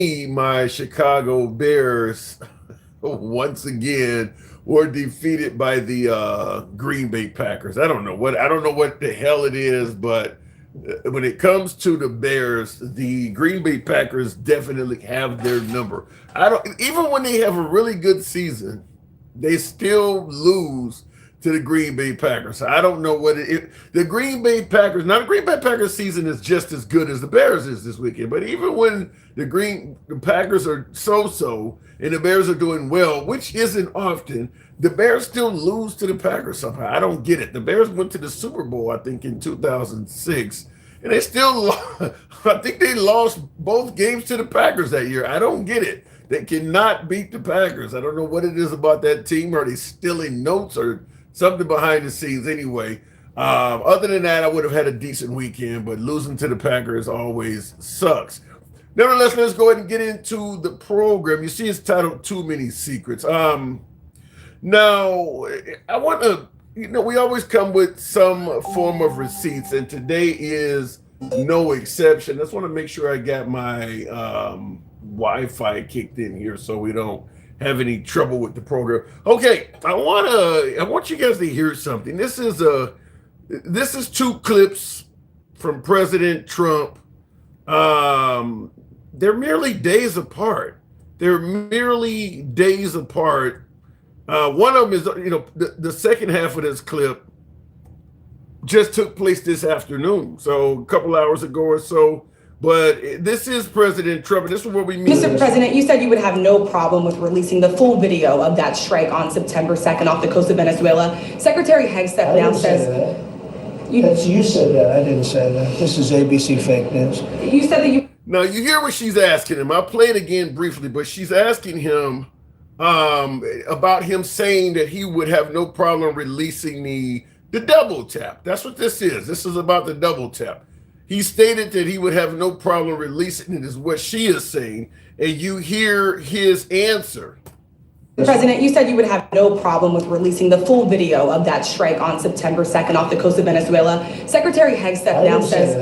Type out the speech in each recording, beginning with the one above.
my Chicago Bears once again were defeated by the Green Bay Packers. I don't know what the hell it is, but when it comes to the Bears, the Green Bay Packers definitely have their number. I don't even when they have a really good season, they still lose to the Green Bay Packers. I don't know the Green Bay Packers. Now the Green Bay Packers season is just as good as the Bears is this weekend. But even when the Packers are so and the Bears are doing well, which isn't often, the Bears still lose to the Packers somehow. I don't get it. The Bears went to the Super Bowl, I think, in 2006, and they still, I think they lost both games to the Packers that year. I don't get it. They cannot beat the Packers. I don't know what it is about that team. Are they stealing notes or something behind the scenes? Anyway, other than that, I would have had a decent weekend, but losing to the Packers always sucks. Nevertheless, let's go ahead and get into the program. You see, it's titled "Too Many Secrets." Now, I want to, we always come with some form of receipts, and today is no exception. I just want to make sure I got my Wi-Fi kicked in here so we don't have any trouble with the program. Okay, I want you guys to hear something. This is two clips from President Trump. They're merely days apart. They're merely days apart. One of them is, the second half of this clip just took place this afternoon, so a couple hours ago or so. But this is President Trump, and this is what we mean. Mr. President, you said you would have no problem with releasing the full video of that strike on September 2nd off the coast of Venezuela. Secretary Hegseth now says... You said that. I didn't say that. This is ABC fake news. You said that you... Now, you hear what she's asking him. I'll play it again briefly, but she's asking him about him saying that he would have no problem releasing the double tap. That's what this is. This is about the double tap. He stated that he would have no problem releasing it, is what she is saying. And you hear his answer. President, you said you would have no problem with releasing the full video of that strike on September 2nd off the coast of Venezuela. Secretary Hegseth now says...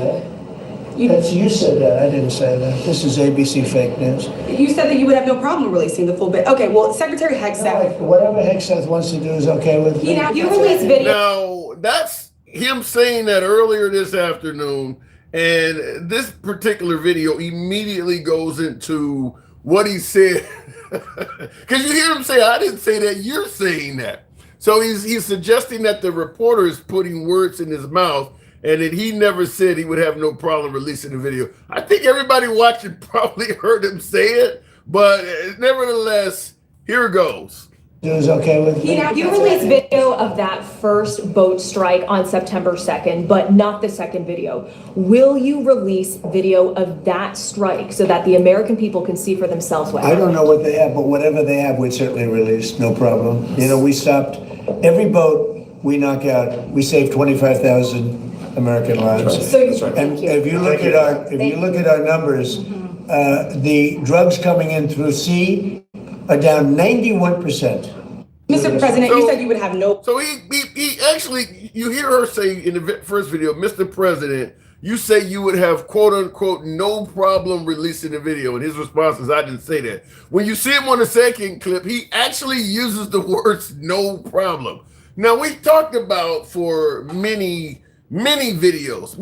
You said that. I didn't say that. This is ABC fake news. You said that you would have no problem releasing the full video. Okay, well, Secretary Hegseth... Whatever Hegseth wants to do is okay with me. You released video... Now, that's him saying that earlier this afternoon, and this particular video immediately goes into what he said. Because you hear him say, I didn't say that, you're saying that. So he's suggesting that the reporter is putting words in his mouth and that he never said he would have no problem releasing the video. I think everybody watching probably heard him say it, but nevertheless, here it goes. It was okay with me. You released video of that first boat strike on September 2nd, but not the second video. Will you release video of that strike so that the American people can see for themselves what happened? I don't know what they have, but whatever they have, we'd certainly release. No problem. We stopped every boat we knock out. We saved 25,000 American lives. So and if you look at our numbers, the drugs coming in through sea are down 91%. Mr. President, you said you would have no... So he actually, you hear her say in the first video, Mr. President, you say you would have, quote unquote, no problem releasing the video. And his response is, I didn't say that. When you see him on the second clip, he actually uses the words no problem. Now, we talked about for many videos.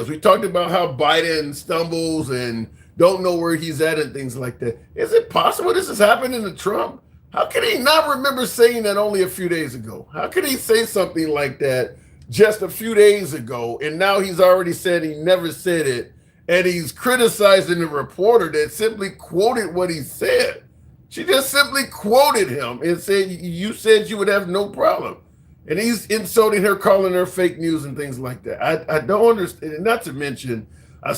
We talked about how Biden stumbles and don't know where he's at and things like that. Is it possible this is happening to Trump? How can he not remember saying that only a few days ago? How could he say something like that just a few days ago, and now he's already said he never said it, and he's criticizing the reporter that simply quoted what he said? She just simply quoted him and said, you said you would have no problem. And he's insulting her, calling her fake news and things like that. I don't understand. And not to mention, I'm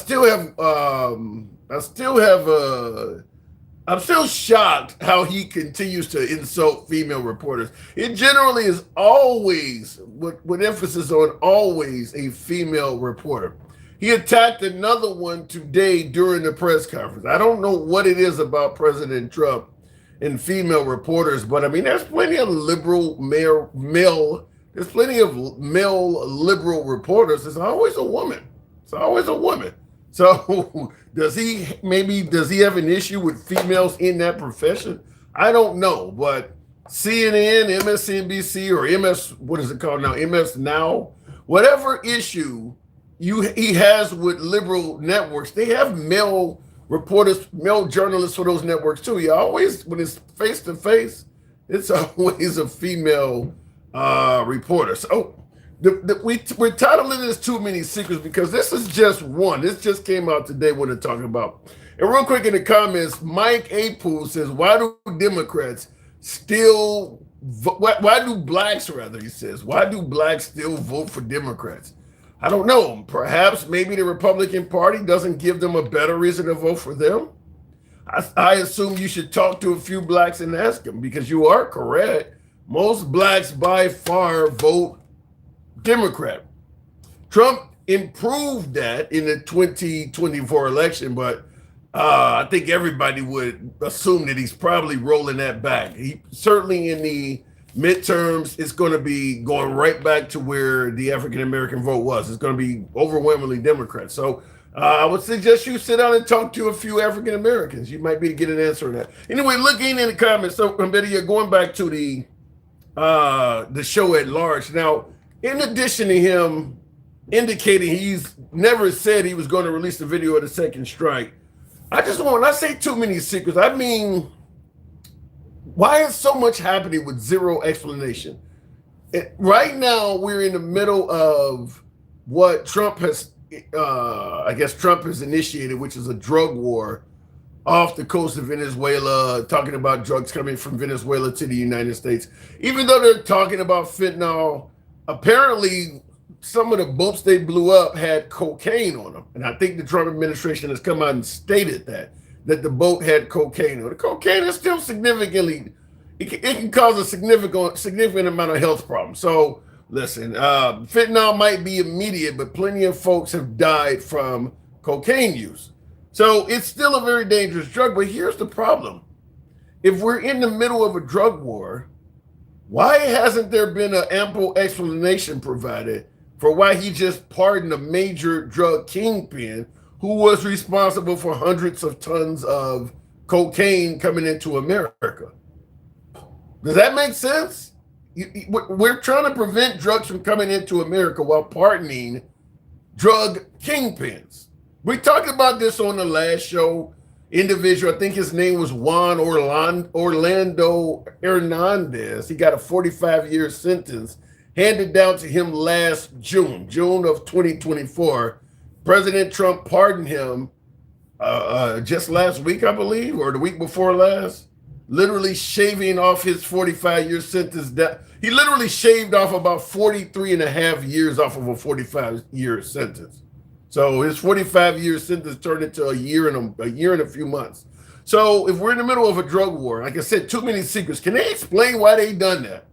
still shocked how he continues to insult female reporters. It generally is always, with emphasis on always, a female reporter. He attacked another one today during the press conference. I don't know what it is about President Trump and female reporters, but I mean, there's plenty of there's plenty of male liberal reporters. It's always a woman. So does he have an issue with females in that profession? I don't know, but CNN, MSNBC, or what is it called now? MS Now, whatever issue he has with liberal networks, they have male reporters, male journalists for those networks too. You always, when it's face to face, it's always a female reporter. So we're titling this Too Many Secrets because this is just one. This just came out today when they're talking about. And real quick in the comments, Mike Apool says, why do Democrats still, why do blacks rather, he says, why do blacks still vote for Democrats? I don't know. Perhaps maybe the Republican Party doesn't give them a better reason to vote for them. I assume you should talk to a few blacks and ask them, because you are correct. Most blacks by far vote Democrat. Trump improved that in the 2024 election, but I think everybody would assume that he's probably rolling that back. He certainly in the midterms, it's going to be going right back to where the African-American vote was. It's going to be overwhelmingly Democrat. So I would suggest you sit down and talk to a few African-Americans. You might be able to get an answer on that. Anyway, looking in the comments, so you're going back to the show at large. Now, in addition to him indicating he's never said he was going to release the video of the second strike, when I say too many secrets, I mean, why is so much happening with zero explanation? Right now, we're in the middle of what Trump has, Trump has initiated, which is a drug war off the coast of Venezuela, talking about drugs coming from Venezuela to the United States. Even though they're talking about fentanyl, apparently some of the boats they blew up had cocaine on them. And I think the Trump administration has come out and stated that the boat had cocaine on it. The cocaine is still significantly, it can cause a significant amount of health problems. So listen, fentanyl might be immediate, but plenty of folks have died from cocaine use. So it's still a very dangerous drug, but here's the problem. If we're in the middle of a drug war, why hasn't there been an ample explanation provided for why he just pardoned a major drug kingpin who was responsible for hundreds of tons of cocaine coming into America? Does that make sense? We're trying to prevent drugs from coming into America while pardoning drug kingpins. We talked about this on the last show. Individual, I think his name was Juan Orlando Hernandez. He got a 45-year sentence handed down to him last June of 2024. President Trump pardoned him just last week, I believe, or the week before last, literally shaving off his 45-year sentence. He literally shaved off about 43 and a half years off of a 45-year sentence. So his 45-year sentence turned into a year and a few months. So if we're in the middle of a drug war, like I said, too many secrets. Can they explain why they done that?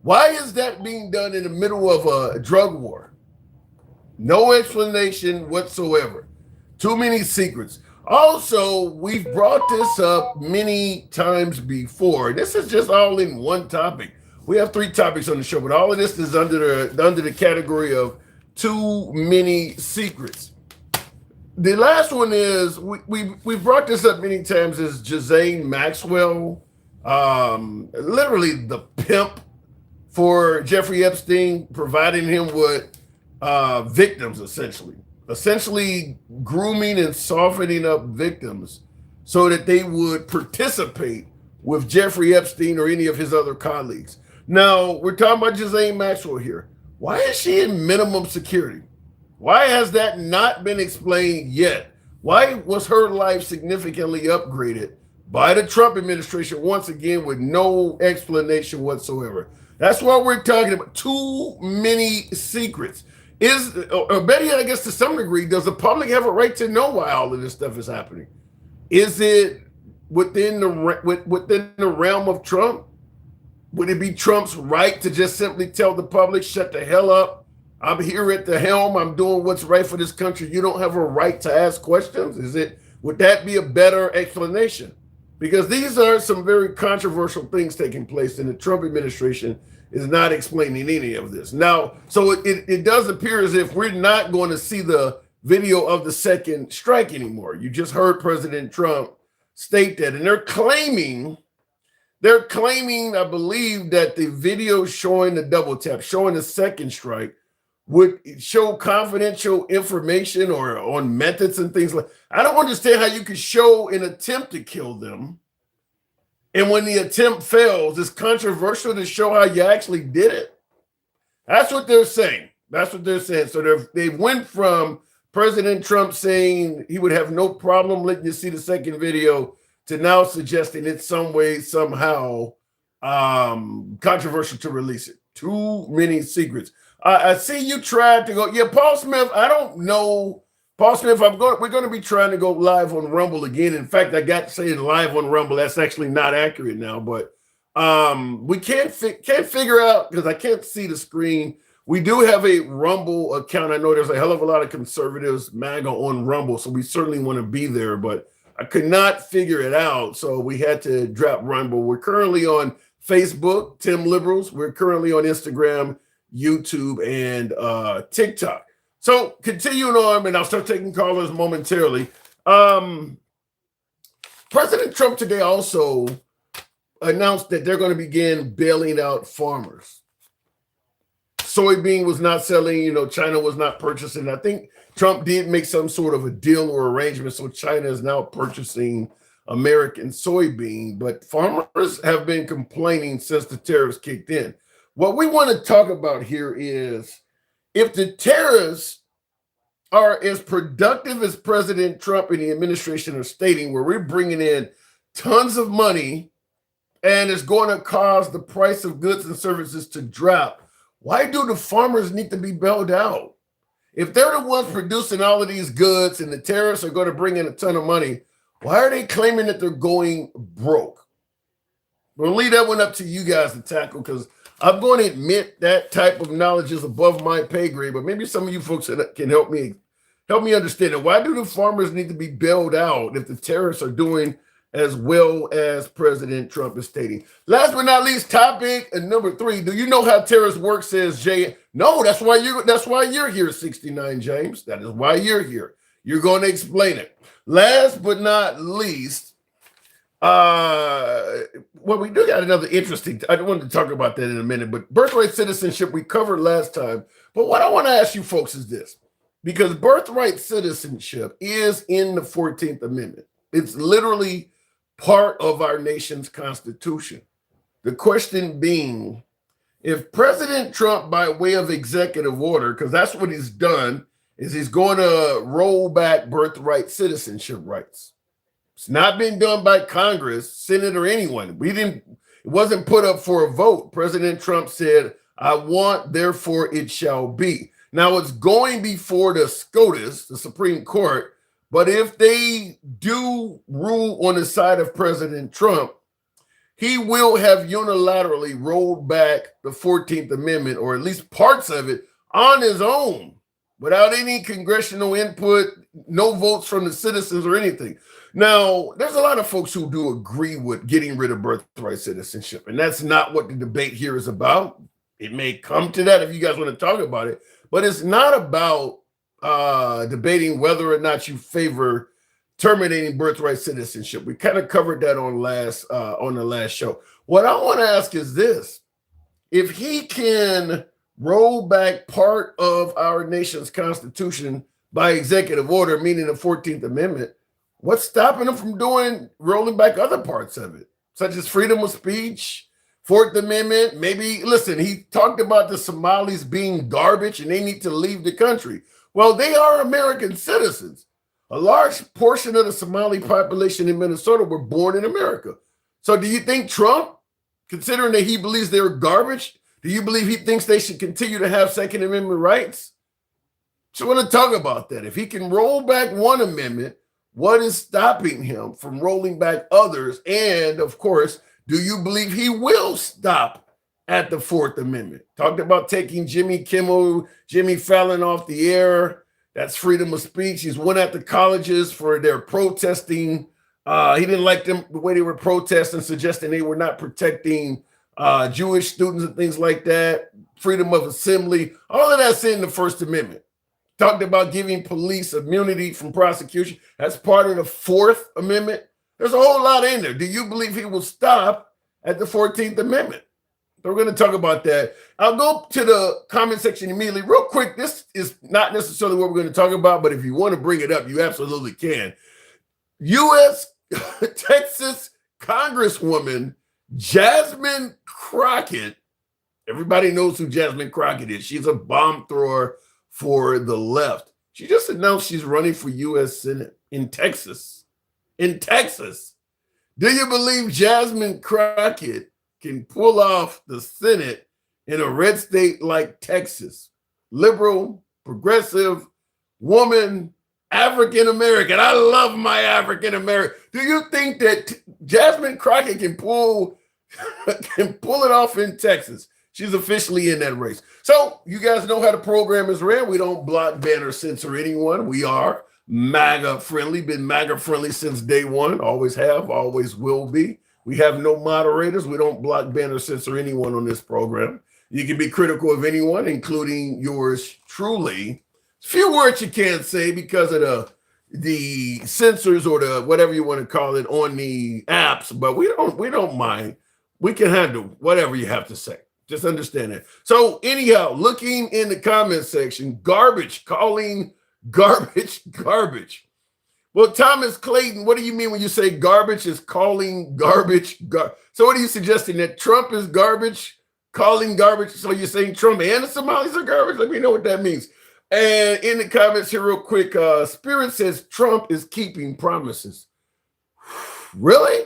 Why is that being done in the middle of a drug war? No explanation whatsoever. Too many secrets. Also, we've brought this up many times before. This is just all in one topic. We have 3 topics on the show, but all of this is under the category of too many secrets. The last one is, we've brought this up many times, is Ghislaine Maxwell, literally the pimp for Jeffrey Epstein, providing him with victims, essentially grooming and softening up victims so that they would participate with Jeffrey Epstein or any of his other colleagues. Now, we're talking about Ghislaine Maxwell here. Why is she in minimum security? Why has that not been explained yet? Why was her life significantly upgraded by the Trump administration once again with no explanation whatsoever? That's what we're talking about. Too many secrets. Or better yet, I guess to some degree, does the public have a right to know why all of this stuff is happening? Is it within the realm of Trump? Would it be Trump's right to just simply tell the public, shut the hell up? I'm here at the helm. I'm doing what's right for this country. You don't have a right to ask questions. Would that be a better explanation? Because these are some very controversial things taking place, and the Trump administration is not explaining any of this. Now, so it does appear as if we're not going to see the video of the second strike anymore. You just heard President Trump state that, and they're claiming, I believe, that the video showing the double tap, showing the second strike, would show confidential information or on methods and things like. I don't understand how you could show an attempt to kill them, and when the attempt fails, it's controversial to show how you actually did it. That's what they're saying. So they went from President Trump saying he would have no problem letting you see the second video to now suggesting it's some way, somehow controversial to release it. Too many secrets. I see you tried to go. Yeah, Paul Smith, I don't know. Paul Smith, we're going to be trying to go live on Rumble again. In fact, I got to say live on Rumble. That's actually not accurate now, but we can't figure out, because I can't see the screen. We do have a Rumble account. I know there's a hell of a lot of conservatives, MAGA, on Rumble, so we certainly want to be there, but I could not figure it out, so we had to drop Rumble. We're currently on Facebook, Tim Liberals. We're currently on Instagram, YouTube, and TikTok. So continuing on, and I'll start taking callers momentarily. President Trump today also announced that they're going to begin bailing out farmers. Soybean was not selling, China was not purchasing. I think Trump did make some sort of a deal or arrangement, so China is now purchasing American soybean, but farmers have been complaining since the tariffs kicked in. What we want to talk about here is, if the tariffs are as productive as President Trump and the administration are stating, where we're bringing in tons of money and it's going to cause the price of goods and services to drop, why do the farmers need to be bailed out? If they're the ones producing all of these goods and the tariffs are going to bring in a ton of money, why are they claiming that they're going broke? We'll leave that one up to you guys to tackle, because I'm going to admit that type of knowledge is above my pay grade, but maybe some of you folks can help me understand it. Why do the farmers need to be bailed out if the tariffs are doing as well as President Trump is stating? Last but not least, topic number 3. Do you know how tariffs work, says Jay? No, that's why you're here, 69 James. That is why you're here. You're going to explain it. Last but not least, we do got another interesting, I wanted to talk about that in a minute, but birthright citizenship we covered last time. But what I want to ask you folks is this, because birthright citizenship is in the 14th Amendment. It's literally part of our nation's constitution. The question being, if President Trump, by way of executive order, because that's what he's done, is he's going to roll back birthright citizenship rights. It's not been done by Congress, Senate, or anyone. It wasn't put up for a vote. President Trump said, I want, therefore it shall be. Now it's going before the SCOTUS, the Supreme Court, but if they do rule on the side of President Trump, he will have unilaterally rolled back the 14th Amendment, or at least parts of it, on his own, without any congressional input, no votes from the citizens or anything. Now, there's a lot of folks who do agree with getting rid of birthright citizenship, and that's not what the debate here is about. It may come to that if you guys want to talk about it, but it's not about debating whether or not you favor terminating birthright citizenship. We kind of covered that on the last show. What I want to ask is this: if he can roll back part of our nation's constitution by executive order, meaning the 14th Amendment, what's stopping him from rolling back other parts of it, such as freedom of speech, Fourth Amendment? Maybe, listen, he talked about the Somalis being garbage and they need to leave the country. Well, they are American citizens. A large portion of the Somali population in Minnesota were born in America. So do you think Trump, considering that he believes they're garbage, do you believe he thinks they should continue to have Second Amendment rights? So I want to talk about that. If he can roll back one amendment, what is stopping him from rolling back others? And of course, do you believe he will stop at the Fourth Amendment? Talked about taking Jimmy Kimmel, Jimmy Fallon off the air. That's freedom of speech. He's went at the colleges for their protesting. He didn't like them the way they were protesting, suggesting they were not protecting Jewish students and things like that. Freedom of assembly. All of that's in the First Amendment. talked about giving police immunity from prosecution. That's part of the Fourth Amendment. There's a whole lot in there. Do you believe he will stop at the 14th Amendment? So we're going to talk about that. I'll go to the comment section immediately. Real quick, this is not necessarily what we're going to talk about, but if you want to bring it up, you absolutely can. U.S. Texas Congresswoman Jasmine Crockett. Everybody knows who Jasmine Crockett is. She's a bomb thrower for the left. She just announced she's running for U.S. Senate in Texas. In Texas. Do you believe Jasmine Crockett can pull off the Senate in a red state like Texas? Liberal, progressive, woman, African American. I love my African American. Do you think that Jasmine Crockett can pull it off in Texas? She's officially in that race. So you guys know how the program is ran. We don't block, ban, or censor anyone. We are MAGA friendly, been MAGA friendly since day one. Always have, always will be. We have no moderators. We don't block, ban, or censor anyone on this program. You can be critical of anyone, including yours truly. Few words you can't say because of the censors or the whatever you want to call it on the apps, but we don't mind. We can handle whatever you have to say. Just understand that. So anyhow, looking in the comment section, garbage, calling garbage, garbage. Well, Thomas Clayton, what do you mean when you say garbage is calling garbage? So what are you suggesting, that Trump is garbage, calling garbage? So you're saying Trump and the Somalis are garbage? Let me know what that means. And in the comments here real quick, Spirit says Trump is keeping promises. Really?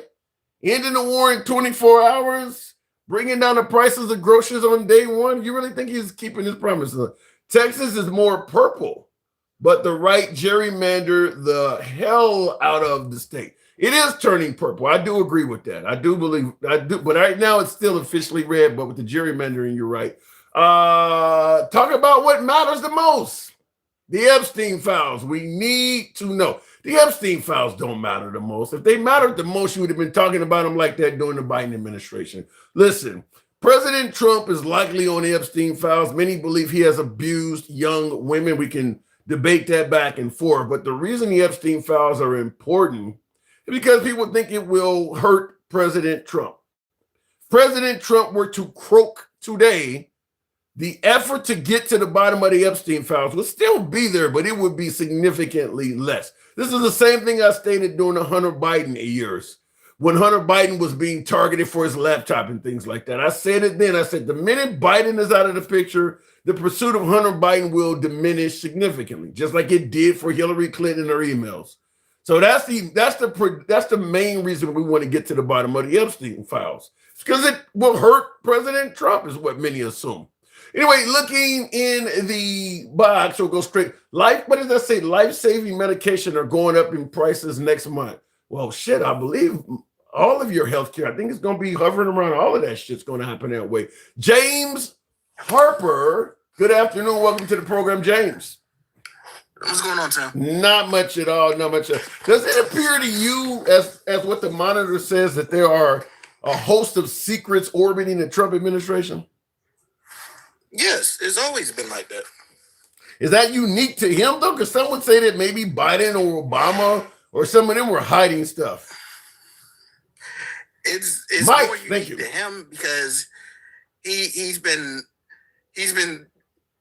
Ending the war in 24 hours? Bringing down the prices of groceries on day one? You really think he's keeping his promises? Texas is more purple, but the right gerrymander the hell out of the state. It is turning purple. I do agree with that. I do, but right now it's still officially red, but with the gerrymandering, you're right. Talk about what matters the most. The Epstein files. We need to know. The Epstein files don't matter the most. If they mattered the most, you would have been talking about them like that during the Biden administration. Listen, President Trump is likely on the Epstein files. Many believe he has abused young women. We can debate that back and forth. But the reason the Epstein files are important is because people think it will hurt President Trump. If President Trump were to croak today, the effort to get to the bottom of the Epstein files would still be there, but it would be significantly less. This is the same thing I stated during the Hunter Biden years, when Hunter Biden was being targeted for his laptop and things like that. I said it then. I said the minute Biden is out of the picture, the pursuit of Hunter Biden will diminish significantly, just like it did for Hillary Clinton and her emails. So that's the main reason we want to get to the bottom of the Epstein files. It's because it will hurt President Trump, is what many assume. Anyway, looking in the box, we'll go straight. What does that say? Life-saving medication are going up in prices next month. Well, shit, I believe all of your healthcare, I think it's going to be hovering around. All of that shit's going to happen that way. James Harper, good afternoon. Welcome to the program, James. What's going on, Tim? Not much at all. Not much. Does it appear to you, as what the monitor says, that there are a host of secrets orbiting the Trump administration? Yes, it's always been like that. Is that unique to him, though? Because some would say that maybe Biden or Obama or some of them were hiding stuff. It's Mike, more unique to him because he's been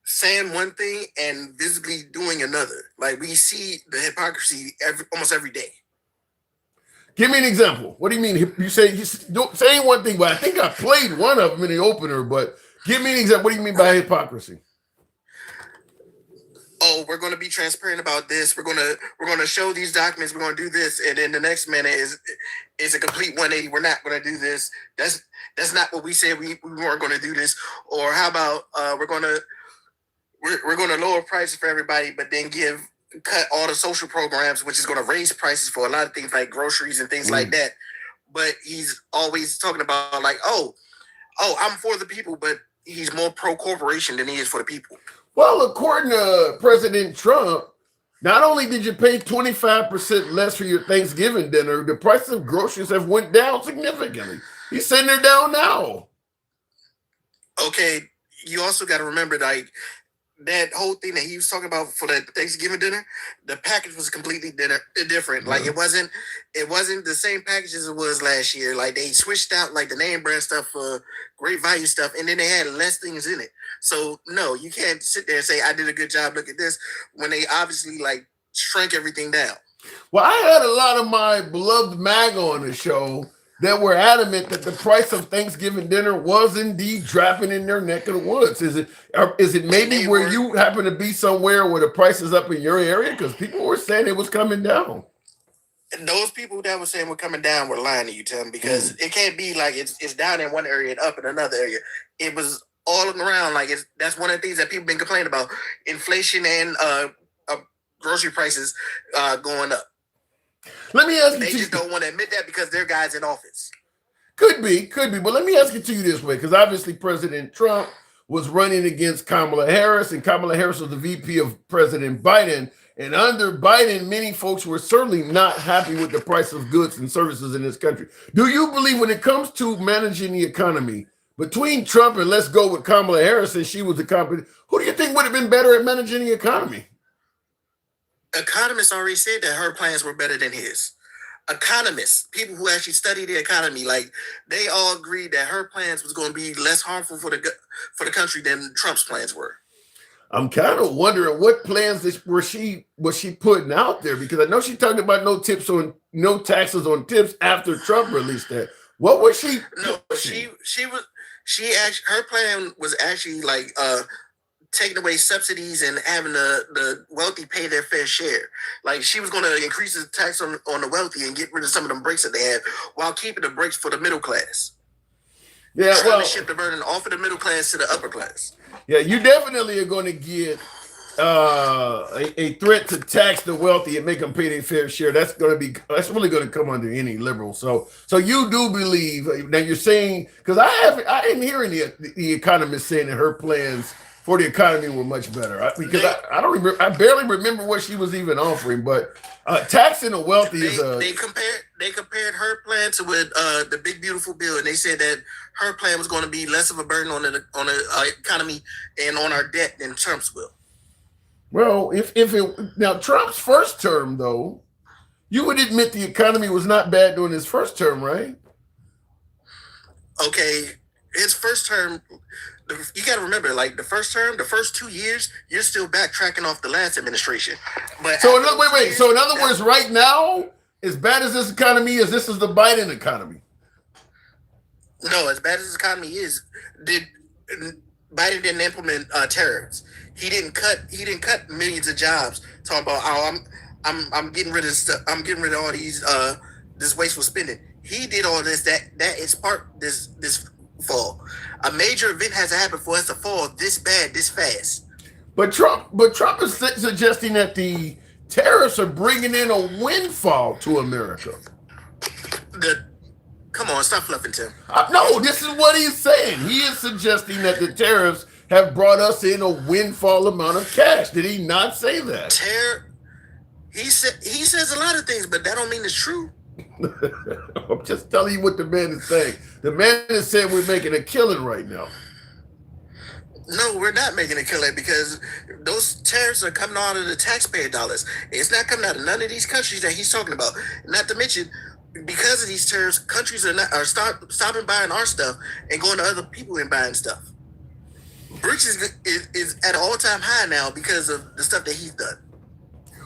saying one thing and visibly doing another. Like, we see the hypocrisy almost every day. Give me an example. What do you mean? You say he's saying one thing, but I think I played one of them in the opener, but give me an example. What do you mean by hypocrisy? Oh, we're going to be transparent about this. We're going to show these documents. We're going to do this, and then the next minute is a complete 180. We're not going to do this. That's not what we said. We weren't going to do this. Or how about we're going to lower prices for everybody, but then cut all the social programs, which is going to raise prices for a lot of things like groceries and things like that. But he's always talking about like, oh, I'm for the people, but he's more pro-corporation than he is for the people. Well, according to President Trump, not only did you pay 25% less for your Thanksgiving dinner, the price of groceries have went down significantly. He's saying they're down now. Okay, you also got to remember, like, that whole thing that he was talking about for the Thanksgiving dinner, the package was completely different. Like it wasn't the same package as it was last year. Like they switched out like the name brand stuff for great value stuff, and then they had less things in it. So no, you can't sit there and say I did a good job. Look at this when they obviously like shrank everything down. Well, I had a lot of my beloved MAGA on the show that were adamant that the price of Thanksgiving dinner was indeed dropping in their neck of the woods. Is it maybe where you happen to be somewhere where the price is up in your area? Because people were saying it was coming down. And those people that were saying we're coming down were lying to you, Tim, because it can't be like it's down in one area and up in another area. It was all around. Like that's one of the things that people been complaining about: inflation and grocery prices going up. Let me ask you. They just don't want to admit that because their guys in office. Could be. But let me ask it to you this way, because obviously President Trump was running against Kamala Harris, and Kamala Harris was the VP of President Biden. And under Biden, many folks were certainly not happy with the price of goods and services in this country. Do you believe when it comes to managing the economy, between Trump and let's go with Kamala Harris, and she was the company, who do you think would have been better at managing the economy? Economists already said that her plans were better than his. Economists, people who actually study the economy, like they all agreed that her plans was going to be less harmful for the country than Trump's plans were. I'm kind of wondering what plans was she putting out there, because I know she talked about no taxes on tips after Trump released that. What was she? No, she actually, her plan was actually like taking away subsidies and having the wealthy pay their fair share. Like she was going to increase the tax on the wealthy and get rid of some of them breaks that they have while keeping the breaks for the middle class. Yeah, trying to shift the burden off of the middle class to the upper class. Yeah, you definitely are going to get a threat to tax the wealthy and make them pay their fair share. That's really going to come under any liberal. So you do believe that you're saying, because I didn't hear any of the economists saying that her plans for the economy were much better. I don't remember. I barely remember what she was even offering. But taxing the wealthy they compared her plan to with the big beautiful bill, and they said that her plan was going to be less of a burden on the economy and on our debt than Trump's will. Well, now Trump's first term though, you would admit the economy was not bad during his first term, right? Okay, his first term. You got to remember, like the first term, the first 2 years, you're still backtracking off the last administration. But so wait. So in other words, right now, as bad as this economy is, this is the Biden economy. No, as bad as this economy is, Biden didn't implement tariffs. He didn't cut millions of jobs. Talking about I'm getting rid of stuff. I'm getting rid of all these this wasteful spending. He did all this. That is part this fall. A major event has to happen for us to fall this bad, this fast. But Trump is suggesting that the tariffs are bringing in a windfall to America. Come on, stop fluffing, Tim. No, this is what he's saying. He is suggesting that the tariffs have brought us in a windfall amount of cash. Did he not say that? He says a lot of things, but that don't mean it's true. I'm just telling you what the man is saying. The man is saying we're making a killing right now. No, we're not making a killing because those tariffs are coming out of the taxpayer dollars. It's not coming out of none of these countries that he's talking about. Not to mention, because of these tariffs, countries are stopping buying our stuff and going to other people and buying stuff. BRICS is at an all-time high now because of the stuff that he's done.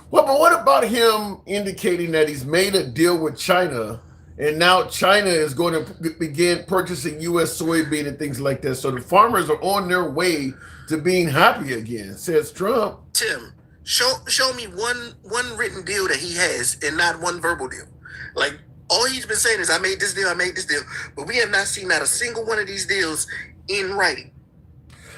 Well, but what about him indicating that he's made a deal with China and now China is going to begin purchasing U.S. soybean and things like that? So the farmers are on their way to being happy again, says Trump. Tim, show me one written deal that he has and not one verbal deal. Like, all he's been saying is, I made this deal, but we have not seen not a single one of these deals in writing.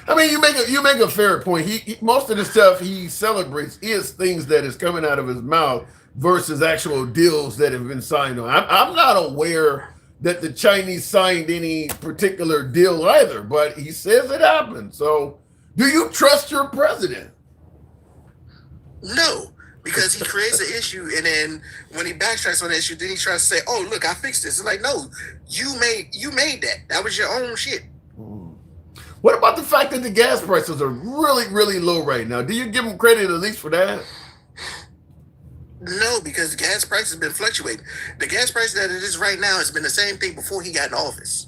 I mean, you make a fair point. He most of the stuff he celebrates is things that is coming out of his mouth versus actual deals that have been signed on. I'm not aware that the Chinese signed any particular deal either, but he says it happened. So, do you trust your president? No, because he creates an issue, and then when he backtracks on the issue, then he tries to say, "Oh, look, I fixed this." It's like, no, you made that. That was your own shit. What about the fact that the gas prices are really, really low right now? Do you give him credit at least for that? No, because the gas price has been fluctuating. The gas price that it is right now has been the same thing before he got in office.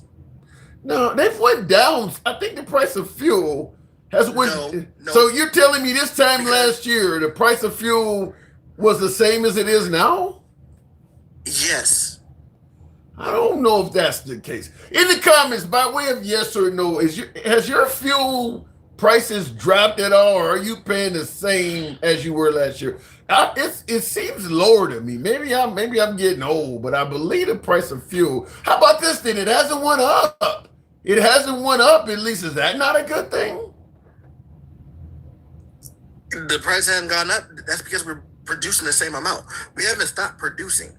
No, they've went down. I think the price of fuel has went. No. So you're telling me this time Because- last year the price of fuel was the same as it is now? Yes. I don't know if that's the case. In the comments, by way of yes or no, has your fuel prices dropped at all, or are you paying the same as you were last year? It seems lower to me. Maybe I'm getting old, but I believe the price of fuel. How about this then? It hasn't went up. It hasn't went up. At least is that not a good thing? The price hasn't gone up. That's because we're producing the same amount. We haven't stopped producing.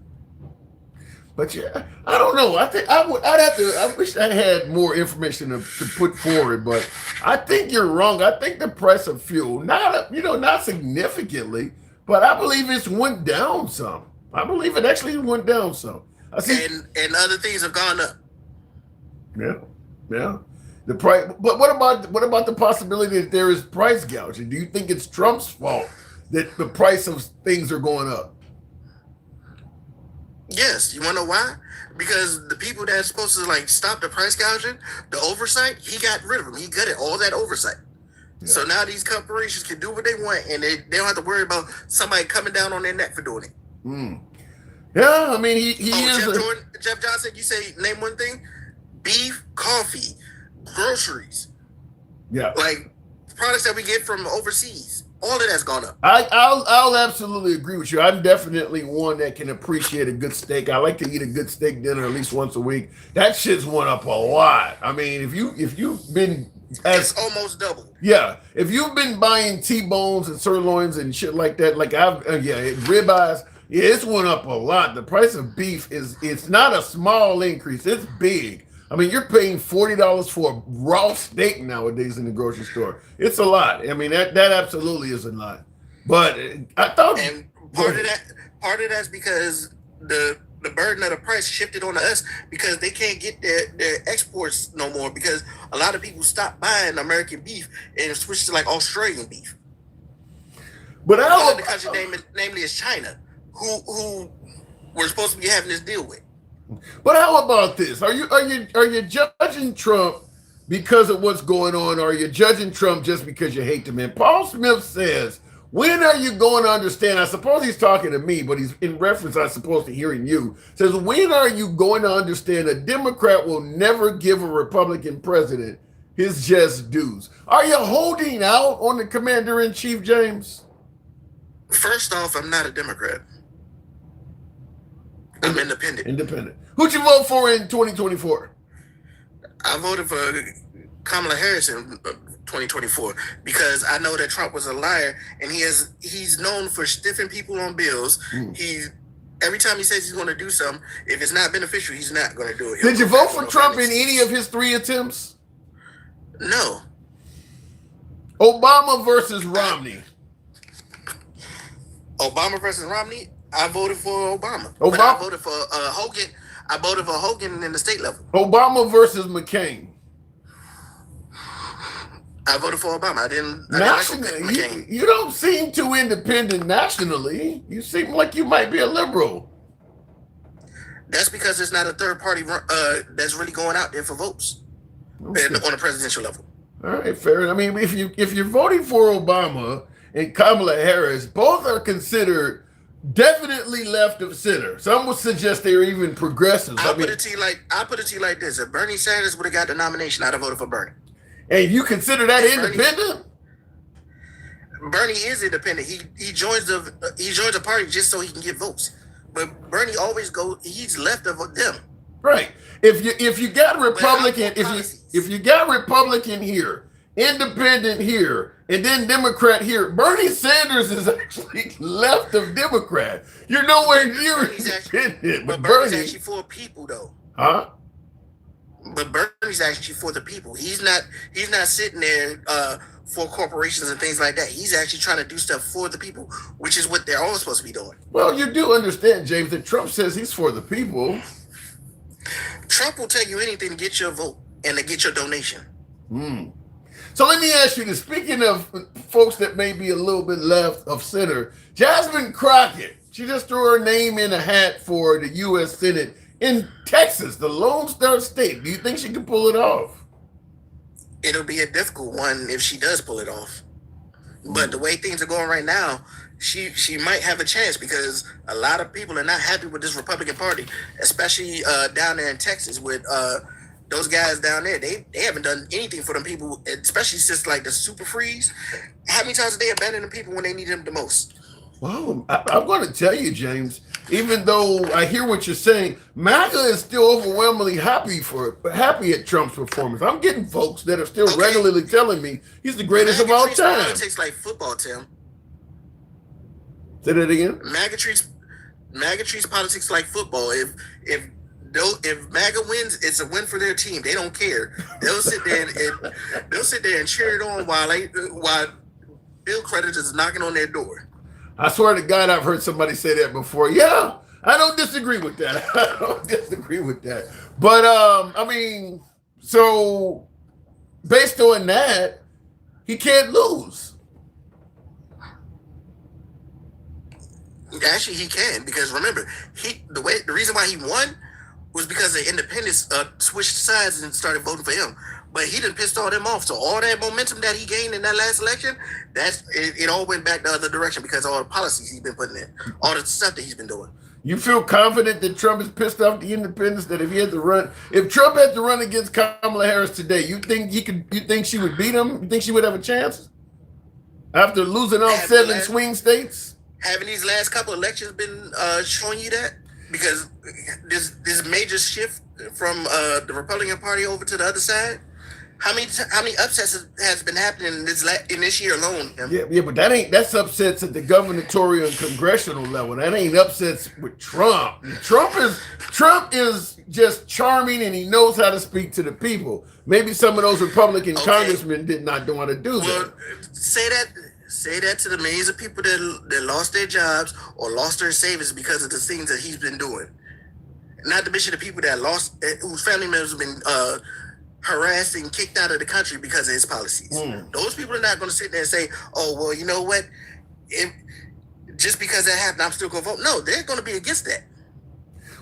But yeah, I don't know. I think I'd have to. I wish I had more information to put forward, but I think you're wrong. I think the price of fuel, not significantly, but I believe it's went down some. I believe it actually went down some. I see. And other things have gone up. Yeah. The price, but what about the possibility that there is price gouging? Do you think it's Trump's fault that the price of things are going up? Yes. You want to know why? Because the people that's supposed to like stop the price gouging, the oversight, he got rid of them. He gutted all that oversight. Yeah. So now these corporations can do what they want, and they don't have to worry about somebody coming down on their neck for doing it. Yeah, I mean he is. Jeff Johnson, you say name one thing: beef, coffee, groceries, like products that we get from overseas. All of that's gone up. I'll absolutely agree with you. I'm definitely one that can appreciate a good steak. I like to eat a good steak dinner at least once a week. That shit's went up a lot. I mean, if you've been it's almost double. Yeah, if you've been buying T-bones and sirloins and shit like that, like ribeyes, it's went up a lot. The price of beef it's not a small increase. It's big. I mean, you're paying $40 for a raw steak nowadays in the grocery store. It's a lot. I mean, that absolutely is a lot. But I thought, and part of that's because the burden of the price shifted onto us because they can't get their exports no more because a lot of people stopped buying American beef and switched to like Australian beef. But the country namely is China, who we're supposed to be having this deal with. But how about this? Are you judging Trump because of what's going on, or are you judging Trump just because you hate the man? Paul Smith says, when are you going to understand? I suppose he's talking to me, but he's in reference, I suppose, to hearing you. Says, when are you going to understand a Democrat will never give a Republican president his just dues? Are you holding out on the commander-in-chief, James? First off, I'm not a Democrat. I'm independent. Independent. Who'd you vote for in 2024? I voted for Kamala Harris in 2024 because I know that Trump was a liar and he's known for stiffing people on bills. Every time he says he's going to do something, if it's not beneficial, he's not going to do it. Did you vote for Trump in any of his 3 attempts? No. Obama versus Romney. Obama versus Romney? I voted for Obama. But I voted for Hogan. I voted for Hogan in the state level. Obama versus McCain. I voted for Obama. I didn't Nationally, like McCain. You don't seem too independent nationally. You seem like you might be a liberal. That's because it's not a third party that's really going out there for votes on a presidential level. All right, fair. I mean, if you're voting for Obama and Kamala Harris, both are considered definitely left of center. Some would suggest they're even progressives. I'll put it to you like this: if Bernie Sanders would have got the nomination, I'd have voted for Bernie. And you consider that independent? Bernie is independent. He joins a party just so he can get votes. But Bernie always he's left of them. Right. If you got Republican, if you got Republican here, independent here, and then Democrat here, Bernie Sanders is actually left of Democrat. You're nowhere near independent. But Bernie's actually for people though. Huh? But Bernie's actually for the people. He's not sitting there for corporations and things like that. He's actually trying to do stuff for the people, which is what they're all supposed to be doing. Well, you do understand, James, that Trump says he's for the people. Trump will tell you anything to get your vote and to get your donation. So let me ask you this. Speaking of folks that may be a little bit left of center, Jasmine Crockett, she just threw her name in a hat for the U.S. Senate in Texas, the Lone Star State. Do you think she can pull it off? It'll be a difficult one if she does pull it off. But the way things are going right now, she might have a chance because a lot of people are not happy with this Republican Party, especially down there in Texas with those guys down there. They haven't done anything for them people, especially since like the super freeze. How many times have they abandoned the people when they need them the most? Well, I'm going to tell you, James, even though I hear what you're saying, MAGA is still overwhelmingly happy at Trump's performance. I'm getting folks that are still regularly telling me he's the greatest of all time. Politics like football, Tim. Say that again. MAGA treats politics like football. If MAGA wins, it's a win for their team. They don't care. They'll sit there and cheer it on while bill creditors is knocking on their door. I swear to God, I've heard somebody say that before. Yeah, I don't disagree with that. I don't disagree with that. But I mean, so based on that, he can't lose. Actually, he can because remember, the reason why he won was because the independents switched sides and started voting for him. But he done pissed all them off. So all that momentum that he gained in that last election, it all went back the other direction because of all the policies he's been putting in, all the stuff that he's been doing. You feel confident that Trump is pissed off the independents, that if Trump had to run against Kamala Harris today, you think she would beat him? You think she would have a chance? After losing all 7 swing states? Having these last couple elections been showing you that? Because this major shift from the Republican Party over to the other side. How many upsets has been happening in this year alone? Yeah, but that's upsets at the gubernatorial and congressional level. That ain't upsets with Trump. Trump is just charming and he knows how to speak to the people. Maybe some of those Republican congressmen did not want to do that. Say that to the millions of people that lost their jobs or lost their savings because of the things that he's been doing. Not to mention the people that whose family members have been harassed and kicked out of the country because of his policies. Those people are not going to sit there and say, oh, well, you know what? Just because that happened, I'm still going to vote. No, they're going to be against that.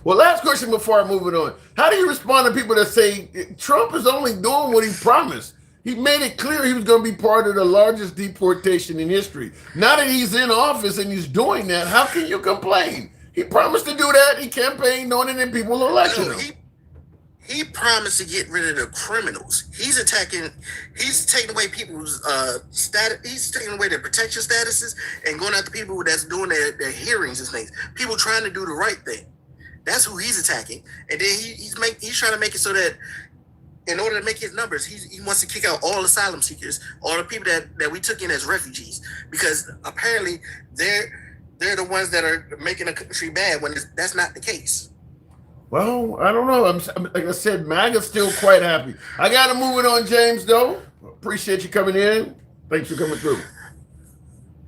Well, last question before I move it on. How do you respond to people that say Trump is only doing what he promised? He made it clear he was going to be part of the largest deportation in history. Now that he's in office and he's doing that, how can you complain? He promised to do that. He campaigned on it and people elected him. He promised to get rid of the criminals. He's taking away people's status. He's taking away their protection statuses and going after people that's doing their hearings and things. People trying to do the right thing. That's who he's attacking. And then he's trying to make it so that in order to make his numbers, he wants to kick out all asylum seekers, all the people that we took in as refugees, because apparently they're the ones that are making a country bad when that's not the case. Well, I don't know. I'm like I said, MAGA's still quite happy. I got to move it on, James, though. Appreciate you coming in. Thanks for coming through.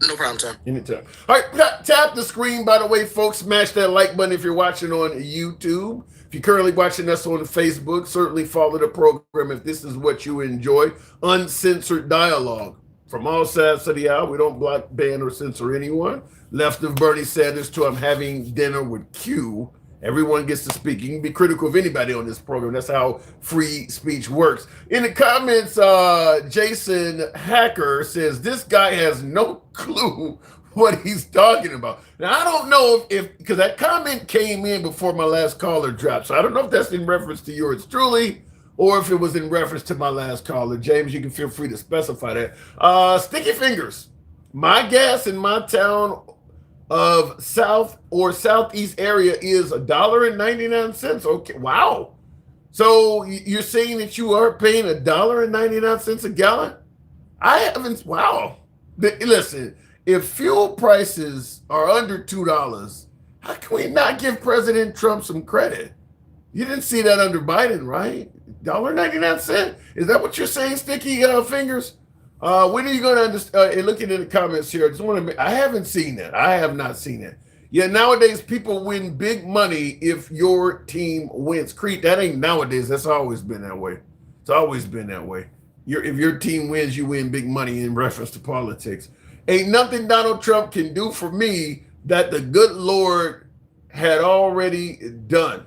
No problem, Tom. Anytime. All right, tap the screen, by the way, folks. Smash that like button if you're watching on YouTube. If you're currently watching us on Facebook, certainly follow the program if this is what you enjoy. Uncensored dialogue from all sides of the aisle. We don't block, ban, or censor anyone. Left of Bernie Sanders to I'm having dinner with Q. Everyone gets to speak. You can be critical of anybody on this program. That's how free speech works. In the comments, Jason Hacker says, this guy has no clue what he's talking about. Now, I don't know if because that comment came in before my last caller dropped. So I don't know if that's in reference to yours truly or if it was in reference to my last caller. James, you can feel free to specify that. Sticky Fingers. My gas in my town of south or southeast area is $1.99. Okay, wow. So you're saying that you are paying $1.99 a gallon? I haven't. Wow. Listen, if fuel prices are under $2, how can we not give President Trump some credit? You didn't see that under Biden, right? $1.99. Is that what you're saying, Sticky Fingers? When are you going to understand? Looking at the comments here, I just want to. I haven't seen that. I have not seen that. Yeah, nowadays people win big money if your team wins. Creed, that ain't nowadays. That's always been that way. It's always been that way. if your team wins, you win big money in reference to politics. Ain't nothing Donald Trump can do for me that the good Lord had already done.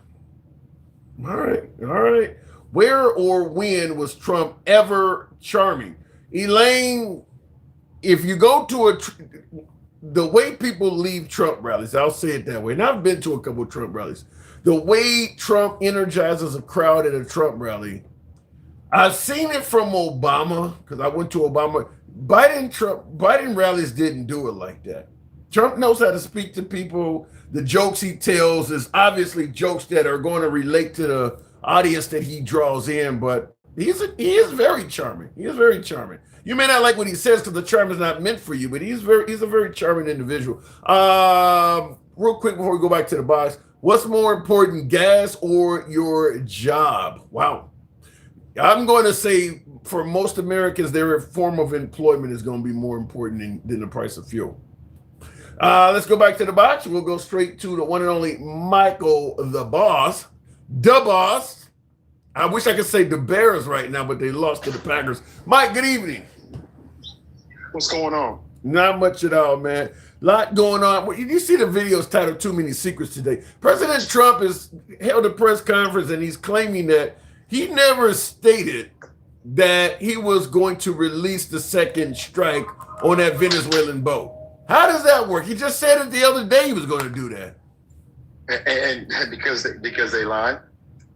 All right. Where or when was Trump ever charming? Elaine, if you go to the way people leave Trump rallies, I'll say it that way, and I've been to a couple of Trump rallies, the way Trump energizes a crowd at a Trump rally, I've seen it from Obama, because I went to Obama. Biden rallies didn't do it like that. Trump knows how to speak to people. The jokes he tells is obviously jokes that are going to relate to the audience that he draws in, but he is very charming. He is very charming. You may not like what he says because the charm is not meant for you, but he's a very charming individual. Real quick before we go back to the box, what's more important, gas or your job? Wow. I'm going to say for most Americans, their form of employment is going to be more important than the price of fuel. Let's go back to the box. We'll go straight to the one and only Michael, the boss. The boss. I wish I could say the Bears right now, but they lost to the Packers. Mike, good evening. What's going on? Not much at all, man. Lot going on. Well, you see the videos titled Too Many Secrets today. President Trump has held a press conference and he's claiming that he never stated that he was going to release the second strike on that Venezuelan boat. How does that work? He just said it the other day he was going to do that. And because they lied,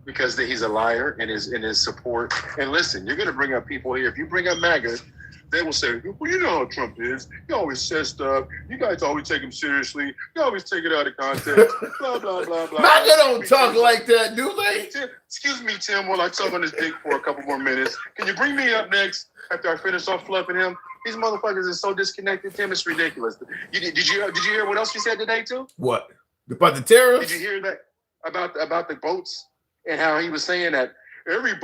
because he's a liar in his support. And listen, you're going to bring up people here. If you bring up MAGA, they will say, well, you know how Trump is. He always says stuff. You guys always take him seriously. You always take it out of context. Blah, blah, blah, blah. MAGA don't talk like that, do they? Excuse me, Tim, while I talk on his dick for a couple more minutes. Can you bring me up next after I finish off fluffing him? These motherfuckers are so disconnected, Tim. It's ridiculous. Did you hear what else you said today, too? What? About the terrorists? Did you hear that about the boats and how he was saying that for every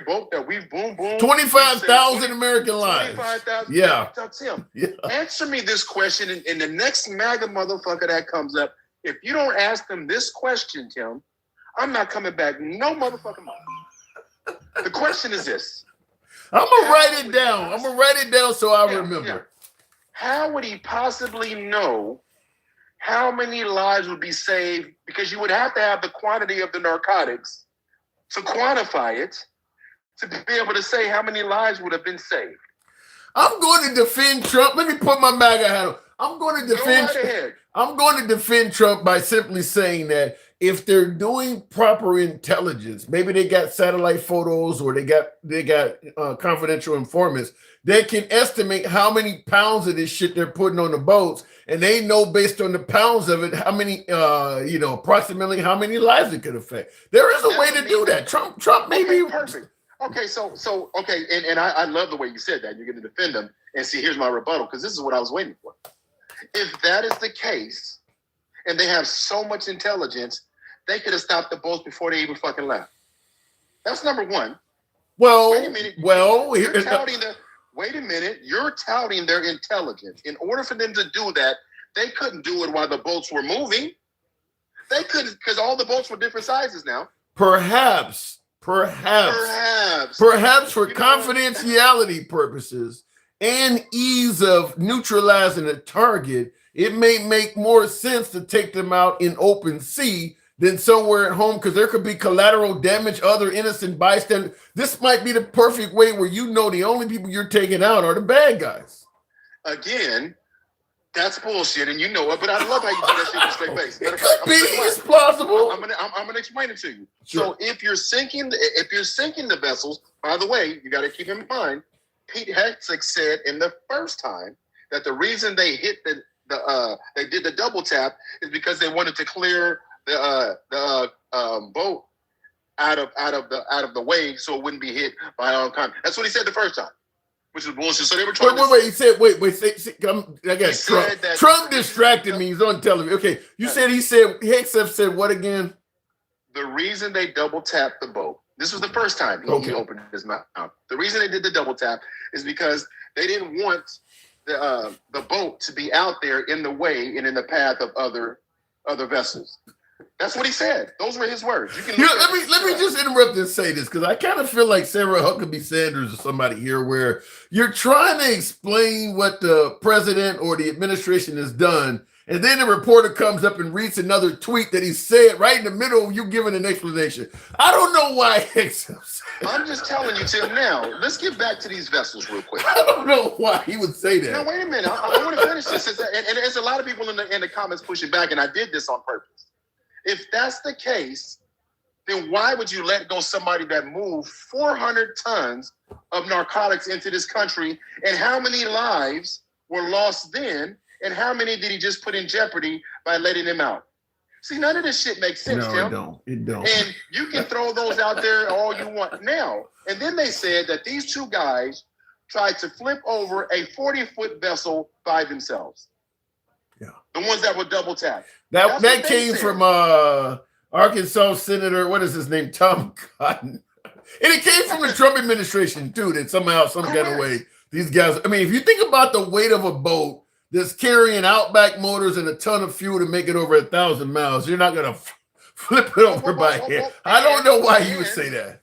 boat that we've boom 25,000 American lives. 25,000. Yeah. That's him. Yeah. Answer me this question, and the next MAGA motherfucker that comes up, if you don't ask them this question, Tim, I'm not coming back no motherfucking more. The question is this. I'm gonna write it down. So I remember. Yeah. How would he possibly know how many lives would be saved? Because you would have to have the quantity of the narcotics to quantify it, to be able to say how many lives would have been saved. I'm going to defend Trump. Let me put my MAGA hat on. I'm going to defend Trump by simply saying that if they're doing proper intelligence, maybe they got satellite photos or they got confidential informants, they can estimate how many pounds of this shit they're putting on the boats, and they know based on the pounds of it how many, approximately how many lives it could affect. There is a way to do that. Trump may be perfect. Okay, so and I love the way you said that. You're going to defend them, and see, here's my rebuttal, because this is what I was waiting for. If that is the case, and they have so much intelligence, they could have stopped the boats before they even fucking left. That's number one. Well, wait a minute. You're touting their intelligence. In order for them to do that, they couldn't do it while the boats were moving. They couldn't, because all the boats were different sizes now. Perhaps for confidentiality purposes and ease of neutralizing a target, it may make more sense to take them out in open sea than somewhere at home, because there could be collateral damage, other innocent bystanders. This might be the perfect way where the only people you're taking out are the bad guys. Again, that's bullshit, and you know it. But I love how you do that shit with a straight face. It's plausible. I'm gonna explain it to you. Sure. So if you're sinking the vessels, by the way, you got to keep in mind, Pete Hegseth said in the first time that the reason they hit they did the double tap is because they wanted to clear the boat out of the way so it wouldn't be hit by all kinds. That's what he said the first time, which is bullshit. So they were trying. Wait. He said, Trump distracted me. He's on television. Okay, Hegseth said what again? The reason they double tapped the boat. This was the first time he opened his mouth. The reason they did the double tap is because they didn't want the boat to be out there in the way and in the path of other vessels. That's what he said. Those were his words. You can You know, let me just interrupt and say this, because I kind of feel like Sarah Huckabee Sanders or somebody here, where you're trying to explain what the president or the administration has done, and then the reporter comes up and reads another tweet that he said right in the middle of you giving an explanation. I don't know why. I'm just telling you, Tim. Now, let's get back to these vessels real quick. I don't know why he would say that. Now, wait a minute. I want to finish this. And there's a lot of people in the comments pushing back, and I did this on purpose. If that's the case, then why would you let go somebody that moved 400 tons of narcotics into this country? And how many lives were lost then? And how many did he just put in jeopardy by letting them out? See, none of this shit makes sense, Tim. It don't. And you can throw those out there all you want now. And then they said that these two guys tried to flip over a 40-foot vessel by themselves. Yeah. The ones that were double tapped. That came from Arkansas Senator, what is his name? Tom Cotton. And it came from the Trump administration, too, that somehow, some kind of way, these guys, I mean, if you think about the weight of a boat that's carrying Outback motors and a ton of fuel to make it over 1,000 miles, you're not going to flip it over by hand. I don't know why you would say that.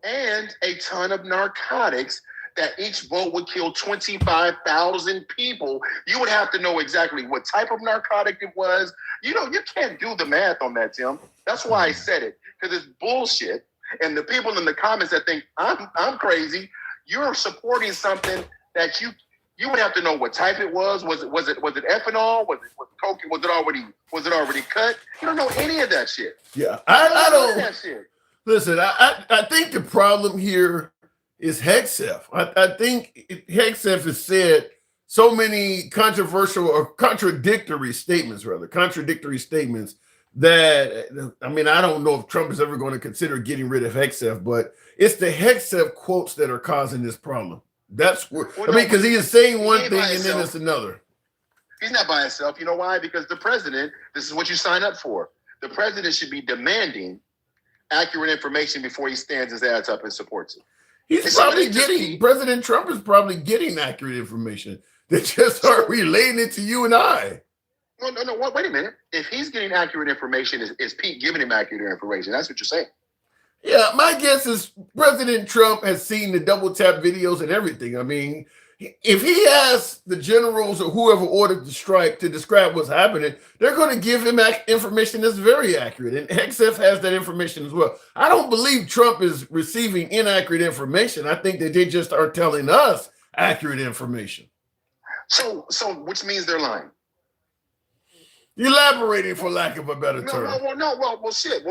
And a ton of narcotics that each boat would kill 25,000 people. You would have to know exactly what type of narcotic it was. You know, you can't do the math on that, Tim. That's why I said it, because it's bullshit. And the people in the comments that think I'm crazy, you're supporting something that you would have to know what type it was. Was it ethanol? Was it coke? Was it already cut? You don't know any of that shit. Yeah, I don't. That shit. Listen, I think the problem here is Hegseth. I think Hegseth has said so many controversial or contradictory statements that, I mean, I don't know if Trump is ever going to consider getting rid of Hegseth, but it's the Hegseth quotes that are causing this problem. That's where, because he is saying one thing and then it's another. He's not by himself. You know why? Because the president, this is what you sign up for. The president should be demanding accurate information before he stands his ass up and supports it. President Trump is probably getting accurate information. They just aren't relaying it to you and I. No, wait a minute. If he's getting accurate information, is Pete giving him accurate information? That's what you're saying. Yeah, my guess is President Trump has seen the double tap videos and everything. I mean, if he asks the generals or whoever ordered the strike to describe what's happening, they're going to give him information that's very accurate. And Hegseth has that information as well. I don't believe Trump is receiving inaccurate information. I think that they just are telling us accurate information. So which means they're lying. Elaborating, for lack of a better term. Shit.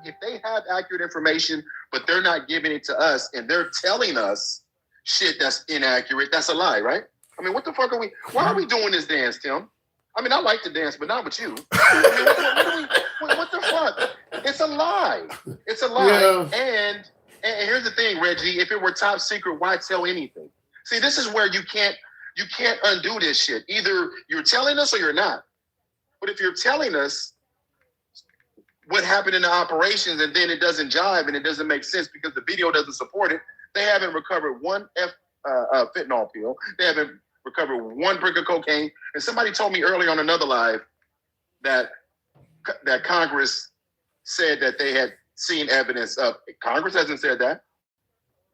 If they have accurate information, but they're not giving it to us, and they're telling us shit that's inaccurate, that's a lie, right? I mean, what the fuck why are we doing this dance, Tim? I mean, I like to dance, but not with you. I mean, what the fuck? It's a lie. It's a lie. Yeah. And here's the thing, Reggie, if it were top secret, why tell anything? See, this is where you can't undo this shit. Either you're telling us or you're not. But if you're telling us what happened in the operations and then it doesn't jive and it doesn't make sense because the video doesn't support it, they haven't recovered one fentanyl pill. They haven't recovered one brick of cocaine. And somebody told me earlier on another live that Congress said that they had seen evidence of. Congress hasn't said that.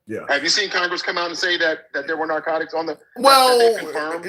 Yeah. Have you seen Congress come out and say that there were narcotics on the? Well,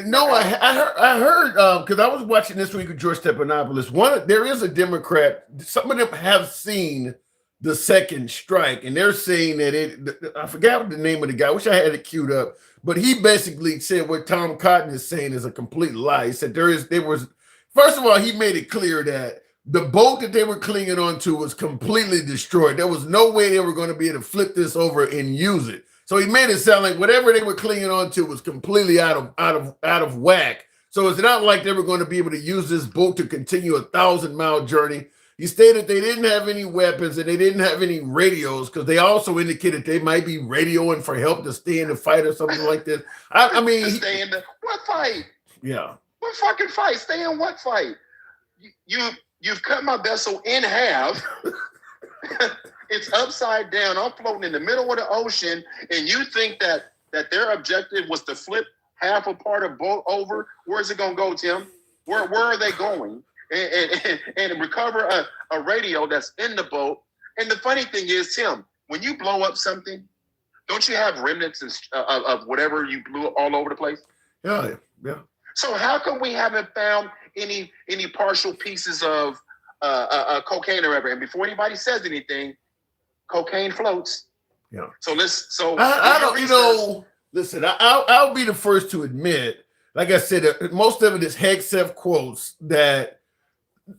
no, I heard because I was watching This Week with George Stephanopoulos. There is a Democrat. Some of them have seen the second strike, and they're saying that I forgot the name of the guy. I wish I had it queued up, but he basically said what Tom Cotton is saying is a complete lie. He said first of all, he made it clear that the boat that they were clinging onto was completely destroyed. There was no way they were going to be able to flip this over and use it. So he made it sound like whatever they were clinging onto was completely out of whack. So it's not like they were going to be able to use this boat to continue a 1,000-mile journey. He stated they didn't have any weapons and they didn't have any radios because they also indicated they might be radioing for help to stay in the fight or something like this. I mean, stay in what fight? Yeah. What fucking fight? Stay in what fight? You've cut my vessel in half. It's upside down. I'm floating in the middle of the ocean, and you think that their objective was to flip half a part of boat over? Where's it gonna go, Tim? Where are they going? and recover a radio that's in the boat. And the funny thing is, Tim, when you blow up something, don't you have remnants of whatever you blew all over the place? Yeah. So how come we haven't found any partial pieces of cocaine or whatever? And before anybody says anything, cocaine floats. Yeah. So I don't, listen, I'll be the first to admit, like I said, most of it is Hegseth quotes that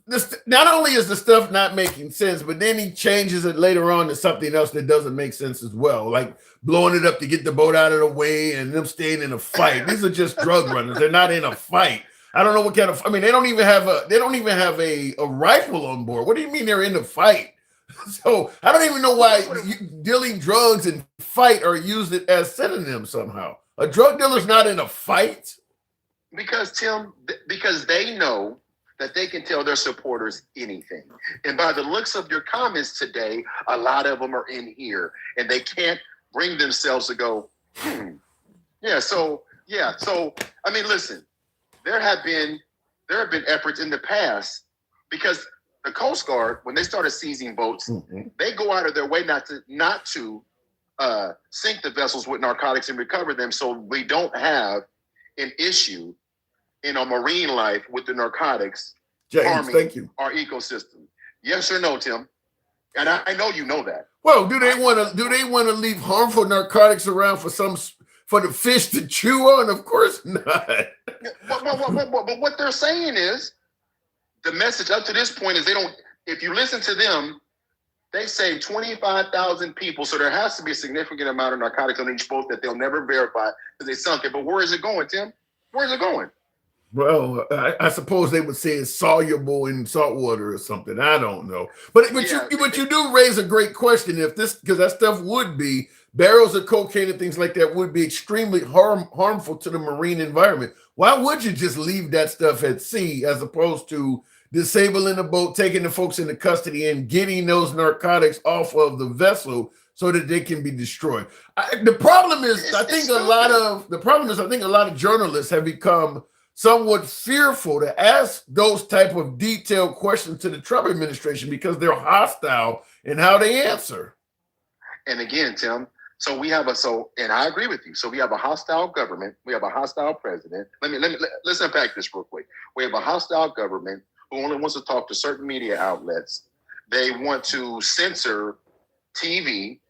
this, not only is the stuff not making sense, but then he changes it later on to something else that doesn't make sense as well, like blowing it up to get the boat out of the way and them staying in a fight. These are just drug runners. They're not in a fight. I don't know what kind of, I mean, they don't even have a rifle on board. What do you mean they're in a fight? So I don't even know why dealing drugs and fight are used as synonyms somehow. A drug dealer's not in a fight. Because Tim, because they know that they can tell their supporters anything. And by the looks of your comments today, a lot of them are in here and they can't bring themselves to go, So I mean, listen, there have been efforts in the past because the Coast Guard, when they started seizing boats, they go out of their way not to sink the vessels with narcotics and recover them, so we don't have an issue in our marine life with the narcotics harming our ecosystem. Yes or no, Tim? And I know you know that. Well, do they want to leave harmful narcotics around for the fish to chew on? Of course not. But what they're saying is, the message up to this point is if you listen to them, they saved 25,000 people. So there has to be a significant amount of narcotics on each boat that they'll never verify because they sunk it. But where is it going, Tim? Where is it going? Well, I suppose they would say it's soluble in salt water or something. I don't know. But you do raise a great question. Because that stuff would be barrels of cocaine and things like that would be extremely harmful to the marine environment. Why would you just leave that stuff at sea as opposed to disabling the boat, taking the folks into custody and getting those narcotics off of the vessel so that they can be destroyed? The problem is I think a lot of journalists have become somewhat fearful to ask those type of detailed questions to the Trump administration because they're hostile in how they answer. And again, Tim, and I agree with you. So we have a hostile government. We have a hostile president. Let's unpack this real quick. We have a hostile government who only wants to talk to certain media outlets. They want to censor TV,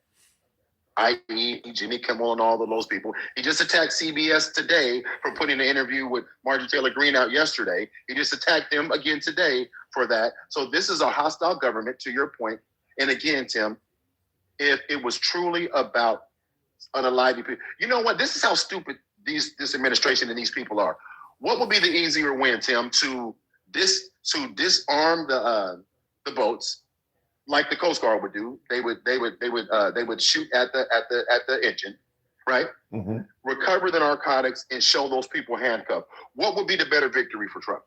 i.e. Jimmy Kimmel and all of those people. He just attacked CBS today for putting an interview with Marjorie Taylor Greene out yesterday. He just attacked them again today for that. So this is a hostile government, to your point. And again, Tim, if it was truly about unaliving people, you know what? This is how stupid this administration and these people are. What would be the easier win, Tim, to disarm the boats, like the Coast Guard would do? They would shoot at the engine, right? Mm-hmm. Recover the narcotics and show those people handcuffed. What would be the better victory for Trump?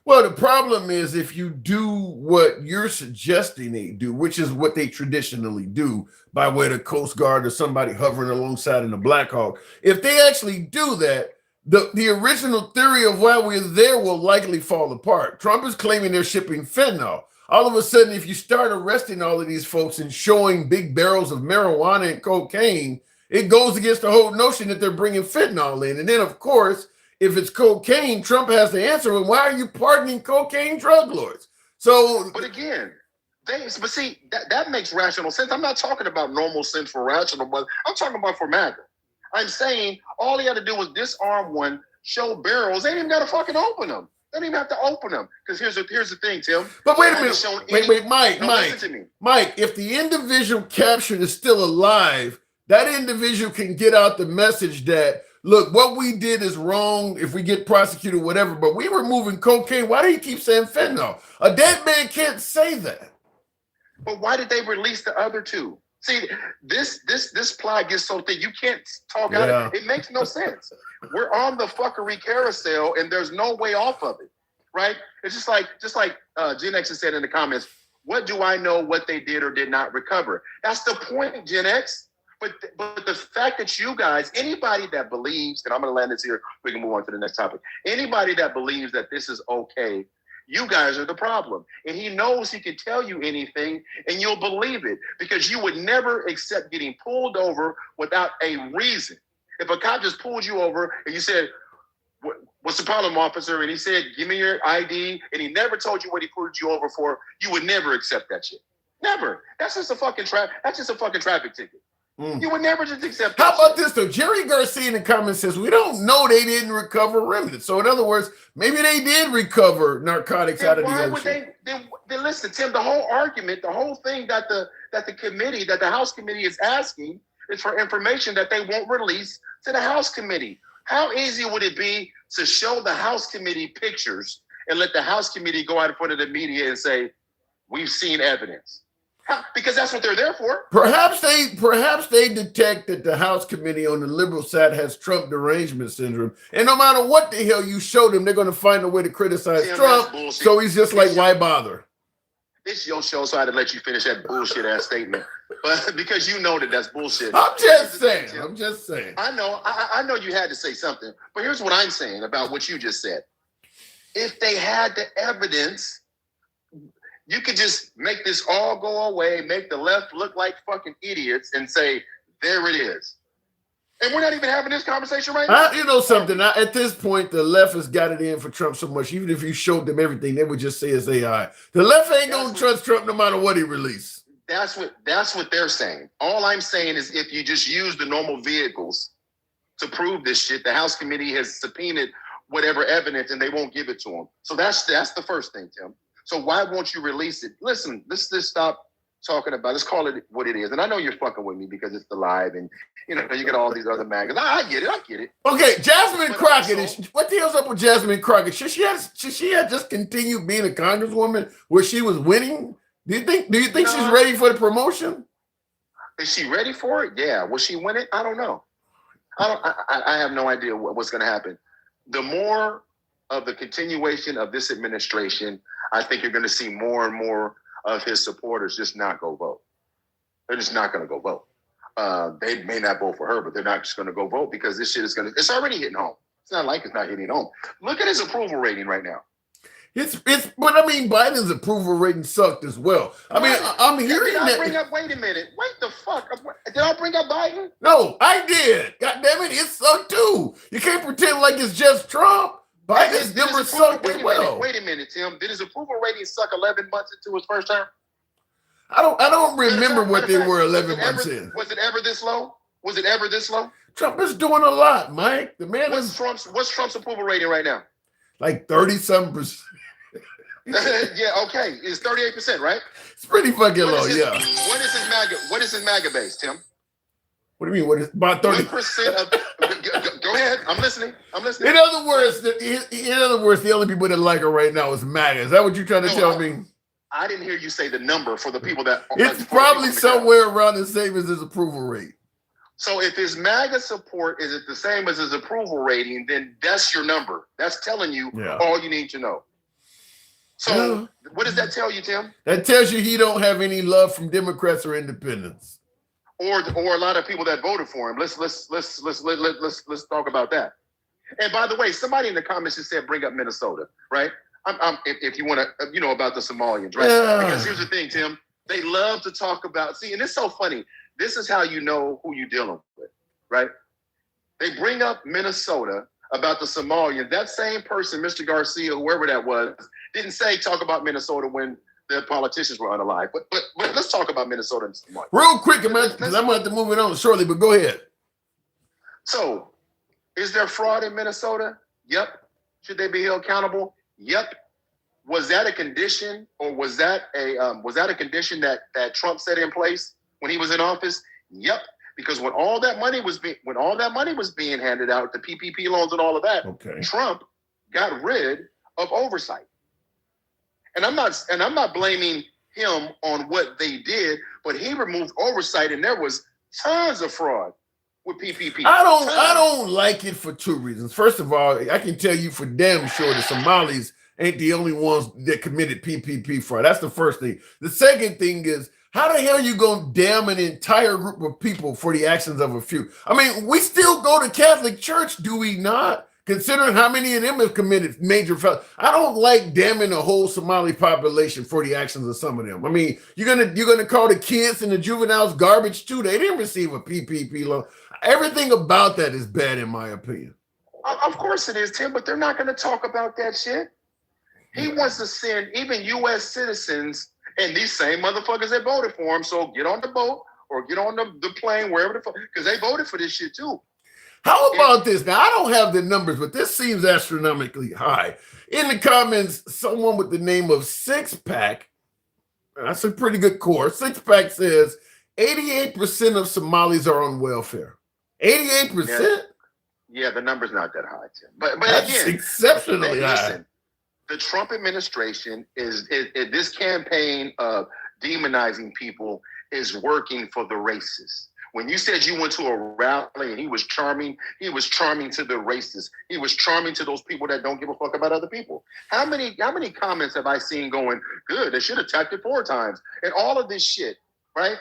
Well, the problem is if you do what you're suggesting they do, which is what they traditionally do by way of the Coast Guard or somebody hovering alongside in the Black Hawk, if they actually do that, the original theory of why we're there will likely fall apart. Trump is claiming they're shipping fentanyl. All of a sudden, if you start arresting all of these folks and showing big barrels of marijuana and cocaine, it goes against the whole notion that they're bringing fentanyl in. And then, of course, if it's cocaine, Trump has to answer, well, why are you pardoning cocaine drug lords? So, but again, that makes rational sense. I'm not talking about normal sense for rational, but I'm talking about for MAGA. I'm saying all he had to do was disarm one, show barrels. They didn't even got to fucking open them. They didn't even have to open them. Because here's the thing, Tim. But wait a minute. Mike, if the individual captured is still alive, that individual can get out the message that, look, what we did is wrong if we get prosecuted, whatever, but we were moving cocaine. Why do you keep saying fentanyl? A dead man can't say that. But why did they release the other two? See, this plot gets so thick, you can't talk out of it. It makes no sense. We're on the fuckery carousel, and there's no way off of it, right? It's just like Gen X has said in the comments, what do I know what they did or did not recover? That's the point, Gen X. But the fact that you guys, anybody that believes, and I'm going to land this here, we can move on to the next topic. Anybody that believes that this is okay, You guys are the problem. And he knows he can tell you anything and you'll believe it because you would never accept getting pulled over without a reason. If a cop just pulled you over and you said, "What's the problem, officer?" and he said, "Give me your ID," and he never told you what he pulled you over for, you would never accept that shit. Never. That's just a fucking traffic ticket. You would never just accept that. How about this though? Jerry Garcia in the comments says we don't know they didn't recover remnants. So in other words, maybe they did recover narcotics out of the ocean. Why would they? Then listen, Tim. The whole argument, the whole thing that the House committee is asking is for information that they won't release to the House committee. How easy would it be to show the House committee pictures and let the House committee go out in front of the media and say, "We've seen evidence"? Because that's what they're there for. Perhaps they detect that the House committee on the liberal side has Trump derangement syndrome, and no matter what the hell you show them, they're going to find a way to criticize Trump. So he's just like, why bother? It's your show, so I had to let you finish that bullshit ass statement, but because you know that's bullshit. I'm just saying. I know you had to say something, but here's what I'm saying about what you just said. If they had the evidence, you could just make this all go away, make the left look like fucking idiots, and say, "There it is." And we're not even having this conversation right now. You know something? At this point, the left has got it in for Trump so much. Even if you showed them everything, they would just say it's AI. The left ain't gonna trust Trump no matter what he releases. That's what they're saying. All I'm saying is, if you just use the normal vehicles to prove this shit, the House committee has subpoenaed whatever evidence, and they won't give it to them. So that's the first thing, Tim. So why won't you release it? Listen, let's just stop talking about it. Let's call it what it is. And I know you're fucking with me because it's the live and, you get all these other magazines. I get it. Okay, Jasmine Crockett. What the hell's up with Jasmine Crockett? Should she have just continued being a congresswoman where she was winning? Do you think she's ready for the promotion? Is she ready for it? Yeah. Will she win it? I don't know. I have no idea what's going to happen. The more of the continuation of this administration, I think you're going to see more and more of his supporters just not go vote. They're just not going to go vote. They may not vote for her, but they're not just going to go vote because this shit it's already hitting home. It's not like it's not hitting home. Look at his approval rating right now. But I mean, Biden's approval rating sucked as well. I mean, I'm hearing that. Wait a minute. Wait the fuck. Did I bring up Biden? No, I did. God damn it, it sucked too. You can't pretend like it's just Trump. Biden's numbers sucked as well. Wait a minute, Tim. Did his approval rating suck 11 months into his first term? I don't remember what they were 11 months in. Was it ever this low? Trump is doing a lot, Mike. The man What's Trump's approval rating right now? Like 30-something%. Yeah, okay. It's 38%, right? It's pretty fucking low, yeah. What is his MAGA base, Tim? What do you mean? What is about 30%? Go ahead. I'm listening. In other words, the only people that like her right now is MAGA. Is that what you're trying to tell me? I didn't hear you say the number for the people that. It's probably somewhere around the same as his approval rate. So if his MAGA support is the same as his approval rating, then that's your number. That's telling you all you need to know. So what does that tell you, Tim? That tells you he don't have any love from Democrats or independents. Or a lot of people that voted for him. Let's talk about that. And by the way, somebody in the comments just said bring up Minnesota, right? If you want to, about the Somalians, right? Yeah. Because here's the thing, Tim. They love to talk about. See, and it's so funny. This is how you know who you're dealing with, right? They bring up Minnesota about the Somalians. That same person, Mr. Garcia, whoever that was, didn't talk about Minnesota when the politicians were unalive. But let's talk about Minnesota and Somalia. Real quick, because I'm going to have to move it on shortly, but go ahead. So, is there fraud in Minnesota? Yep. Should they be held accountable? Yep. Was that a condition, or was that a condition that Trump set in place when he was in office? Yep. Because when all that money was being handed out, the PPP loans and all of that, Trump got rid of oversight. And I'm not blaming him on what they did, but he removed oversight, and there was tons of fraud with PPP. I don't like it for two reasons. First of all, I can tell you for damn sure the Somalis ain't the only ones that committed PPP fraud. That's the first thing. The second thing is, how the hell are you going to damn an entire group of people for the actions of a few? I mean, we still go to Catholic church, do we not? considering how many of them have committed major felonies. I don't like damning the whole Somali population for the actions of some of them. I mean, you're gonna call the kids and the juveniles garbage too. They didn't receive a PPP loan. Everything about that is bad, in my opinion. Of course it is, Tim, but they're not going to talk about that shit. He wants to send even U.S. citizens and these same motherfuckers that voted for him. So get on the boat or get on the plane, wherever the fuck, because they voted for this shit too. How about this? Now, I don't have the numbers, but this seems astronomically high. In the comments, someone with the name of Six Pack, that's a pretty good core. Six Pack says 88% of Somalis are on welfare. 88%? Yeah, the number's not that high, Tim. But That's again, exceptionally high. listen, the Trump administration is this campaign of demonizing people is working for the racists. When you said you went to a rally and he was charming to the racists. He was charming to those people that don't give a fuck about other people. How many comments have I seen going, good, they should have attacked it 4 times, and all of this shit, right?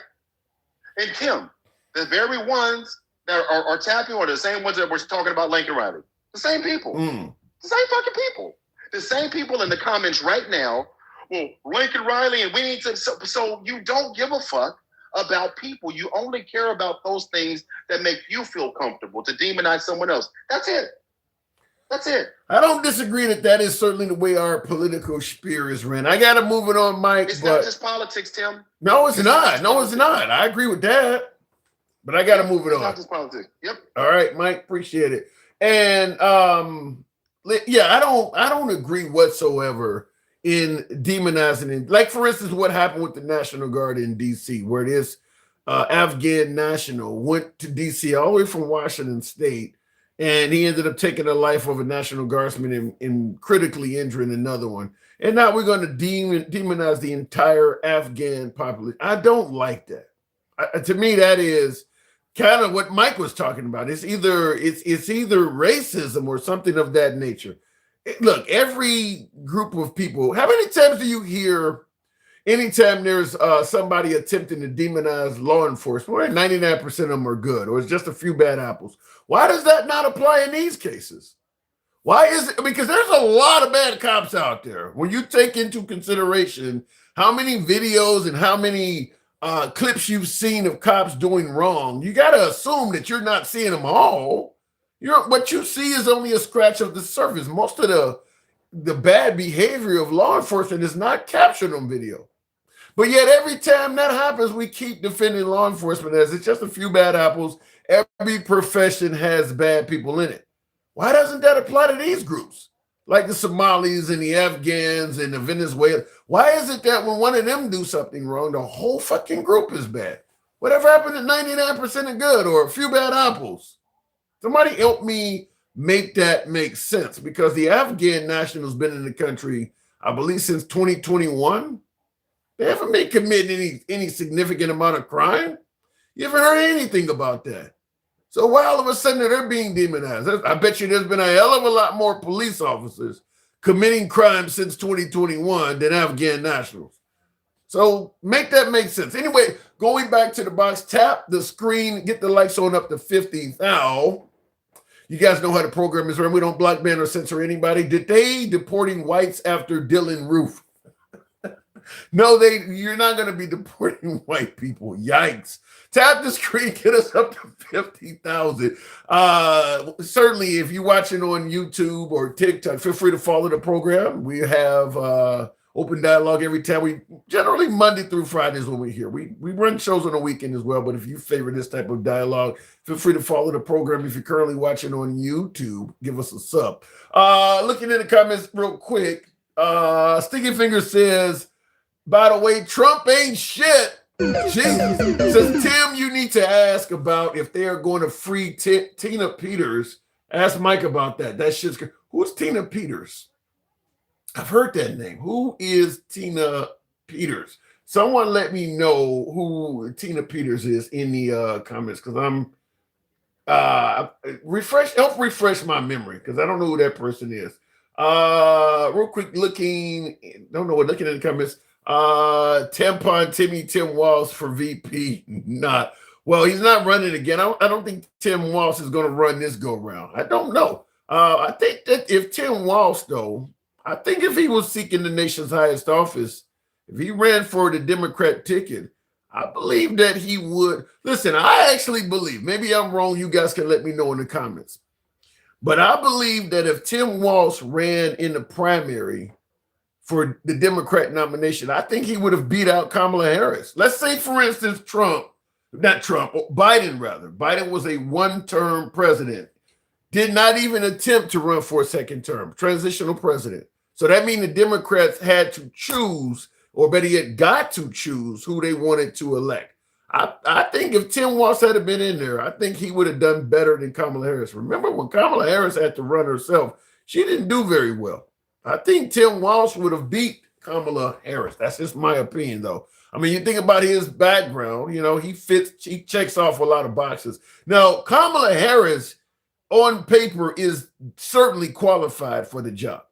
And Tim, the very ones that are tapping are the same ones that were talking about Lincoln Riley. The same people. The same fucking people. The same people in the comments right now. Well, Lincoln Riley, and we need to. So you don't give a fuck about people. You only care about those things that make you feel comfortable, to demonize someone else. That's it. That's it. I don't disagree that is certainly the way our political sphere is ran. I got to move it on, Mike. It's not just politics, Tim. No, it's not. No, it's not. I agree with that. But I got to move it on. It's not just politics. Yep. All right, Mike. Appreciate it. And yeah, I don't agree whatsoever in demonizing it. Like, for instance, what happened with the National Guard in D.C., where this Afghan national went to D.C. all the way from Washington State, and he ended up taking the life of a National Guardsman and critically injuring another one. And now we're going to demonize the entire Afghan population. I don't like that. To me, that is kind of what Mike was talking about. It's either racism or something of that nature. Look, every group of people, how many times do you hear anytime there's somebody attempting to demonize law enforcement, 99% of them are good, or it's just a few bad apples? Why does that not apply in these cases? Why is it? Because there's a lot of bad cops out there. When you take into consideration how many videos and how many clips you've seen of cops doing wrong, you got to assume that you're not seeing them all. What you see is only a scratch of the surface. Most of the bad behavior of law enforcement is not captured on video. But yet every time that happens, we keep defending law enforcement as it's just a few bad apples. Every profession has bad people in it. Why doesn't that apply to these groups? Like the Somalis and the Afghans and the Venezuelans. Why is it that when one of them do something wrong, the whole fucking group is bad? Whatever happened to 99% of good or a few bad apples? Somebody help me make that make sense, because the Afghan national's been in the country, I believe, since 2021. They haven't been committing any significant amount of crime. You haven't heard anything about that. So why all of a sudden they're being demonized? I bet you there's been a hell of a lot more police officers committing crime since 2021 than Afghan nationals. So make that make sense. Anyway, going back to the box, tap the screen, get the likes on up to 50. Now, you guys know how the program is run. We don't block, ban, or censor anybody. Did they deporting whites after Dylan Roof? No, you're not going to be deporting white people. Yikes. Tap the screen, get us up to 50,000. Certainly, if you're watching on YouTube or TikTok, feel free to follow the program. We have open dialogue every time. We generally Monday through Fridays when we're here. We run shows on the weekend as well, but if you favor this type of dialogue, feel free to follow the program. If you're currently watching on YouTube, give us a sub. Looking in the comments real quick, Sticky Finger says, by the way, Trump ain't shit. Jesus. Says, Tim, you need to ask about if they are going to free Tina Peters. Ask Mike about that. That shit's good. Who's Tina Peters? I've heard that name. Who is Tina Peters? Someone let me know who Tina Peters is in the comments, because I'm help refresh my memory, because I don't know who that person is. Real quick, looking at the comments. Tampon Timmy Tim Walz for VP. Well, he's not running again. I don't think Tim Walz is going to run this go round. I don't know. I think that if Tim Walsh, though, I think if he was seeking the nation's highest office, if he ran for the Democrat ticket, I believe that he would. Listen, I actually believe, maybe I'm wrong, you guys can let me know in the comments. But I believe that if Tim Walsh ran in the primary for the Democrat nomination, I think he would have beat out Kamala Harris. Let's say, for instance, Biden rather. Biden was a one-term president, did not even attempt to run for a second term, transitional president. So that means the Democrats had to choose, or better yet, got to choose who they wanted to elect. I think if Tim Walsh had been in there, I think he would have done better than Kamala Harris. Remember when Kamala Harris had to run herself, she didn't do very well. I think Tim Walsh would have beat Kamala Harris. That's just my opinion, though. I mean, you think about his background, he checks off a lot of boxes. Now, Kamala Harris on paper is certainly qualified for the job.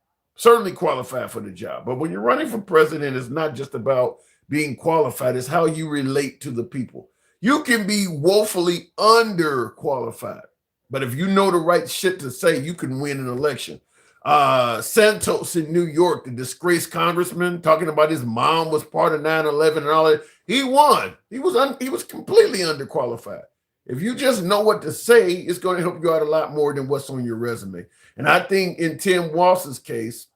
But when you're running for president, it's not just about being qualified, it's how you relate to the people. You can be woefully underqualified, but if you know the right shit to say, you can win an election. Santos in New York, the disgraced congressman, talking about his mom was part of 9/11 and all that. He won. He was completely underqualified. If you just know what to say, it's going to help you out a lot more than what's on your resume. And I think in Tim Walsh's case,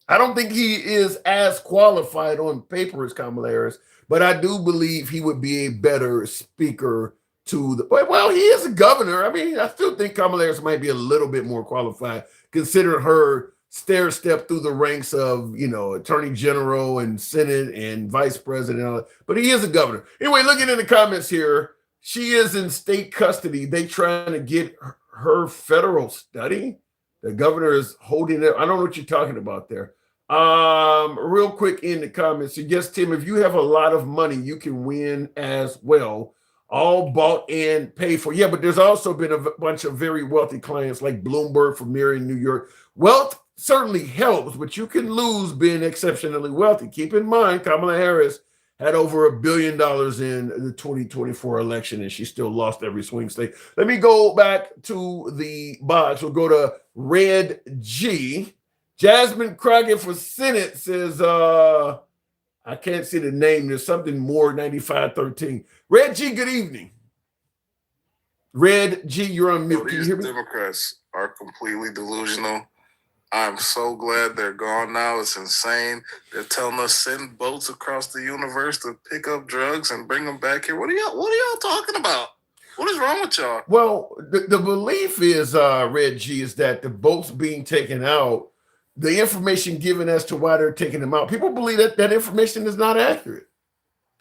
I don't think he is as qualified on paper as Kamala Harris, but I do believe he would be a better speaker to the. Well, he is a governor. I mean, I still think Kamala Harris might be a little bit more qualified, considering her stair step through the ranks of, attorney general and Senate and vice president. And all that. But he is a governor. Anyway, looking in the comments here, she is in state custody. They trying to get her federal study. The governor is holding it. I don't know what you're talking about there. Real quick in the comments. So yes, Tim, if you have a lot of money, you can win as well. All bought and paid for. Yeah, but there's also been a bunch of very wealthy clients like Bloomberg from Marion, New York. Wealth certainly helps, but you can lose being exceptionally wealthy. Keep in mind, Kamala Harris had over $1 billion in the 2024 election, and she still lost every swing state. Let me go back to the box. We'll go to Red G. Jasmine Crockett for Senate says, I can't see the name. There's something more, 9513. Red G, good evening. Red G, you're on mute. Can you hear me? Democrats are completely delusional. I'm so glad they're gone now. It's insane. They're telling us send boats across the universe to pick up drugs and bring them back here. What are y'all talking about? What is wrong with y'all? Well, the belief is, Red G, is that the boats being taken out, the information given as to why they're taking them out, people believe that information is not accurate.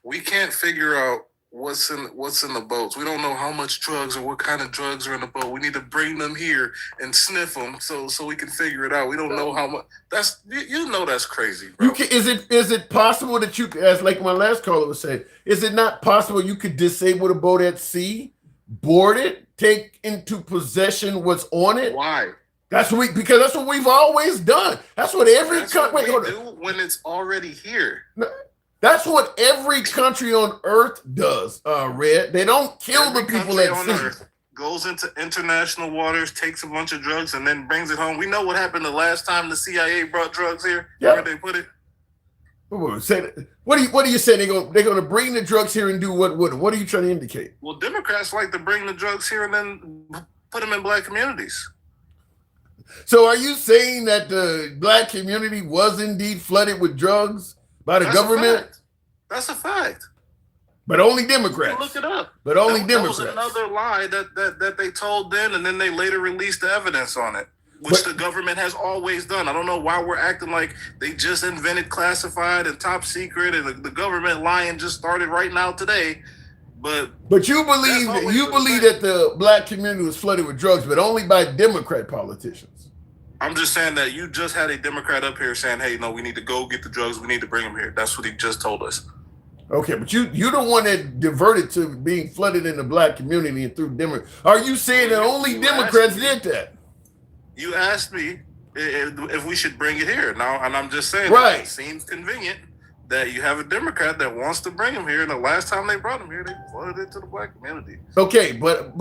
We can't figure out what's in the boats. We don't know how much drugs or what kind of drugs are in the boat. We need to bring them here and sniff them so we can figure it out. We don't know how much. That's that's crazy, bro. Is it possible that you, as like my last caller was saying, is it not possible you could disable the boat at sea, board it, take into possession what's on it? Why? Because that's what we've always done. That's what every country do when it's already here. That's what every country on earth does, Red. They don't kill the people at sea. Earth goes into international waters, takes a bunch of drugs, and then brings it home. We know what happened the last time the CIA brought drugs here. Yeah. Where they put it. What are you saying? They're going to bring the drugs here and do what? What are you trying to indicate? Well, Democrats like to bring the drugs here and then put them in black communities. So are you saying that the black community was indeed flooded with drugs by the government? That's a fact. But only Democrats. You look it up. But only Democrats. That was another lie that they told then, and then they later released the evidence on it, which the government has always done. I don't know why we're acting like they just invented classified and top secret, and the government lying just started right now today. But you believe that the black community was flooded with drugs, but only by Democrat politicians. I'm just saying that you just had a Democrat up here saying, "Hey, no, we need to go get the drugs. We need to bring them here." That's what he just told us. Okay, but you're the one that diverted to being flooded in the black community and through Democrats. Are you saying that only Democrats did that? You asked me if we should bring it here now, and I'm just saying, right? It seems convenient, that you have a Democrat that wants to bring him here, and the last time they brought him here, they flooded into the black community. Okay, but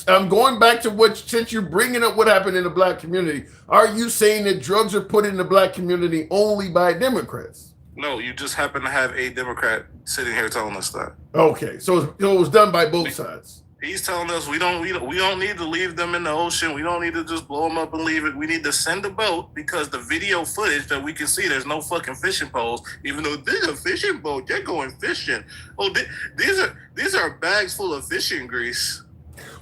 I'm going back to what, since you're bringing up what happened in the black community, are you saying that drugs are put in the black community only by Democrats? No, you just happen to have a Democrat sitting here telling us that. Okay, so it was done by both sides. He's telling us we don't need to leave them in the ocean. We don't need to just blow them up and leave it. We need to send a boat because the video footage that we can see, there's no fucking fishing poles. Even though there's a fishing boat, they're going fishing. Oh, these are bags full of fishing grease.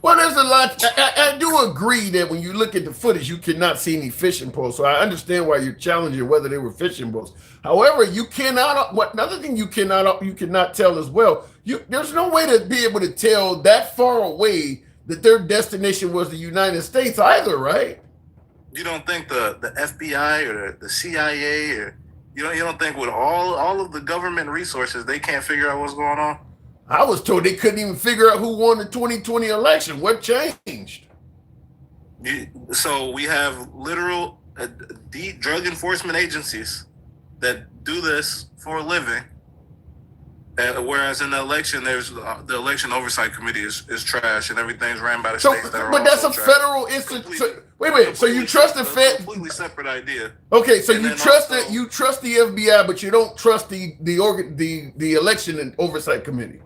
Well, there's a lot. I do agree that when you look at the footage, you cannot see any fishing poles. So I understand why you're challenging whether they were fishing boats. However, you cannot. What another thing you cannot tell as well. There's no way to be able to tell that far away that their destination was the United States either, right? You don't think the FBI or the CIA or you don't think with all of the government resources they can't figure out what's going on? I was told they couldn't even figure out who won the 2020 election. What changed? So we have literal drug enforcement agencies that do this for a living. Whereas in the election, there's the election oversight committee is trash and everything's ran by the states that are but that's a trash. federal institution. Wait. So you trust the Fed? Completely separate idea. Okay, so And you then trust also- that you trust the FBI, but you don't trust the election and oversight committee.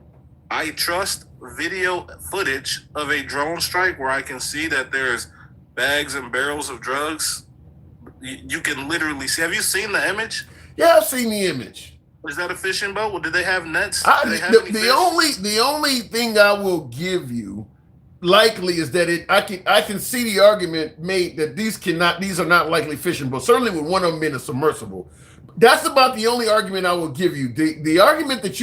I trust video footage of a drone strike where I can see that there's bags and barrels of drugs. You can literally see. Have you seen the image? Yeah, I've seen the image. Is that a fishing boat? Well, did they have nets? Did they have any fish? The only thing I will give you likely is that I can see the argument made that these are not likely fishing boats. Certainly with one of them being a submersible. That's about the only argument I will give you. The argument that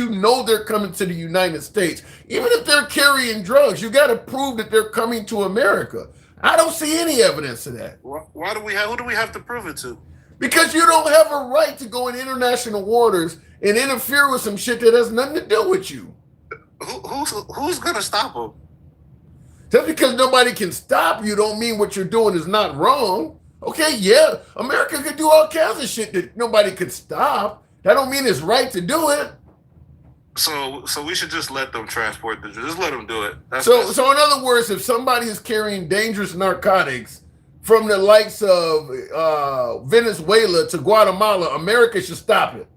they're coming to the United States, even if they're carrying drugs, you got to prove that they're coming to America. I don't see any evidence of that. Why do we have? Who do we have to prove it to? Because you don't have a right to go in international waters and interfere with some shit that has nothing to do with you. Who's gonna stop them? Just because nobody can stop you don't mean what you're doing is not wrong. Okay, yeah, America could do all kinds of shit that nobody could stop. That don't mean it's right to do it. So we should just let them transport the drugs. Just let them do it. So in other words, if somebody is carrying dangerous narcotics from the likes of Venezuela to Guatemala, America should stop it.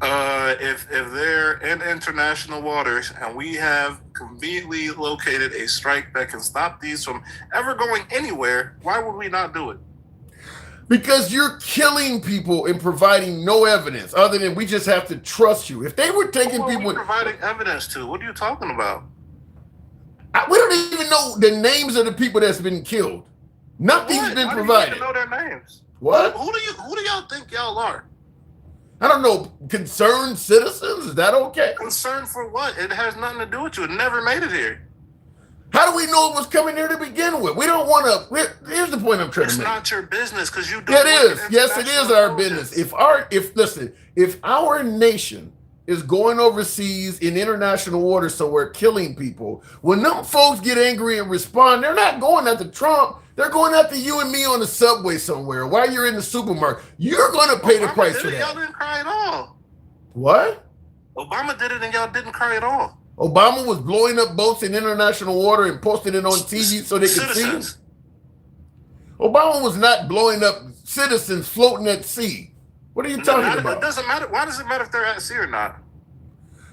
If they're in international waters and we have conveniently located a strike that can stop these from ever going anywhere, why would we not do it? Because you're killing people and providing no evidence other than we just have to trust you. If they were taking Who are people, we providing evidence to? What are you talking about? we don't even know the names of the people that's been killed. Nothing's been Why provided. do you need to know their names? What? Who do y'all think y'all are? I don't know. Concerned citizens? Is that okay? Concerned for what? It has nothing to do with you. It never made it here. How do we know it was coming here to begin with? We don't want to. Here's the point I'm trying It's to make. not your business because you don't. Yeah, it work is. in Yes, it is international our relations. business. If our nation is going overseas in international waters somewhere killing people, when them folks get angry and respond, they're not going after Trump. They're going after you and me on the subway somewhere while you're in the supermarket. You're going to pay the Obama price did for it, Y'all that. didn't cry at all. What? Obama did it and y'all didn't cry at all. Obama was blowing up boats in international water and posting it on TV so they could see him. Citizens. Obama was not blowing up citizens floating at sea. What are you talking It about? doesn't matter. Why does it matter if they're at sea or not?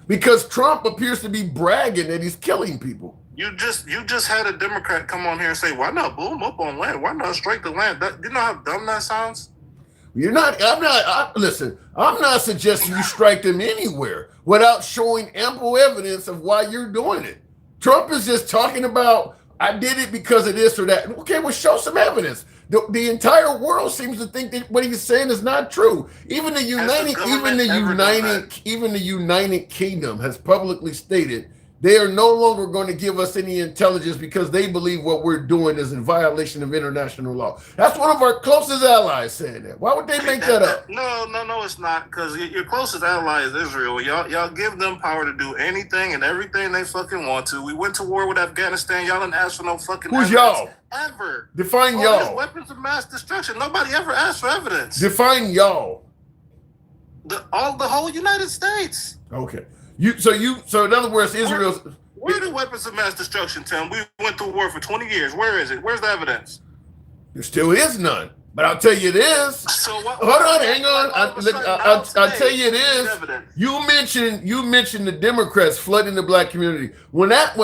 Because Trump appears to be bragging that he's killing people. You just had a Democrat come on here and say, "Why not blow them up on land? Why not strike the land?" You know how dumb that sounds? Listen, I'm not suggesting you strike them anywhere without showing ample evidence of why you're doing it. Trump is just talking about, I did it because of this or that. Okay, well, show some evidence. The entire world seems to think that what he's saying is not true. Even the United Kingdom has publicly stated they are no longer going to give us any intelligence because they believe what we're doing is in violation of international law. That's one of our closest allies saying that. Why would they make that up? No, it's not. Because your closest ally is Israel. Y'all give them power to do anything and everything they fucking want to. We went to war with Afghanistan. Y'all didn't ask for no fucking Who's evidence. y'all? Ever. Define All y'all. these weapons of mass destruction. Nobody ever asked for evidence. Define y'all. The whole United States. Okay. So in other words, Israel's. Where are the weapons of mass destruction, Tim? We went through war for 20 years. Where is it? Where's the evidence? There still is none. But I'll tell you this. So what? Hold on, hang on. I'll tell you There's this. evidence. You mentioned the Democrats flooding the black community. When that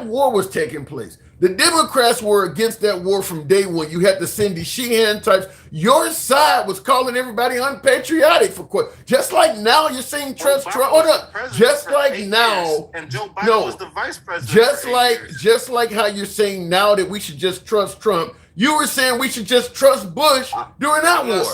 war was taking place, the Democrats were against that war from day one. You had the Cindy Sheehan types. Your side was calling everybody unpatriotic for just like now you're saying trust Trump. Hold on. Just like now, and Joe Biden was the vice president. Just like how you're saying now that we should just trust Trump. You were saying we should just trust Bush during that war.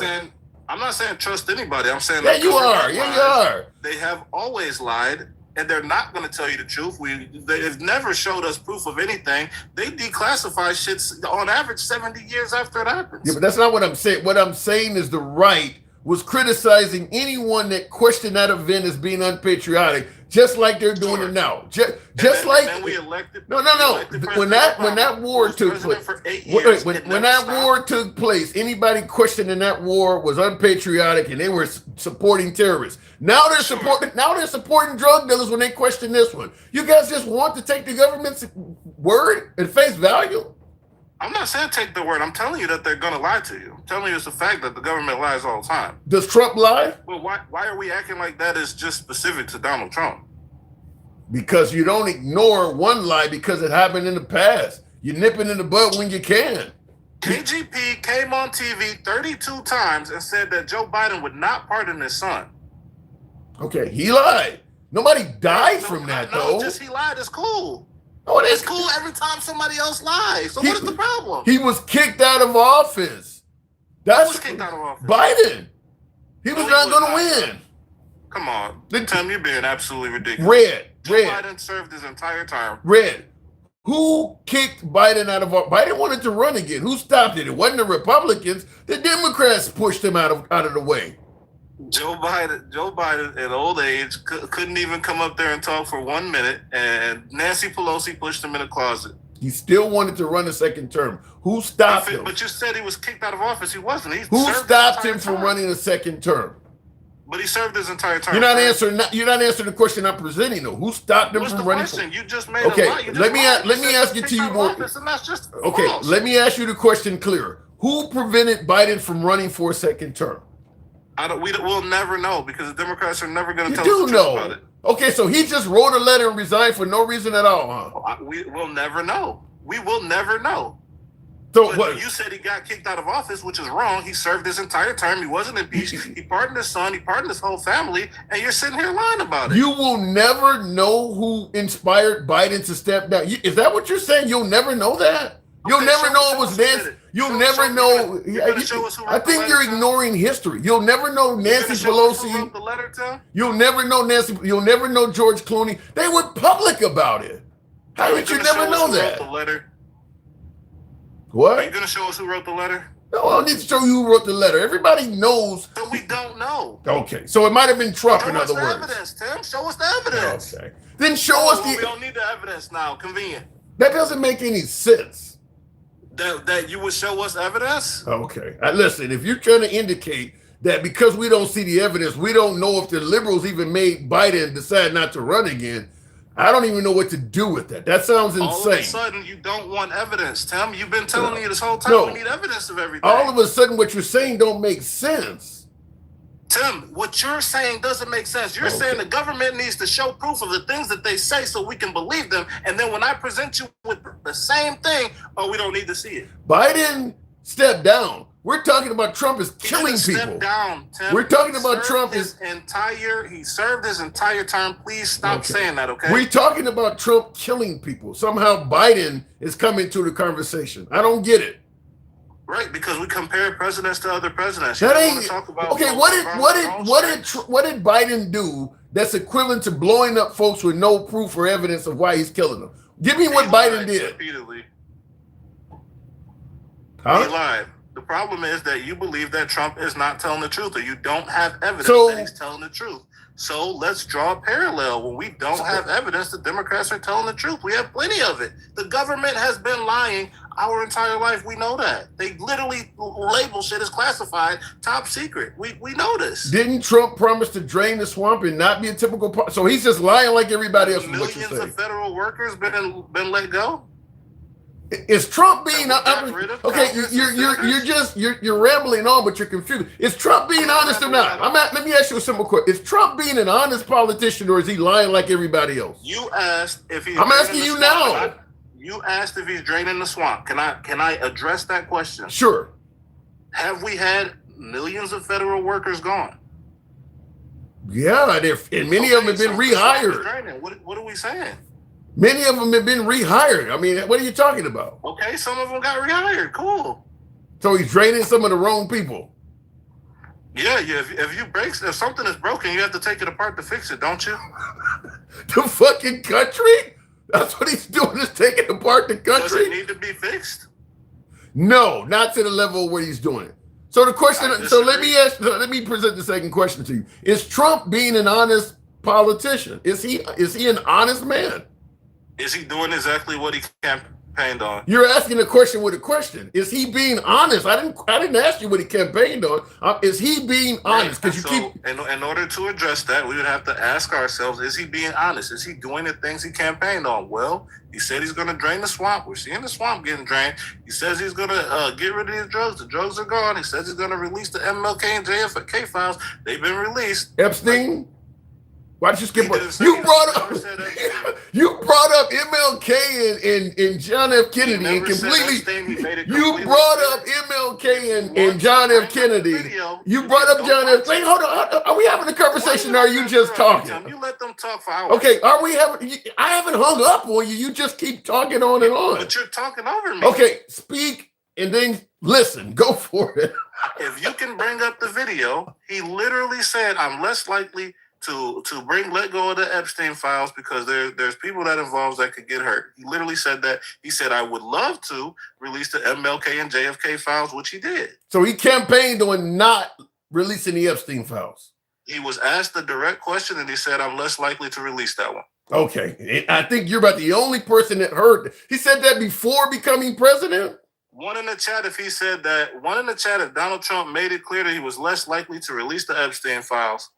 I'm not saying trust anybody. I'm saying you are. Yeah, you are. They have always lied, and they're not going to tell you the truth. They've never showed us proof of anything. They declassify shit on average 70 years after it happens. Yeah, but that's not what I'm saying. What I'm saying is the right was criticizing anyone that questioned that event as being unpatriotic, just like they're doing it now. Then we elected. No. When that war took place, when that war took place, anybody questioning that war was unpatriotic and they were supporting terrorists. Now they're supporting drug dealers when they question this one. You guys just want to take the government's word at face value? I'm not saying take the word. I'm telling you that they're going to lie to you. I'm telling you it's a fact that the government lies all the time. Does Trump lie? Well, why are we acting like that is just specific to Donald Trump? Because you don't ignore one lie because it happened in the past. You nip it in the bud when you can. KGP came on TV 32 times and said that Joe Biden would not pardon his son. Okay, he lied. Nobody died from that, though. Just he lied. It's cool. Oh, it's cool every time somebody else lies. So what is the problem? He was kicked out of office. Who was kicked out of office? Biden. He was not going to win. Come on. Tim, you're being absolutely ridiculous. Red. Biden served his entire term. Red. Who kicked Biden out of office? Biden wanted to run again. Who stopped it? It wasn't the Republicans. The Democrats pushed him out of the way. Joe Biden at old age couldn't even come up there and talk for 1 minute, and Nancy Pelosi pushed him in a closet. He still wanted to run a second term. Who stopped him? But you said he was kicked out of office. He wasn't. Who stopped him from running a second term? But he served his entire term. You're not answering the question I'm presenting, though. Who stopped him from running? You just made a lie. Let me ask it to you more. Okay, let me ask you the question clearer. Who prevented Biden from running for a second term? We'll never know because the Democrats are never going to tell us the truth about it. Okay, so he just wrote a letter and resigned for no reason at all, huh? We will never know. We will never know. So but you said he got kicked out of office, which is wrong. He served his entire term. He wasn't impeached. He pardoned his son. He pardoned his whole family. And you're sitting here lying about it. You will never know who inspired Biden to step down. Is that what you're saying? You'll never know that? You'll never know it was Nancy. You'll never know. I think you're ignoring history. You'll never know Nancy Pelosi. You'll never know Nancy. You'll never know George Clooney. They were public about it. How did you never know that? What? Are you going to show us who wrote the letter? No, I don't need to show you who wrote the letter. Everybody knows. So we don't know. Okay, so it might have been Trump, in other words. Evidence, Tim. Show us the evidence. Okay. Then show us the. We don't need the evidence now. Convenient. That doesn't make any sense. That you would show us evidence? Okay. Listen, if you're trying to indicate that because we don't see the evidence, we don't know if the liberals even made Biden decide not to run again, I don't even know what to do with that. That sounds insane. All of a sudden, you don't want evidence, Tim. You've been telling me this whole time we need evidence of everything. All of a sudden, what you're saying don't make sense. Tim, what you're saying doesn't make sense. You're saying the government needs to show proof of the things that they say so we can believe them. And then when I present you with the same thing, we don't need to see it. Biden stepped down. We're talking about Trump is killing people. Step down, Tim. We're talking about Trump he served his entire term. Please stop saying that, okay? We're talking about Trump killing people. Somehow Biden is coming to the conversation. I don't get it. Right, because we compare presidents to other presidents. That ain't okay. What did Biden do that's equivalent to blowing up folks with no proof or evidence of why he's killing them? Give me what Biden did. Repeatedly. Huh? He lied. The problem is that you believe that Trump is not telling the truth, or you don't have evidence that he's telling the truth. So let's draw a parallel. When we don't have evidence, the Democrats are telling the truth. We have plenty of it. The government has been lying our entire life. We know that. They literally label shit as classified, top secret. We know this. Didn't Trump promise to drain the swamp and not be a typical so he's just lying like everybody else? Millions of federal workers been let go. Is Trump being okay? You're rambling on, but you're confused. Is Trump being honest or not? Let me ask you a simple question: is Trump being an honest politician, or is he lying like everybody else? You asked if he's. I'm asking you now. You asked if he's draining the swamp. Can I address that question? Sure. Have we had millions of federal workers gone? Yeah, and many of them have been rehired. What are we saying? Many of them have been rehired. I mean, what are you talking about? Okay, some of them got rehired. Cool. So he's draining some of the wrong people. Yeah. If something is broken, you have to take it apart to fix it, don't you? The fucking country? That's what he's doing, is taking apart the country? Does it need to be fixed? No, not to the level where he's doing it. So the question, let me present the second question to you. Is Trump being an honest politician? Is he an honest man? Is he doing exactly what he campaigned on? You're asking a question with a question. Is he being honest? I didn't ask you what he campaigned on. Is he being honest? Because in order to address that, we would have to ask ourselves: is he being honest? Is he doing the things he campaigned on? Well, he said he's going to drain the swamp. We're seeing the swamp getting drained. He says he's going to get rid of these drugs. The drugs are gone. He says he's going to release the MLK and JFK files. They've been released. Epstein. Why don't you skip what you brought up? You brought up MLK and John F. Kennedy and completely. You brought up MLK and John F. Kennedy. You brought up John F. Wait, hold on. Are we having a conversation? Or are you just talking? You let them talk for hours. Okay, are we having? I haven't hung up on you. You just keep talking on and on. But you're talking over me. Okay, speak and then listen. Go for it. If you can bring up the video, he literally said, "I'm less likely to let go of the Epstein files because there's people that involved that could get hurt." He literally said that. He said, "I would love to release the MLK and JFK files," which he did. So he campaigned on not releasing the Epstein files. He was asked a direct question and he said, "I'm less likely to release that one." Okay. I think you're about the only person that heard it. He said that before becoming president? One in the chat, if Donald Trump made it clear that he was less likely to release the Epstein files.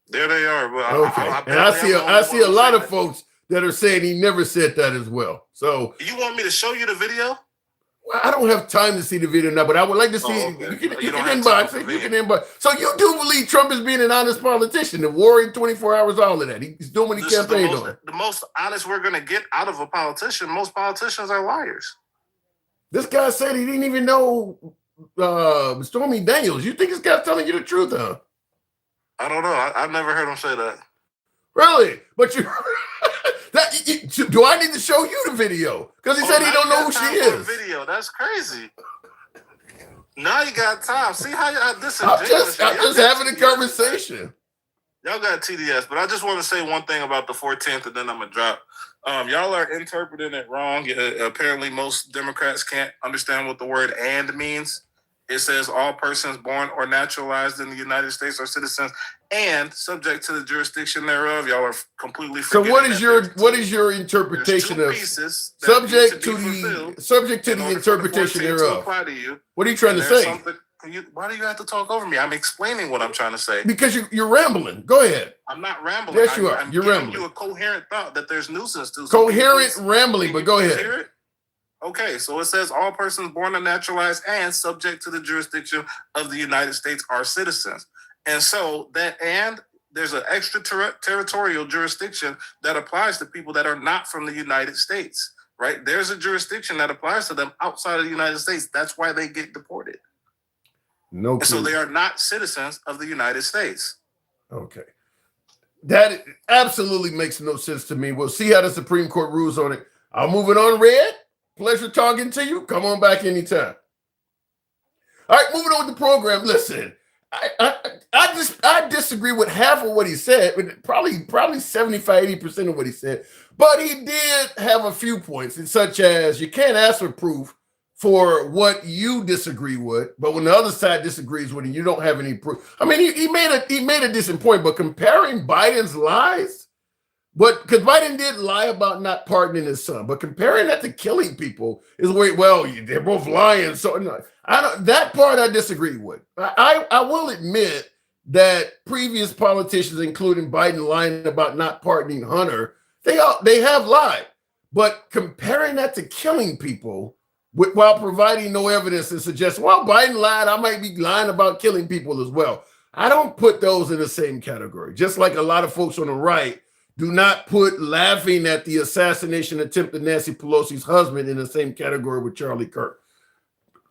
There they are. Well, okay. I see a lot of folks that are saying he never said that as well. So you want me to show you the video? Well, I don't have time to see the video now, but I would like to see it. Okay. You can inbox it. You can inbox. So you do believe Trump is being an honest politician, the war in 24 hours, all of that. He's doing what he campaigned on. The most honest we're going to get out of a politician. Most politicians are liars. This guy said he didn't even know Stormy Daniels. You think this guy's telling you the truth, huh? I don't know. I've never heard him say that. Really? But you do I need to show you the video? Because he said he don't know who she is. Video. That's crazy. Now you got time. See how I'm just having a conversation. Y'all got TDS, but I just want to say one thing about the 14th, and then I'm gonna drop. Y'all are interpreting it wrong. Apparently, most Democrats can't understand what the word "and" means. It says all persons born or naturalized in the United States are citizens and subject to the jurisdiction thereof. Y'all are completely. So what is your interpretation of subject to the interpretation thereof? What are you trying to say? Why do you have to talk over me? I'm explaining what I'm trying to say. Because you're rambling. Go ahead. I'm not rambling. Yes, you are. I'm you're giving rambling. you a coherent thought that there's nuisance to. Coherent rambling, but go ahead. Okay, so it says all persons born and naturalized and subject to the jurisdiction of the United States are citizens. And so there's an extraterritorial jurisdiction that applies to people that are not from the United States, right? There's a jurisdiction that applies to them outside of the United States. That's why they get deported. No clue. So they are not citizens of the United States. Okay. That absolutely makes no sense to me. We'll see how the Supreme Court rules on it. I'll move it on, Red. Pleasure talking to you. Come on back anytime. All right, moving on with the program. Listen, I disagree with half of what he said, but probably 75, 80% of what he said. But he did have a few points, such as you can't ask for proof for what you disagree with, but when the other side disagrees with it, you don't have any proof. I mean, he made a decent point, but comparing Biden's lies But because Biden did lie about not pardoning his son, but comparing that to killing people is where, well, they're both lying. So no, I don't, that part I disagree with. I will admit that previous politicians, including Biden, lying about not pardoning Hunter, they have lied. But comparing that to killing people while providing no evidence and suggesting, well, Biden lied, I might be lying about killing people as well. I don't put those in the same category. Just like a lot of folks on the right do not put laughing at the assassination attempt of Nancy Pelosi's husband in the same category with Charlie Kirk.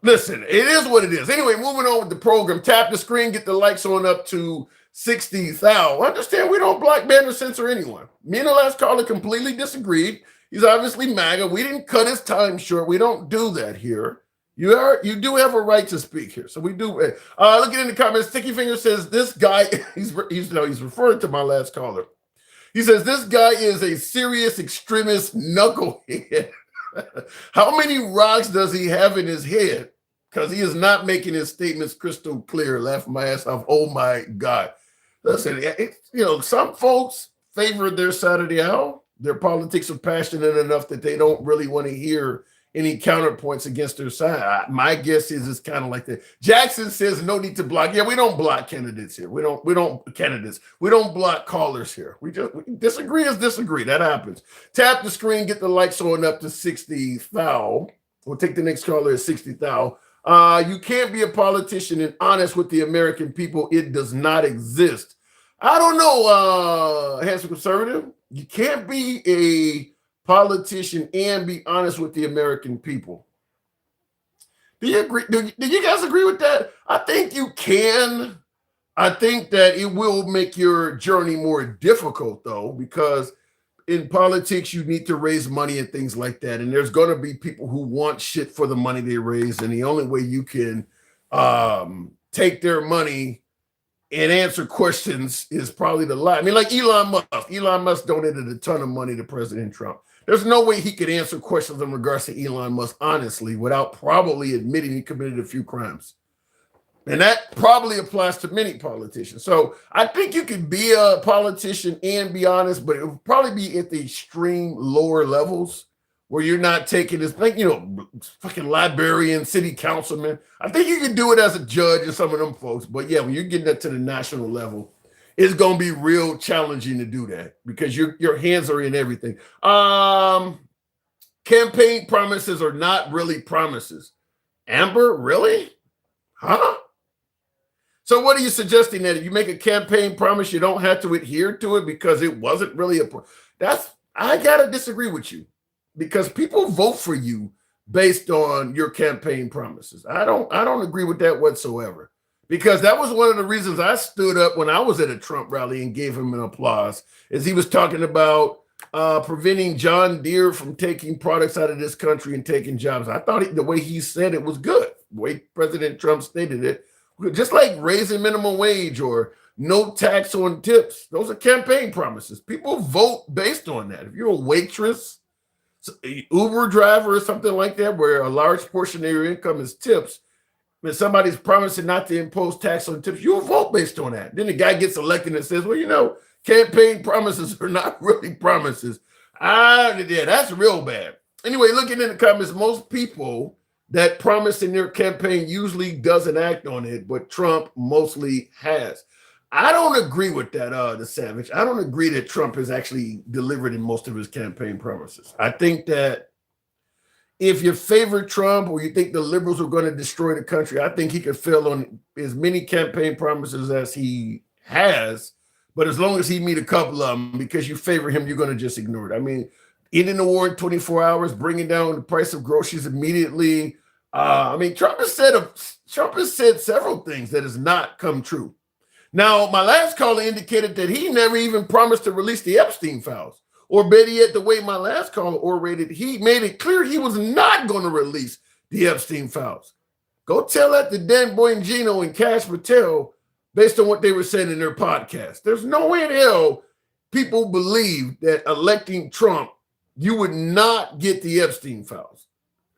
Listen, it is what it is. Anyway, moving on with the program. Tap the screen, get the likes on up to 60,000. Understand we don't block, ban, or censor anyone. Me and the last caller completely disagreed. He's obviously MAGA. We didn't cut his time short. We don't do that here. You do have a right to speak here. So we do. Looking in the comments, Sticky Finger says this guy, he's referring to my last caller. He says this guy is a serious extremist knucklehead. How many rocks does he have in his head? Because he is not making his statements crystal clear. Laugh my ass off. Oh my God. Listen, some folks favor their side of the aisle. Their politics are passionate enough that they don't really want to hear any counterpoints against their side. My guess is it's kind of like that. Jackson says no need to block. Yeah, we don't block candidates here. We don't block callers here. We disagree is disagree. That happens. Tap the screen, get the likes on up to 60,000. We'll take the next caller at 60,000. You can't be a politician and honest with the American people. It does not exist. I don't know, handsome conservative. You can't be a politician and be honest with the American people. Do you agree? Do you guys agree with that? I think you can. I think that it will make your journey more difficult, though, because in politics, you need to raise money and things like that. And there's going to be people who want shit for the money they raise. And the only way you can take their money and answer questions is probably to lie. I mean, like Elon Musk. Elon Musk donated a ton of money to President Trump. There's no way he could answer questions in regards to Elon Musk honestly without probably admitting he committed a few crimes. And that probably applies to many politicians. So I think you could be a politician and be honest, but it would probably be at the extreme lower levels where you're not taking this, like, fucking librarian, city councilman. I think you can do it as a judge and some of them folks. But yeah, when you're getting that to the national level, it's going to be real challenging to do that because your hands are in everything. Campaign promises are not really promises. Amber, really? Huh? So what are you suggesting, that if you make a campaign promise, you don't have to adhere to it because it wasn't really I got to disagree with you, because people vote for you based on your campaign promises. I don't agree with that whatsoever, because that was one of the reasons I stood up when I was at a Trump rally and gave him an applause, as he was talking about preventing John Deere from taking products out of this country and taking jobs. I thought the way he said it was good. The way President Trump stated it, just like raising minimum wage or no tax on tips. Those are campaign promises. People vote based on that. If you're a waitress, Uber driver or something like that, where a large portion of your income is tips, when somebody's promising not to impose tax on tips, you'll vote based on that. Then the guy gets elected and says, well, campaign promises are not really promises. Yeah, that's real bad. Anyway, looking in the comments, most people that promise in their campaign usually doesn't act on it, but Trump mostly has. I don't agree with that, the Savage. I don't agree that Trump has actually delivered in most of his campaign promises. I think that if you favor Trump or you think the liberals are going to destroy the country, I think he could fail on as many campaign promises as he has. But as long as he meet a couple of them, because you favor him, you're going to just ignore it. I mean, ending the war in 24 hours, bringing down the price of groceries immediately. Trump has said several things that has not come true. Now, my last caller indicated that he never even promised to release the Epstein files. Or better yet, the way my last caller orated, he made it clear he was not going to release the Epstein files. Go tell that to Dan Bongino and Kash Patel based on what they were saying in their podcast. There's no way in hell people believe that electing Trump, you would not get the Epstein files.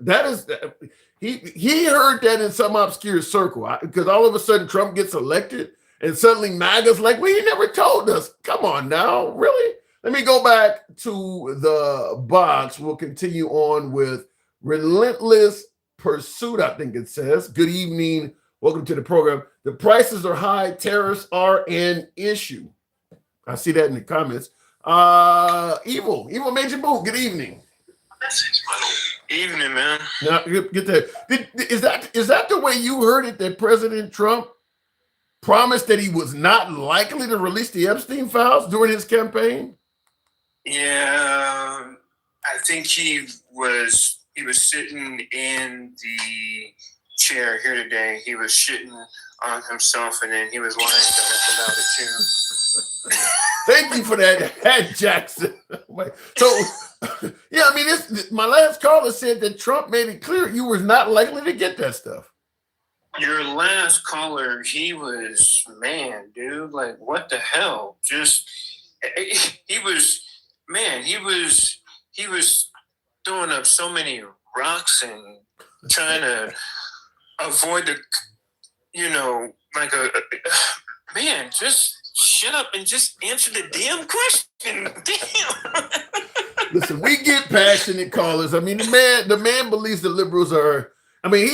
That is, he heard that in some obscure circle, because all of a sudden Trump gets elected and suddenly MAGA's like, well, you never told us. Come on now, really? Let me go back to the box. We'll continue on with Relentless Pursuit, I think it says. Good evening. Welcome to the program. The prices are high. Tariffs are an issue. I see that in the comments. Evil Major Boom. Good evening. Evening, man. Now, get that. Is that the way you heard it? That President Trump promised that he was not likely to release the Epstein files during his campaign? Yeah, I think he was sitting in the chair here today. He was shitting on himself, and then he was lying to us about it too. Thank you for that, Jackson. So, yeah, I mean, my last caller said that Trump made it clear you was not likely to get that stuff. Your last caller, he was, man, dude, like, what the hell? Just, he was throwing up so many rocks and trying to avoid the, like man, just shut up and just answer the damn question. Damn. Listen, we get passionate callers. I mean, the man believes the liberals are. I mean,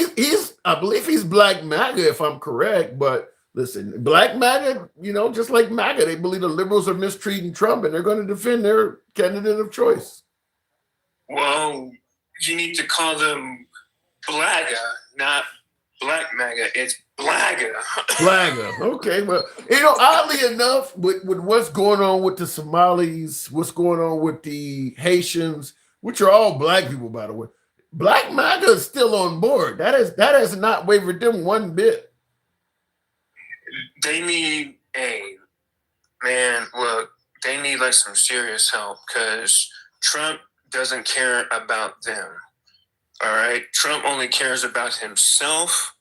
I believe he's Black MAGA, if I'm correct. But listen, Black MAGA, just like MAGA, they believe the liberals are mistreating Trump, and they're going to defend their candidate of choice. Well, you need to call them Blaga, not Black MAGA. It's Blaga. Blaga. Okay. Well, oddly enough, with what's going on with the Somalis, what's going on with the Haitians, which are all Black people, by the way, Black MAGA is still on board. That has not wavered them one bit. They need they need like some serious help because Trump doesn't care about them. All right. Trump only cares about himself,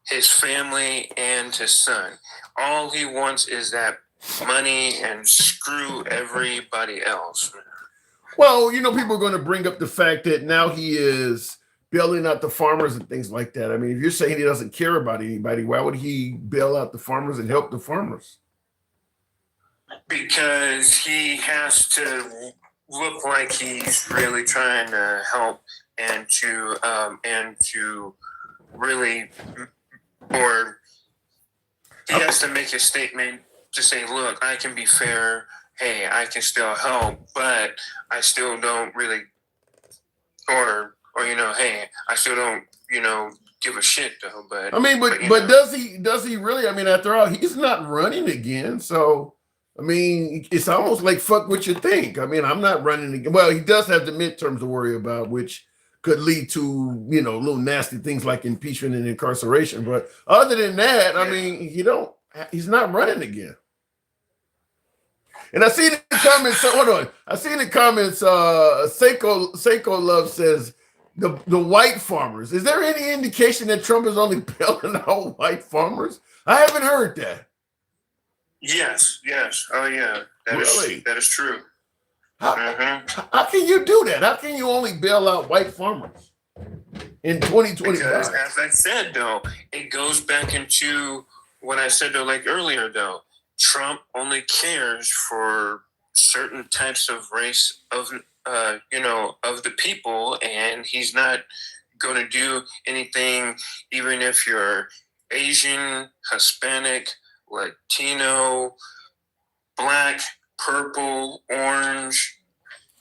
his family, and his son. All he wants is that money and screw everybody else. Well, people are going to bring up the fact that now he is bailing out the farmers and things like that. I mean, if you're saying he doesn't care about anybody, why would he bail out the farmers and help the farmers? Because he has to look like he's really trying to help and to really, or he has to make a statement to say, look, I can be fair. Hey, I can still help, but I still don't really, or hey, I still don't, give a shit though. But I mean, but does he really? I mean, after all, he's not running again, so I mean, it's almost like fuck what you think. I mean, I'm not running again. Well, he does have the midterms to worry about, which could lead to little nasty things like impeachment and incarceration. But other than that, I mean, he's not running again. And I see in the comments. Hold on, I see in the comments. Seiko Love says the white farmers. Is there any indication that Trump is only bailing out white farmers? I haven't heard that. Yes. Oh yeah, that is true. How can you do that? How can you only bail out white farmers in 2025? Because, as I said, though, it goes back into what I said, though, like earlier, though. Trump only cares for certain types of race of the people, and he's not going to do anything, even if you're Asian, Hispanic, Latino, Black, purple, orange,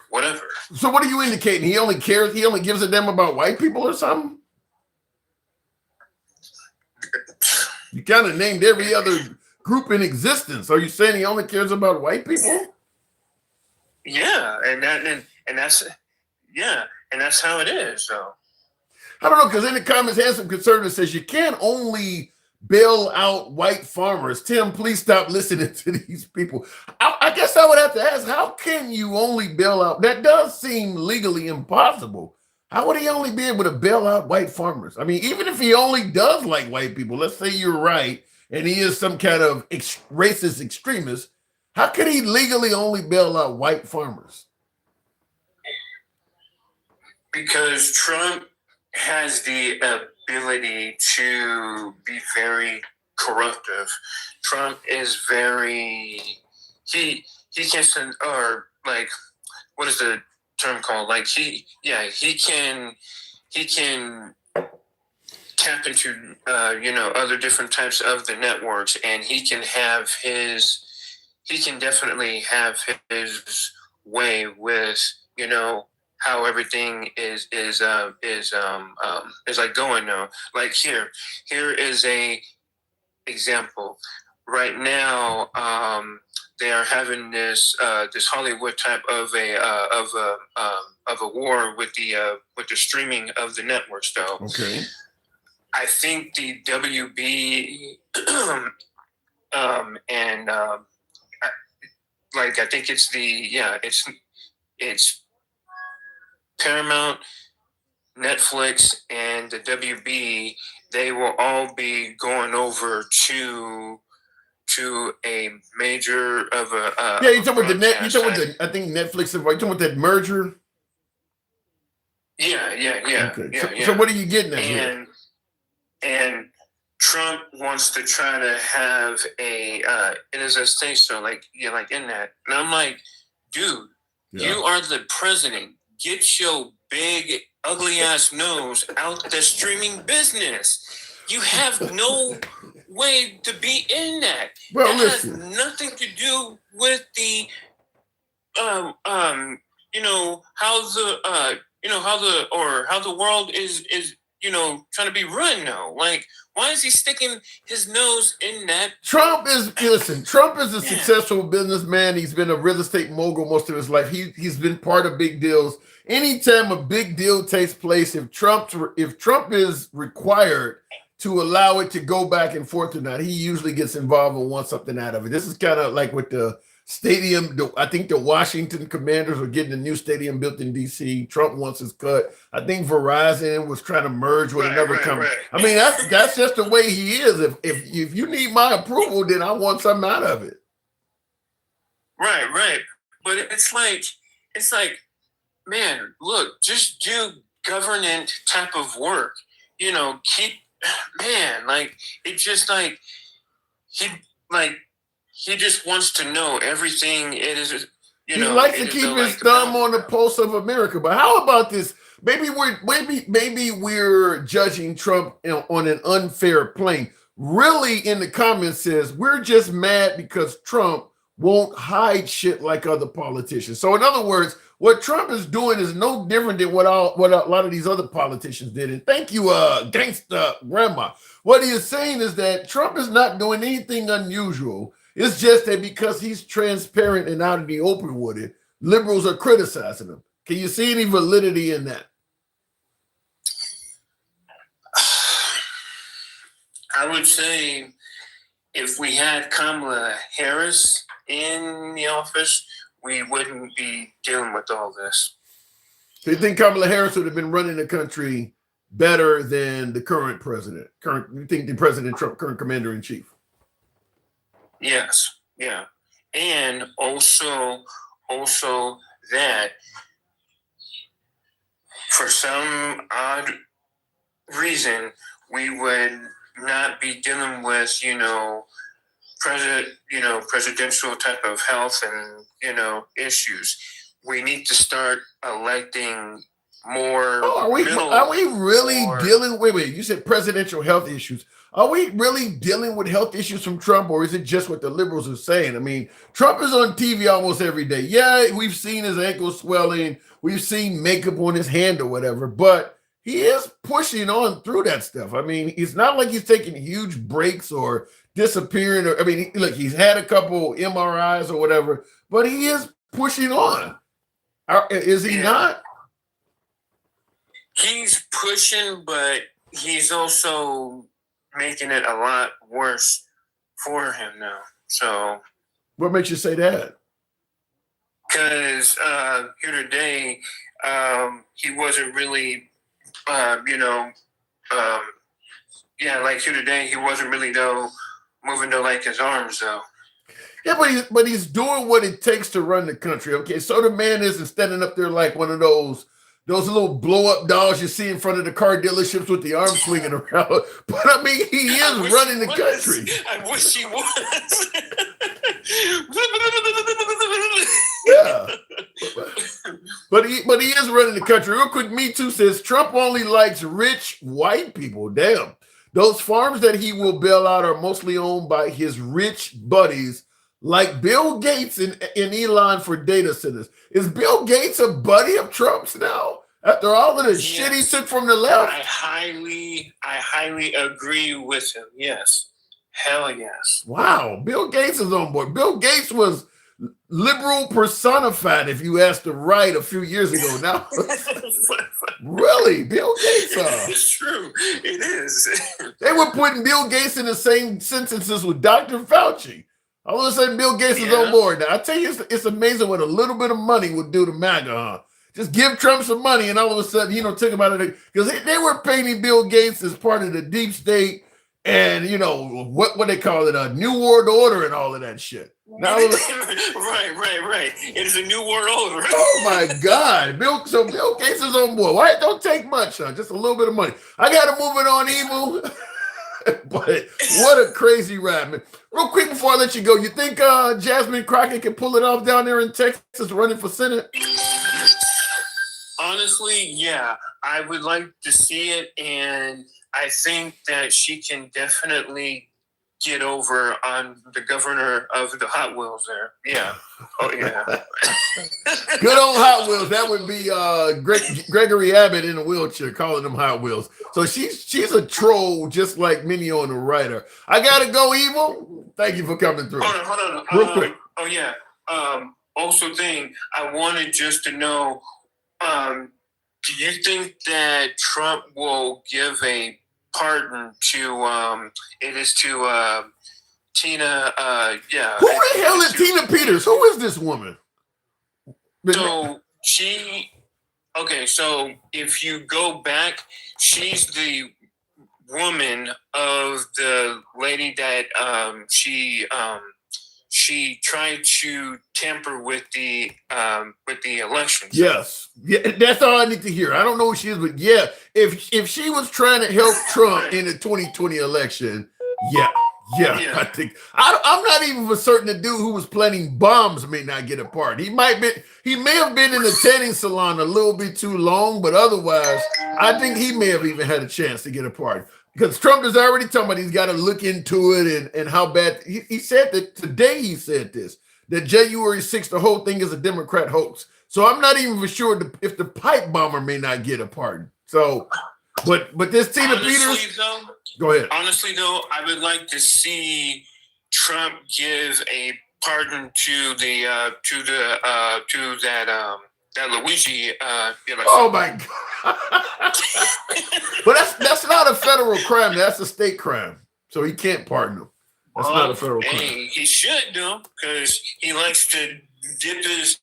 whatever. So what are you indicating? He only cares, he only gives a damn about white people or something? You kind of named every other group in existence. Are you saying he only cares about white people? Yeah, and that's how it is. So I don't know, because in the comments, Handsome Conservative says you can't only bail out white farmers. Tim, please stop listening to these people. I guess I would have to ask, how can you only bail out? That does seem legally impossible. How would he only be able to bail out white farmers? I mean, even if he only does like white people, let's say you're right, and he is some kind of racist extremist, how could he legally only bail out white farmers? Because Trump has the ability to be very corruptive. Trump is very he can send, or like, what is the term called? Like he can tap into other different types of the networks, and he can definitely have his way with how everything is like going now. Like here is a example. Right now, they are having this Hollywood type of a war with the streaming of the networks, though. Okay. I think the WB I think it's Paramount, Netflix, and the WB. They will all be going over to a major of a You talking about the net? You talking about I think Netflix. You talking about that merger? Yeah. Okay. So what are you getting at here? And Trump wants to try to have it is a say so, like in that. And I'm like, dude, you are the president. Get your big ugly ass nose out the streaming business. You have no way to be in that. Well, that listen. has nothing to do with the how the world is trying to be run now. Like, why is he sticking his nose in that? Trump is a successful businessman. He's been a real estate mogul most of his life. He's been part of big deals. Anytime a big deal takes place, if Trump is required to allow it to go back and forth or not, he usually gets involved and wants something out of it. This is kind of like with the stadium. I think the Washington Commanders are getting a new stadium built in D.C. Trump wants his cut. I think Verizon was trying to merge with another company. Right. I mean, that's just the way he is. If you need my approval, then I want something out of it. Right. But it's like, man, look, just do government type of work. It's just like he just wants to know everything. It is, he likes to keep his thumb on the pulse of America. But how about this? Maybe we're judging Trump on an unfair plane. Really, in the comments says we're just mad because Trump won't hide shit like other politicians. So in other words, what Trump is doing is no different than what a lot of these other politicians did. And thank you, gangsta grandma. What he is saying is that Trump is not doing anything unusual. It's just that because he's transparent and out in the open with it, liberals are criticizing him. Can you see any validity in that? I would say if we had Kamala Harris in the office, we wouldn't be dealing with all this. So you think Kamala Harris would have been running the country better than the current president? You think the President Trump, current commander-in-chief? Yes, yeah. And also that for some odd reason, we would not be dealing with, presidential type of health and, issues. We need to start electing more. Are we really dealing with, you said presidential health issues. Are we really dealing with health issues from Trump, or is it just what the liberals are saying? I mean, Trump is on TV almost every day. Yeah, we've seen his ankle swelling. We've seen makeup on his hand or whatever, but he is pushing on through that stuff. I mean, it's not like he's taking huge breaks or disappearing. Look, he's had a couple MRIs or whatever, but he is pushing on. Is he not? He's pushing, but he's also making it a lot worse for him now. So, what makes you say that? Because here today, he wasn't really, like here today, he wasn't really moving to like his arms though. Yeah, but he's doing what it takes to run the country. Okay, so the man isn't standing up there like one of those little blow-up dolls you see in front of the car dealerships with the arm swinging around. But I mean, he is running the country. I wish he was. But he is running the country. Real quick, Me Too says Trump only likes rich white people. Damn. Those farms that he will bail out are mostly owned by his rich buddies like Bill Gates and Elon for data centers. Is Bill Gates a buddy of Trump's now? After all of the shit he took from the left? I highly agree with him. Yes. Hell yes. Wow. Bill Gates is on board. Bill Gates was liberal personified, if you asked the right a few years ago. Now, really? Bill Gates? It's true. It is. They were putting Bill Gates in the same sentences with Dr. Fauci. All of a sudden, Bill Gates is on board. Now, I tell you, it's amazing what a little bit of money would do to MAGA, huh? Just give Trump some money, and all of a sudden, took him out of it. Because they were painting Bill Gates as part of the deep state and, what they call it, a New World Order and all of that shit. Now, right. It is a new world order. Oh, my God. Bill Gates is on board. Why? Don't take much, huh? Just a little bit of money. I got to move it on evil. But what a crazy ride, man. Real quick before I let you go, you think Jasmine Crockett can pull it off down there in Texas running for Senate? Honestly, yeah. I would like to see it, and I think that she can definitely get over on the governor of the Hot Wheels there. Yeah. Oh, yeah. Good old Hot Wheels. That would be Gregory Abbott in a wheelchair calling them Hot Wheels. So she's a troll just like Minnie on the writer. I got to go, Evil. Thank you for coming through. Hold on. Real quick. Oh, yeah. Also thing, I wanted just to know, do you think that Trump will give a pardon to Tina? Yeah. Who the hell is Tina Peters? Who is this woman? So so if you go back, she's the woman of the lady that she tried to tamper with the election. Yes. Yeah, that's all I need to hear. I don't know who she is, but yeah, if she was trying to help Trump in the 2020 election, yeah. I think I'm not even for certain the dude who was planting bombs may not get a part. He may have been in the tanning salon a little bit too long, but otherwise, I think he may have even had a chance to get a part. Because Trump is already talking about he's got to look into it and how bad he said that today. He said this, that January 6th, the whole thing is a Democrat hoax. So I'm not even for sure if the pipe bomber may not get a pardon. So, but this Tina Peters. Go ahead. Honestly, though, I would like to see Trump give a pardon to that Luigi. Oh my God! But that's not a federal crime. That's a state crime. So he can't pardon him. That's not a federal crime. He should though, because he likes to dip his,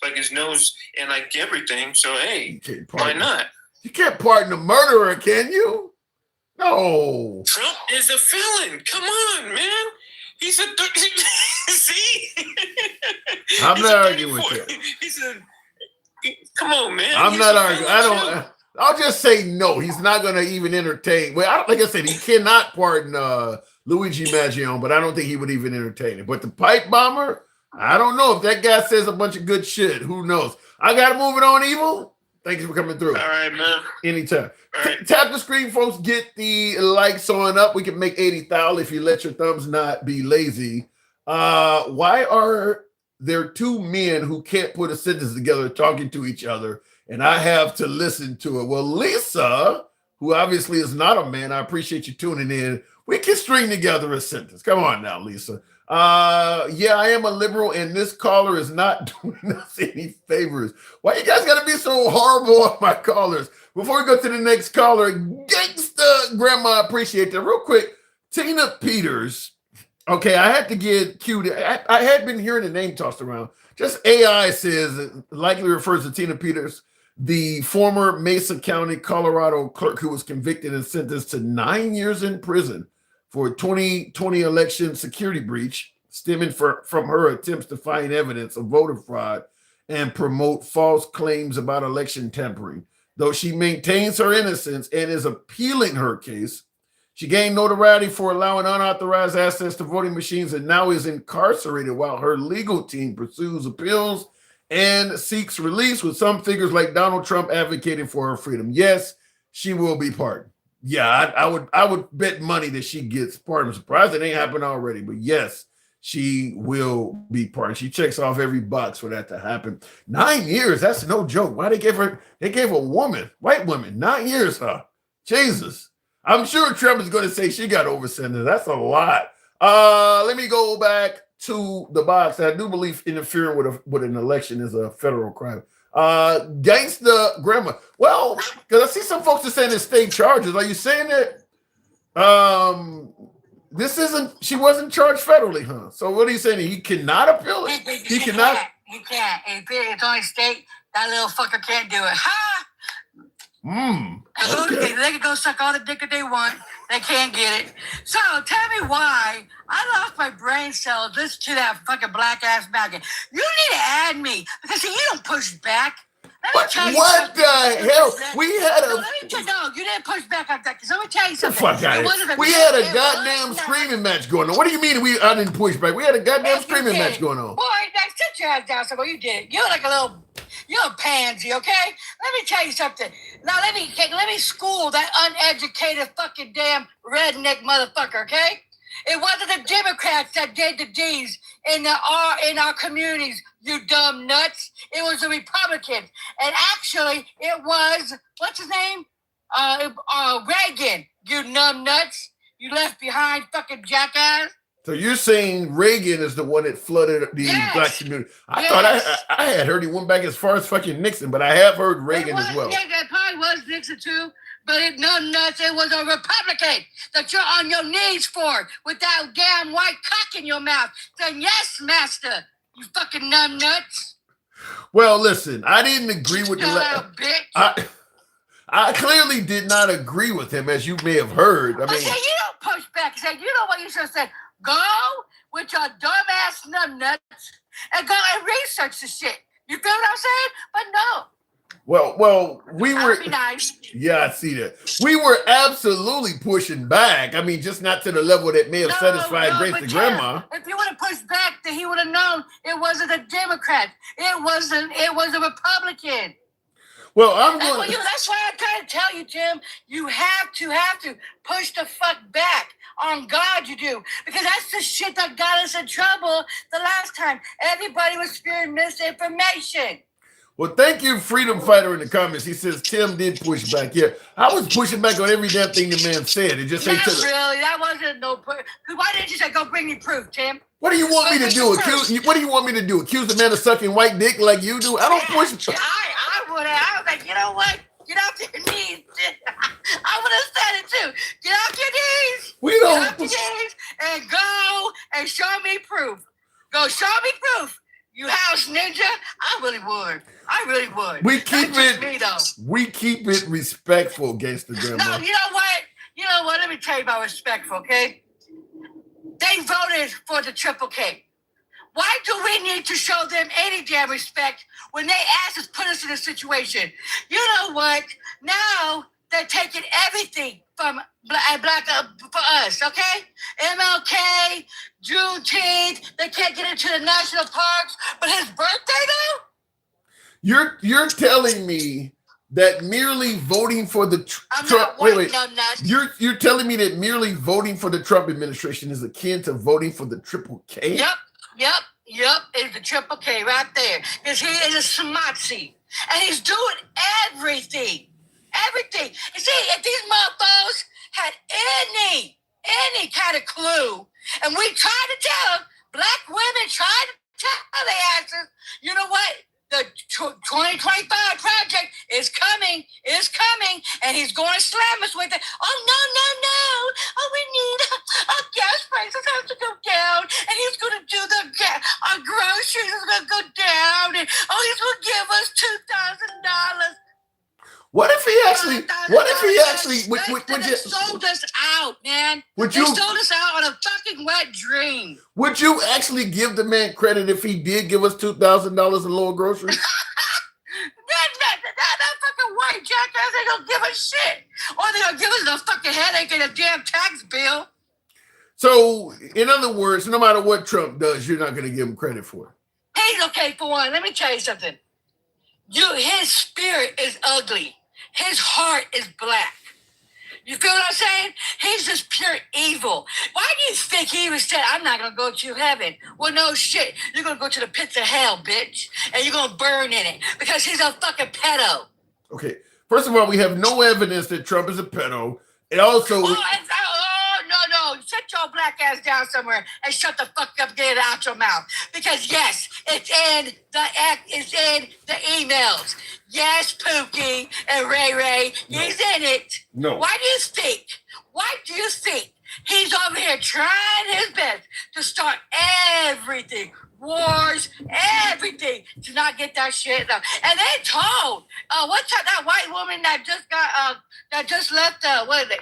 like his nose and like everything. So hey, why not? You can't pardon a murderer, can you? No. Trump is a felon. Come on, man. He's a see. I'm not arguing with that. Come on, man. I'm not arguing. I'll just say no. He's not going to even entertain. Well, like I said, he cannot pardon Luigi Maggione, but I don't think he would even entertain it. But the pipe bomber, I don't know if that guy says a bunch of good shit. Who knows? I got to move it on, Evil. Thank you for coming through. All right, man. Anytime. Right. Tap the screen, folks. Get the likes on up. We can make 80,000 if you let your thumbs not be lazy. Why are there two men who can't put a sentence together talking to each other, and I have to listen to it? Well, Lisa, who obviously is not a man, I appreciate you tuning in. We can string together a sentence. Come on now, Lisa. Yeah, I am a liberal, and this caller is not doing us any favors. Why you guys gotta be so horrible on my callers? Before we go to the next caller, gangsta grandma, appreciate that. Real quick, Tina Peters. Okay, I had to get cued. I had been hearing the name tossed around. Just AI says it likely refers to Tina Peters, the former Mesa County, Colorado clerk who was convicted and sentenced to 9 years in prison for a 2020 election security breach stemming from her attempts to find evidence of voter fraud and promote false claims about election tampering. Though she maintains her innocence and is appealing her case, She gained notoriety for allowing unauthorized access to voting machines and now is incarcerated while her legal team pursues appeals and seeks release, with some figures like Donald Trump advocating for her freedom. Yes, she will be pardoned. Yeah, I would bet money that she gets pardoned. I'm surprised it ain't happened already, but yes, she will be pardoned. She checks off every box for that to happen. 9 years, that's no joke. Why they gave a woman, white woman, 9 years, huh? Jesus. I'm sure Trump is going to say she got over sentence. That's a lot. Let me go back to the box. I do believe interfering with an election is a federal crime. Gangsta grandma. Well, because I see some folks are saying it's state charges. Are you saying that she wasn't charged federally, huh? So what are you saying? He cannot appeal it? He cannot? He can't. It's only state. That little fucker can't do it. Ha! Okay. They can go suck all the dick that they want. They can't get it. So tell me why I lost my brain cells. Listen to that fucking black ass maggot. You need to add me because see, you don't push back. What the hell? We had a. No, you didn't push back on that. Because let me tell you something. Fuck out of here. We had a goddamn screaming match going on. What do you mean I didn't push back? We had a goddamn screaming match going on. Boy, sit your ass down. So you did. You're like you're a pansy, okay? Let me tell you something. Now let me school that uneducated fucking damn redneck motherfucker, okay? It wasn't the Democrats that did the deeds in our communities, you dumb nuts. It was the Republicans. And actually, it was, what's his name? Reagan, you numb nuts. You left behind fucking jackass. So you're saying Reagan is the one that flooded the black community? I thought I had heard he went back as far as fucking Nixon, but I have heard Reagan as well. Yeah, that probably was Nixon too. But it nuts. It was a Republican that you're on your knees for with that damn white cock in your mouth. Saying, yes, master, you fucking numb nuts. Well, listen, I didn't agree with bitch. I clearly did not agree with him, as you may have heard. I mean, you don't push back. Say, you know what you should have said? Go with your dumbass numb nuts and go and research the shit. You feel what I'm saying? But no. Well, we were. Be nice. Yeah, I see that. We were absolutely pushing back. I mean, just not to the level that may have satisfied Grace the grandma. If you would have pushed back, then he would have known it wasn't a Democrat. It was a Republican. Well, I'm going. That's why I'm trying to tell you, Tim. You have to push the fuck back. On God, you do. Because that's the shit that got us in trouble the last time. Everybody was spewing misinformation. Well, thank you, Freedom Fighter, in the comments. He says Tim did push back. Yeah, I was pushing back on every damn thing the man said. It just ain't really. That wasn't no push. Why didn't you say go bring me proof, Tim? What do you want me to do? What do you want me to do? Accuse the man of sucking white dick like you do? I don't push. I would have. I was like, you know what? Get off your knees. I would have said it too. Get off your knees. Get off your knees and go and show me proof. Go show me proof. You house ninja. I really would. We keep it respectful, Gangsta Grandma. No, you know what? Let me tell you about respectful, okay? They voted for the Triple K. Why do we need to show them any damn respect when they asked us, put us in a situation? You know what? Now they're taking everything from black for us, okay? MLK, Juneteenth, they can't get into the national parks, but his birthday though? You're telling me that merely voting for the Trump. Wait. You're telling me that merely voting for the Trump administration is akin to voting for the Triple K? Yep, it's the Triple K right there. Because he is a schmatzy. And he's doing everything. Everything. You see, if these motherfuckers had any kind of clue, and we tried to tell them, black women tried to tell their asses, you know what? The 2025 project is coming, and he's going to slam us with it. Oh, no. Oh, we need our gas prices have to go down, and he's going to do our groceries is going to go down, and he's going to give us $2,000. What if he actually? They sold us out, man. They sold us out on a fucking wet dream. Would you actually give the man credit if he did give us $2,000 in lower groceries? that fucking white jackass ain't don't give a shit. All they're gonna give us is a fucking headache and a damn tax bill. So, in other words, no matter what Trump does, you're not going to give him credit for it. He's okay for one. Let me tell you something. His spirit is ugly. His heart is black. You feel what I'm saying? He's just pure evil. Why do you think he even said, I'm not going to go to heaven? Well, no shit. You're going to go to the pits of hell, bitch. And you're going to burn in it. Because he's a fucking pedo. Okay. First of all, we have no evidence that Trump is a pedo. It also... No. Sit your black ass down somewhere and shut the fuck up and get it out your mouth. Because yes, it's in the emails. Yes, Pookie and Ray, he's in it. No. Why do you think he's over here trying his best to start everything? Wars, everything to not get that shit done. And they told what's that white woman that just got that just left the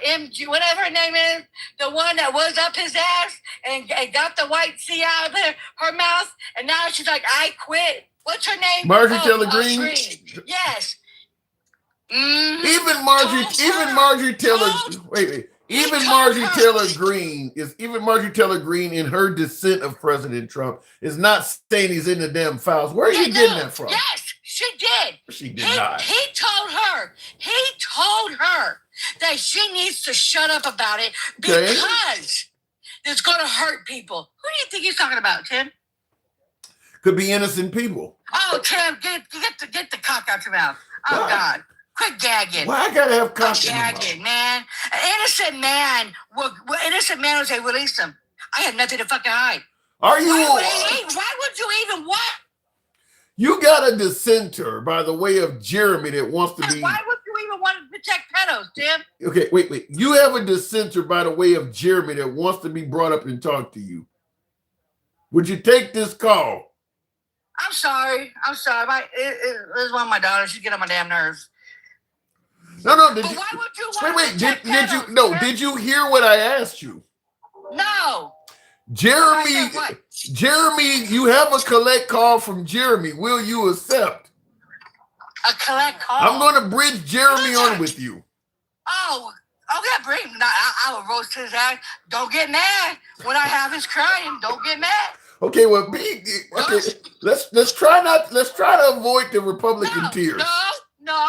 MG, whatever her name is, the one that was up his ass and got the white C out of her mouth, and now she's like, I quit. What's her name? Marjorie Taylor Greene. Yes. Even Marjorie Taylor. Wait. Even Marjorie Taylor Greene in her dissent of President Trump is not saying he's in the damn files. Where are you getting that from? Yes, she did. She did not. He told her that she needs to shut up about it because it's going to hurt people. Who do you think he's talking about, Tim? Could be innocent people. Oh, Tim, get the cock out your mouth. Oh, Why? God. Quit gagging. Why I gotta have cock in my gagging, mouth? man. An innocent man will say release him. I had nothing to fucking hide. Are you? Why would you even what? You got a dissenter by the way of Jeremy that wants to be. Why would you even want to protect pedos, Tim? Okay, wait. You have a dissenter by the way of Jeremy that wants to be brought up and talk to you. Would you take this call? I'm sorry. It was one of my daughters. She get on my damn nerves. No. Why would you want to protect pedos, Tim? Did you hear what I asked you? No. Jeremy, What? you have a collect call from Jeremy. Will you accept? A collect call? I'm going to bridge Jeremy on with you. Oh, okay, bring him. I will roast his ass. Don't get mad when I have his crying. Don't get mad. Okay, well, let's try to avoid the Republican tears. No.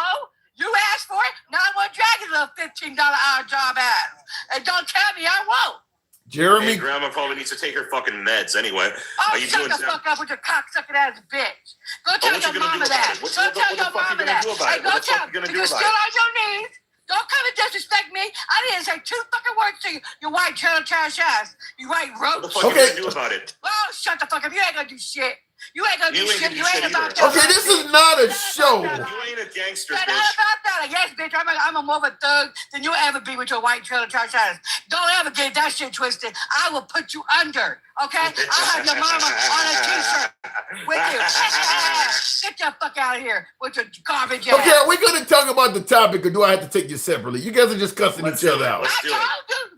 You asked for it. Now I'm gonna drag his little $15 hour job ass. And don't tell me I won't. Jeremy, hey, Grandma probably needs to take her fucking meds anyway. Oh, shut the fuck up with your cocksucking ass bitch. Go tell your mama that. Go tell your mama that. Hey, go tell. You're still on your knees. Don't come and disrespect me. I didn't say 2 fucking words to you, you white trailer trash ass. You white roach. What the fuck are you gonna do about it? Well, shut the fuck up. You ain't gonna do shit. You ain't gonna do shit. You ain't about that. Okay, this is not a show. You ain't a gangster, bitch. bitch. Not about that. Yes, bitch. I'm a more of a thug than you'll ever be with your white trailer trash ass. Don't ever get that shit twisted. I will put you under. Okay? I'll have your mama on a t-shirt with you. Get your fuck out of here with your garbage ass. Okay, are we going to talk about the topic or do I have to take you separately? You guys are just cussing each other out. Let's do it.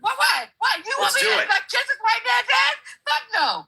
What? You want me to like kiss his white man's ass? Fuck no.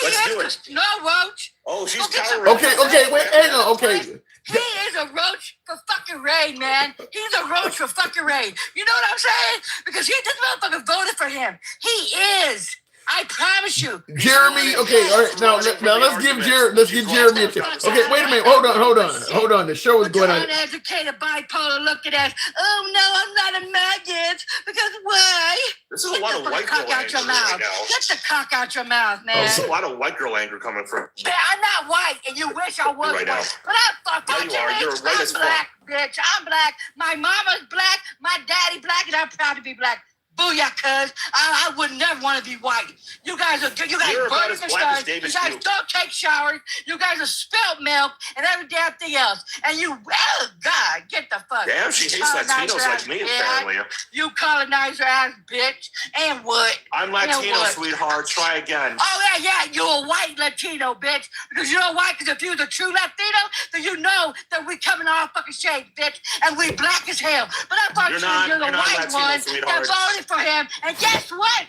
Let's do it. No, Roach. Oh, she's cowering. Okay, wait, hang on, okay. He is a roach for fucking Ray, man. He's a roach for fucking Ray. You know what I'm saying? Because this motherfucker voted for him. He is. I promise you. Jeremy, okay, all right, now let's give Jeremy a chance. Okay, wait a minute, hold on. The show is going on. Uneducated, bipolar looking at. Oh no, I'm not a maggot. Because why? This is a lot of white girl anger right now. Get the cock out your mouth, man. There's a lot of white girl anger coming from. Man, I'm not white, and you wish I was right white. Now. But I'm fucking you are. You're right as black, bitch. I'm black. My mama's black. My daddy black, and I'm proud to be black. Booyah, cuz. I would never want to be white. You guys burning for stars. You guys don't take showers. You guys are spilled milk and every damn thing else. And you, oh God, get the fuck. Damn, she hates Latinos like me, apparently. You colonizer ass bitch. And what? I'm Latino, sweetheart. Try again. Oh, yeah, you're a white Latino, bitch. Because you know why? Because if you're the true Latino, then you know that we coming out of fucking shape, bitch. And we black as hell. But I thought you're the white one that voted for him. And guess what?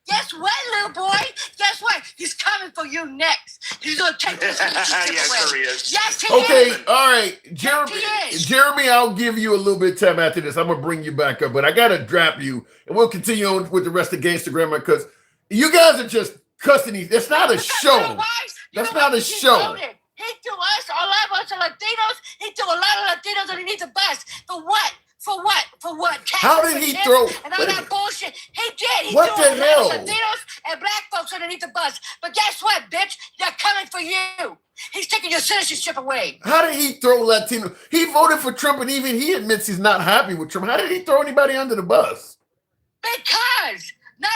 Guess what, little boy? Guess what? He's coming for you next. He's gonna take this citizenship Yeah, away. sure he is. Yes, he Okay, is. all right, Jeremy. Yes, he is. Jeremy, I'll give you a little bit of time after this. I'm gonna bring you back up, but I gotta drop you, and we'll continue on with the rest of Gangstagram because you guys are just cussing. It's not a You know show. why? You That's know not why? a He show. voted. He threw us, a lot of us are Latinos. He threw a lot of Latinos underneath the bus. For what? For what? For what? How did he throw? And all that bullshit. He did. He What threw the a hell? lot of Latinos and black folks underneath the bus. But guess what, bitch? They're coming for you. He's taking your citizenship away. How did he throw Latino? He voted for Trump, and even he admits he's not happy with Trump. How did he throw anybody under the bus? Because not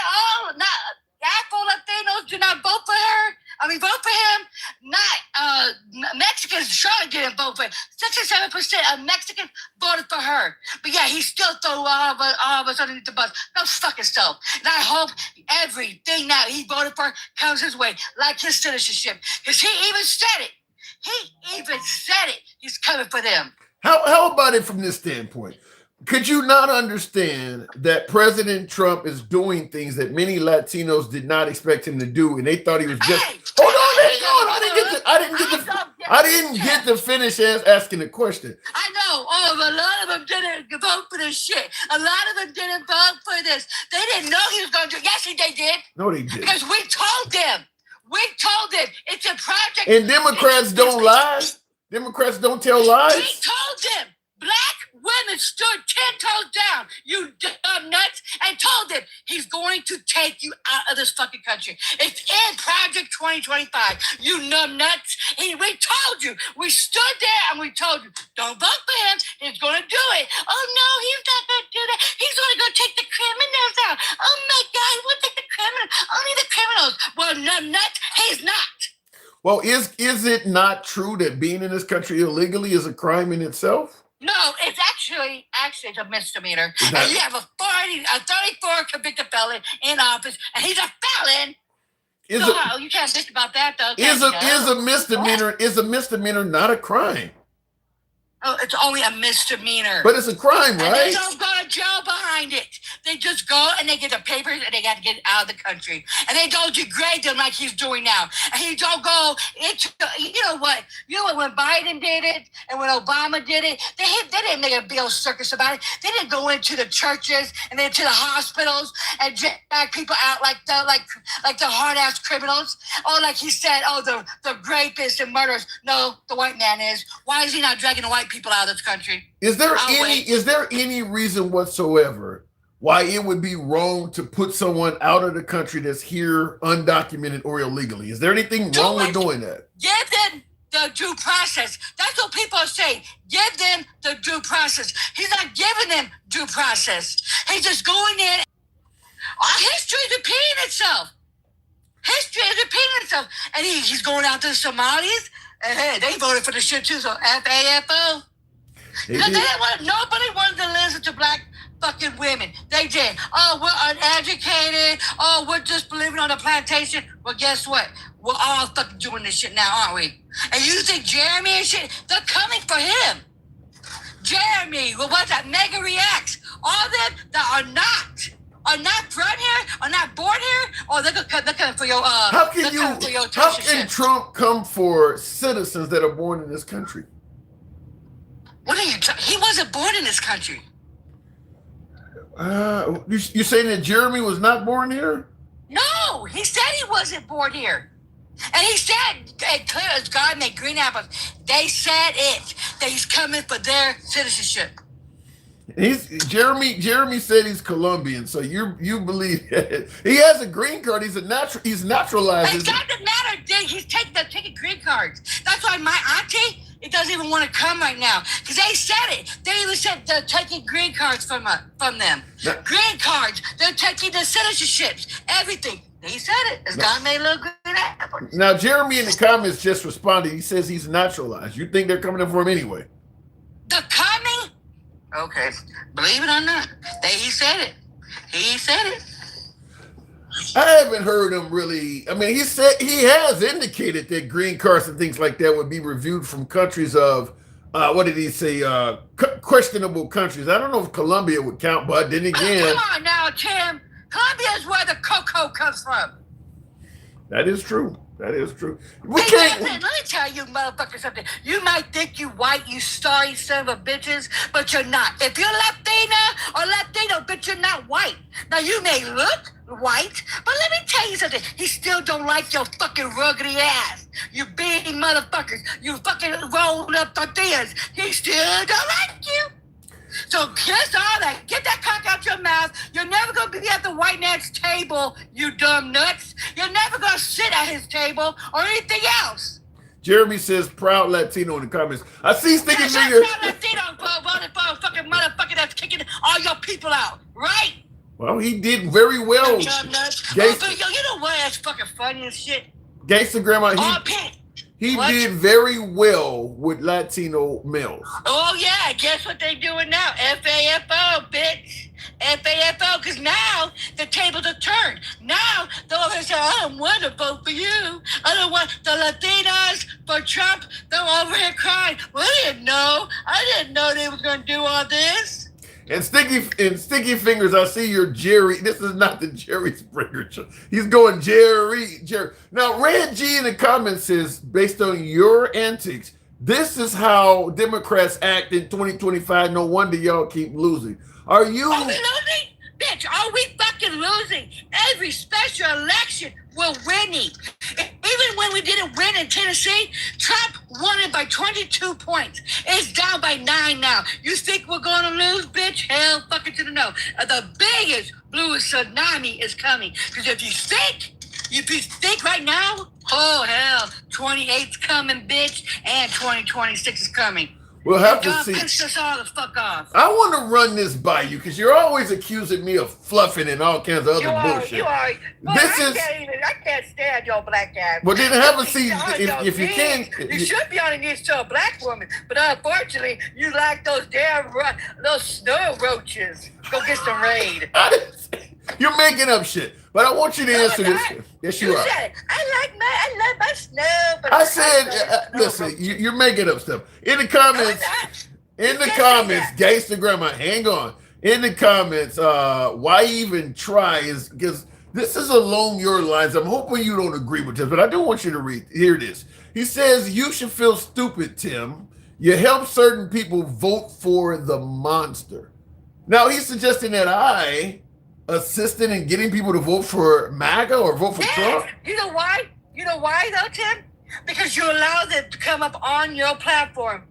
Afro Latinos do not vote for her. Vote for him. Not Mexicans surely didn't vote for him. 67% of Mexicans voted for her. But yeah, he still threw all of us underneath the bus. No fucking self. And I hope everything that he voted for comes his way, like his citizenship. Because he even said it. He even said it. He's coming for them. How about it from this standpoint? Could you not understand that President Trump is doing things that many Latinos did not expect him to do, and they thought he was just Hey, hold on, hang on. I didn't get to finish asking the question. I know. Oh, a lot of them didn't vote for this shit. A lot of them didn't vote for this. They didn't know he was going to do. Yes, they did. No, they did. Because we told them. We told them. It's a project. And Democrats don't lie. Democrats don't tell We lies. told them. Black women stood 10 toes down, you dumb nuts, and told them he's going to take you out of this fucking country. It's in Project 2025, you numb nuts. We told you. We stood there and we told you, don't vote for him. He's going to do it. Oh, no, he's not going to do that. He's going to go take the criminals out. Oh, my God, we'll take the criminals. Only the criminals. Well, numb nuts, he's not. Well, is it not true that being in this country illegally is a crime in itself? No, it's actually it's a misdemeanor. Is that- And you have a 34 convicted felon in office, and he's a felon. Is So it you can't think about that, though. is can you? a misdemeanor not a crime? Oh, it's only a misdemeanor. But it's a crime, And they right? don't go to jail behind it. They just go and they get the papers and they got to get out of the country. And they don't degrade them like he's doing now. And he don't go into, you know what, when Biden did it and when Obama did it, they didn't make a big old circus about it. They didn't go into the churches and then to the hospitals and drag people out like the hard-ass criminals. Or like he said, the rapists and murderers. No, the white man is. Why is he not dragging the white people out of this country? Is there I'll any reason whatsoever why it would be wrong to put someone out of the country that's here undocumented or illegally? Is there anything wrong with doing that? Give them the due process. That's what people are saying. Give them the due process. He's not giving them due process. He's just going in. Our history is repeating itself. History is repeating itself. And he's going out to the Somalis. And hey, they voted for the shit too, so FAFO. Because nobody wanted to listen to black fucking women. They did. Oh, we're uneducated. Oh, we're just living on a plantation. Well, guess what? We're all fucking doing this shit now, aren't we? And you think Jeremy and shit, they're coming for him. Jeremy, what's that? Mega Reacts. All them that are not from here, are not born here, or they're coming for your How can Trump come for citizens that are born in this country? What are you he wasn't born in this country. You saying that Jeremy was not born here? No, he said he wasn't born here. And he said, clear as God made green apples, they said it, that he's coming for their citizenship. Jeremy said he's Colombian, so you believe that. He has a green card. He's naturalized. It doesn't matter, dude. He's taking green cards. That's why my auntie, it doesn't even want to come right now because they said it. They even said they're taking green cards from them. Green cards. They're taking the citizenships. Everything. He said it. It's God made a little green apple. Now Jeremy in the comments just responded. He says he's naturalized. You think they're coming in for him anyway? The coming? Okay. Believe it or not, he said it. He said it. I haven't heard him really. I mean, he has indicated that green cards and things like that would be reviewed from countries of, what did he say? Questionable countries. I don't know if Colombia would count, but then again. Come on now, Tim. Colombia is where the cocoa comes from. That is true. That is true. We Hey, can't. let me tell you motherfuckers something. You might think you white, you sorry son of a bitches, but you're not. If you're Latina or Latino, bitch, you're not white. Now, you may look white, but let me tell you something. He still don't like your fucking ruggedy ass. You big motherfuckers. You fucking rolled up tortillas. He still don't like you. So kiss all that. Get that cock out your mouth. You're never going to be at the white man's table, you dumb nuts. You're never going to sit at his table or anything else. Jeremy says proud Latino in the comments. I see Sticky That's Finger. not Latino voted for a fucking motherfucker that's kicking all your people out, right? Well, he did very well. Dumb nuts. Gangsta- Oh, but you know what? That's fucking funny as shit. Gangsta Grandma, Oh, pink. he What? did very well with Latino males. Oh, yeah. Guess what they doing now? FAFO, bitch. FAFO. Because now the tables are turned. Now they're over here saying, I don't want to vote for you. I don't want the Latinas for Trump. They're over here crying. Well, I didn't know. I didn't know they was going to do all this. And Sticky Fingers, I see your Jerry. This is not the Jerry Springer show. He's going Jerry. Now, Red G in the comments says, based on your antics, this is how Democrats act in 2025. No wonder y'all keep losing. Are you? Are we losing? Bitch, are we fucking losing? Every special election, we're winning. Even when we didn't win in Tennessee, Trump won it by 22 points. It's down by 9 now. You think we're going to lose, bitch? Hell fucking to the no. The biggest blue tsunami is coming. Because if you think right now, oh hell, 28's coming, bitch, and 2026 is coming. We'll have to God see. pissed us all the fuck off. I want to run this by you because you're always accusing me of fluffing and all kinds of other bullshit. You are. Well, This I is- can't stand your black ass. Well, then have a seat On your if you can. knees. You should be on your knees to a black woman, but unfortunately, you like those damn those snow roaches. Go get some raid. You're making up shit. But I want you to answer I'm this. not. Yes, you are. said it. I love my snow, but I said, listen, you're making up stuff. In the comments, Gangsta Grandma, hang on. In the comments, why even try is because this is along your lines. I'm hoping you don't agree with this, but I do want you to hear this. He says, you should feel stupid, Tim. You help certain people vote for the monster. Now, he's suggesting that I assisted in getting people to vote for MAGA or vote for Trump. You know why? You know why though, Tim? Because you allow them to come up on your platform.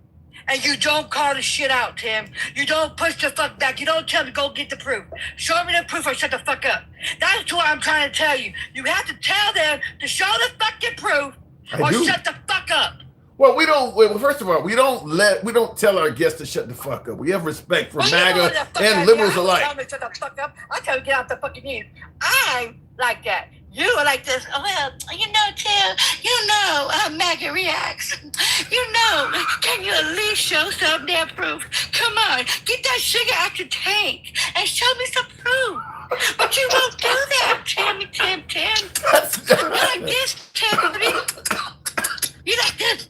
And you don't call the shit out, Tim. You don't push the fuck back. You don't tell them to go get the proof. Show me the proof or shut the fuck up. That's what I'm trying to tell you. You have to tell them to show the fucking proof or shut the fuck up. Well, we don't. Well, first of all, we don't tell our guests to shut the fuck up. We have respect for MAGA and liberals alike. Tell me to shut the fuck up. I tell you to get out the fucking knees. I'm like that. You are like this. Oh, well, you know, Tim. You know how MAGA reacts. You know. Can you at least show some damn proof? Come on, get that sugar out your tank and show me some proof. But you won't do that, Tim. You're like this, Tim. You like this.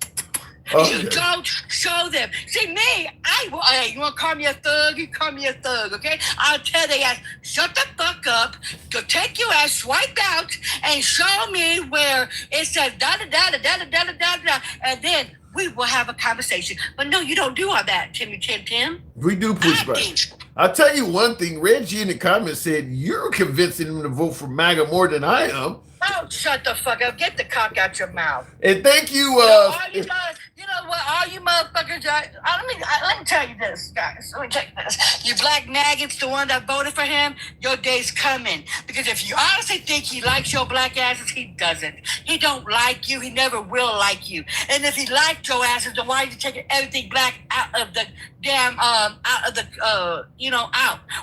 Okay. You don't show them. See me, hey, you want to call me a thug? You call me a thug, okay? I'll tell their ass, shut the fuck up, go take your ass, swipe out, and show me where it says da-da-da-da-da-da-da-da-da, and then we will have a conversation. But no, you don't do all that, Tim. We do push back. I'll tell you one thing. Reggie in the comments said you're convincing them to vote for MAGA more than I am. Oh, shut the fuck up. Get the cock out your mouth. And thank you. You know what? All you motherfuckers let me tell you this, guys. Let me tell you this. You black maggots, the one that voted for him, your day's coming. Because if you honestly think he likes your black asses, he doesn't. He don't like you. He never will like you. And if he liked your asses, then why are you taking everything black out of the damn, out?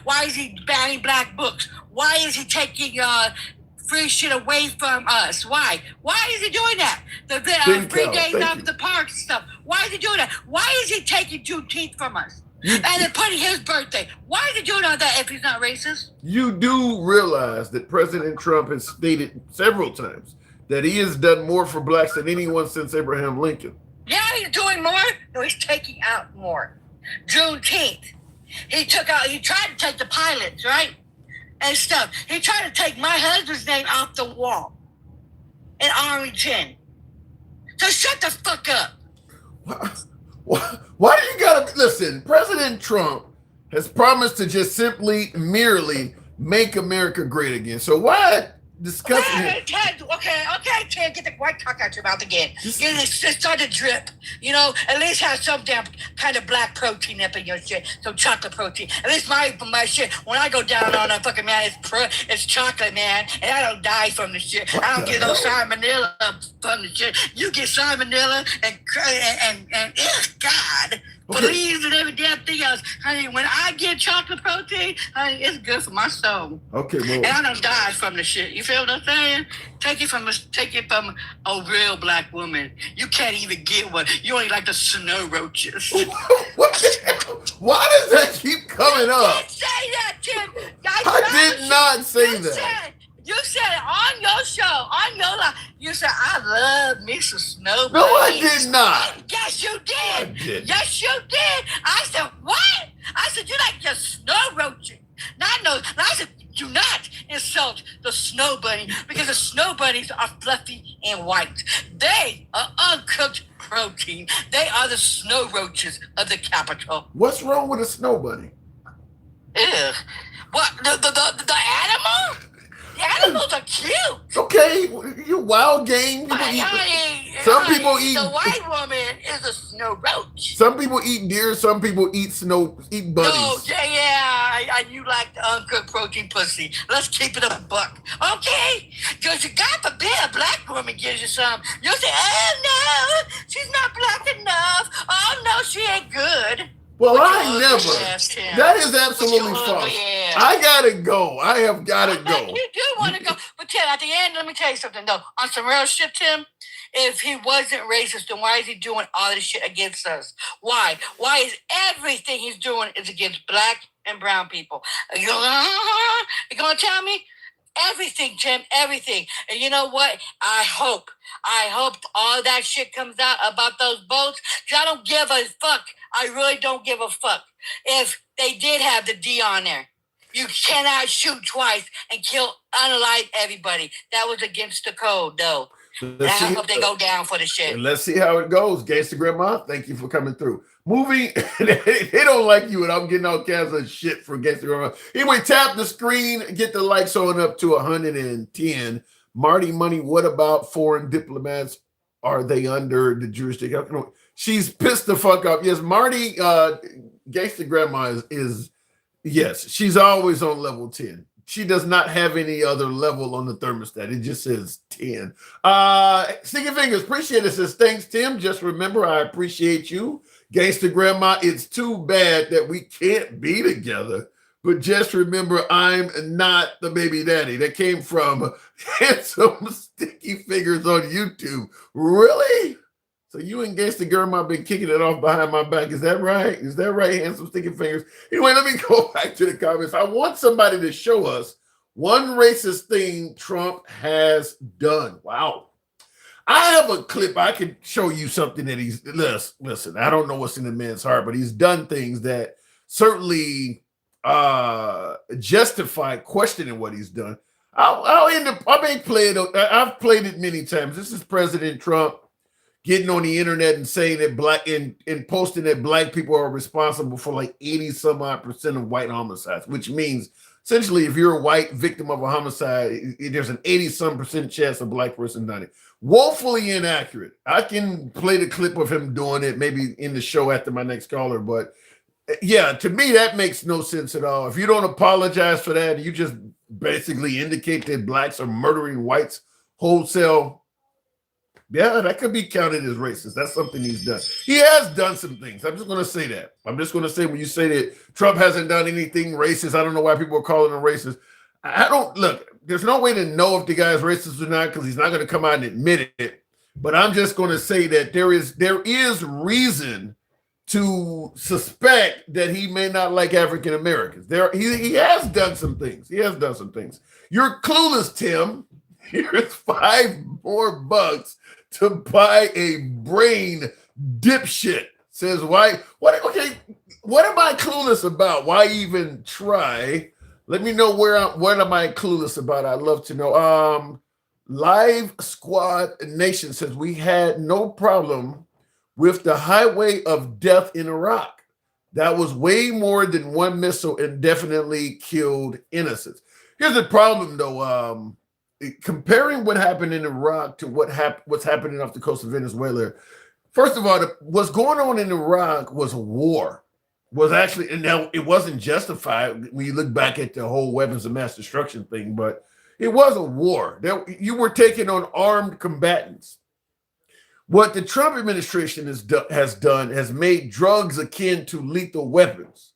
Why is he banning black books? Why is he taking, free shit away from us? Why? Why is he doing that? The free days off the park stuff. Why is he doing that? Why is he taking Juneteenth from us? And then putting his birthday. Why is he doing all that if he's not racist? You do realize that President Trump has stated several times that he has done more for blacks than anyone since Abraham Lincoln. Yeah, he's doing more. No, he's taking out more. Juneteenth. He tried to take the pilots, right? And stuff. He tried to take my husband's name off the wall. in Arlington. So shut the fuck up. Why do you gotta listen? President Trump has promised to just merely make America great again. So why discuss it? Okay, Ted, get the white cock out your mouth again. Just start to drip. You know, at least have some damn kind of black protein up in your shit. Some chocolate protein. At least my shit, when I go down on a fucking man, it's chocolate, man. And I don't die from the shit. I don't get no salmonella from the shit. You get salmonella and God. Okay. Believes in every damn thing else. Honey, when I get chocolate protein, honey, it's good for my soul. Okay, well, And I don't die from the shit. You feel what I'm saying? Take it from a real black woman. You can't even get one. You only like the snow roaches. what the hell? Why does that keep coming up? You didn't say that, Tim. I did not say that. You said it on your show, on your live. You said, I love me some snow No, I bunnies." did not. Yes, you did. I did. Yes, you did. I said, what? I said, you like your snow roaches. I said, do not insult the snow bunny because the snow bunnies are fluffy and white. They are uncooked protein. They are the snow roaches of the Capitol. What's wrong with a snow bunny? Ew. What? The animal? The animals are cute. Okay, you wild game. Some people eat. The white woman is a snow roach. Some people eat deer. Some people eat bunnies. Oh, yeah, you like the uncooked protein pussy. Let's keep it a buck, okay? Because God forbid a black woman gives you some. You'll say, oh, no, she's not black enough. Oh, no, she ain't good. Well, With I your never. ugly ass, Tim. That is absolutely With your false. ugly ass. I gotta go. I have gotta go. You do want to go. But Tim, at the end, let me tell you something, though. On some real shit, Tim, if he wasn't racist, then why is he doing all this shit against us? Why? Why is everything he's doing is against black and brown people? You gonna tell me? Everything, Tim, everything. And you know what? I hope all that shit comes out about those boats. Because I don't give a fuck. I really don't give a fuck. If they did have the D on there, you cannot shoot twice and kill unalive everybody. That was against the code, though. And I hope they go down for the shit. Let's see how it goes. Gangsta Grandma, thank you for coming through. Moving, they don't like you, and I'm getting all kinds of shit for Gangsta Grandma. Anyway, tap the screen, get the likes on up to 110. Marty Money, what about foreign diplomats? Are they under the jurisdiction? She's pissed the fuck up. Yes, Marty, Gangsta Grandma is yes, she's always on level 10. She does not have any other level on the thermostat. It just says 10. Sticky Fingers, appreciate it. Says, thanks, Tim. Just remember, I appreciate you. Gangsta Grandma, it's too bad that we can't be together. But just remember, I'm not the baby daddy. That came from Handsome Sticky Fingers on YouTube. Really? So you and Gangsta Grandma been kicking it off behind my back. Is that right? Is that right, Handsome Sticky Fingers? Anyway, let me go back to the comments. I want somebody to show us one racist thing Trump has done. Wow. I have a clip. I can show you something that he's, listen, I don't know what's in the man's heart, but he's done things that certainly justify questioning what he's done. I'll end up, I've played it many times. This is President Trump getting on the internet and saying that and posting that black people are responsible for like 80% of white homicides, which means essentially if you're a white victim of a homicide, there's an 80% chance a black person done it. Woefully inaccurate. I can play the clip of him doing it maybe in the show after my next caller, but yeah, to me, that makes no sense at all. If you don't apologize for that, you just basically indicate that blacks are murdering whites wholesale. Yeah, that could be counted as racist. That's something he's done. He has done some things. I'm just going to say that. I'm just going to say when you say that Trump hasn't done anything racist, I don't know why people are calling him racist. I don't, look, there's no way to know if the guy is racist or not because he's not going to come out and admit it. But I'm just going to say that there is reason to suspect that he may not like African Americans. He has done some things. He has done some things. You're clueless, Tim. Here's $5 more to buy a brain dipshit. Says why? Okay, what am I clueless about? Why even try? Let me know what am I clueless about? I'd love to know. Live Squad Nation says we had no problem with the highway of death in Iraq. That was way more than one missile and definitely killed innocents. Here's the problem, though. Comparing what happened in Iraq to what's happening off the coast of Venezuela. First of all, what's going on in Iraq was a war. Was actually, and now it wasn't justified when you look back at the whole weapons of mass destruction thing, but it was a war. You were taking on armed combatants. What the Trump administration has done has made drugs akin to lethal weapons,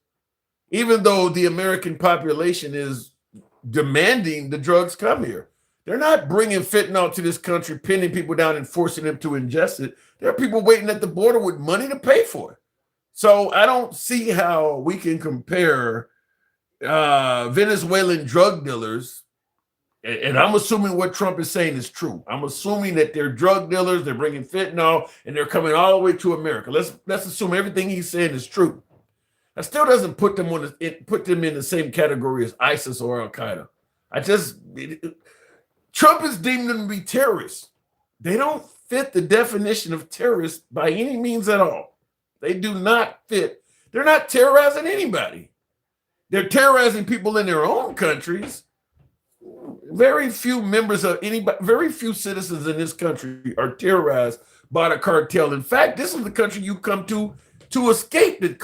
even though the American population is demanding the drugs come here. They're not bringing fentanyl to this country, pinning people down and forcing them to ingest it. There are people waiting at the border with money to pay for it. So I don't see how we can compare Venezuelan drug dealers. And I'm assuming what Trump is saying is true. I'm assuming that they're drug dealers, they're bringing fentanyl, and they're coming all the way to America. Let's assume everything he's saying is true. That still doesn't put them in the same category as ISIS or Al Qaeda. Trump is deeming them to be terrorists. They don't fit the definition of terrorists by any means at all. They do not fit. They're not terrorizing anybody. They're terrorizing people in their own countries. Very few very few citizens in this country are terrorized by the cartel. In fact, this is the country you come to escape the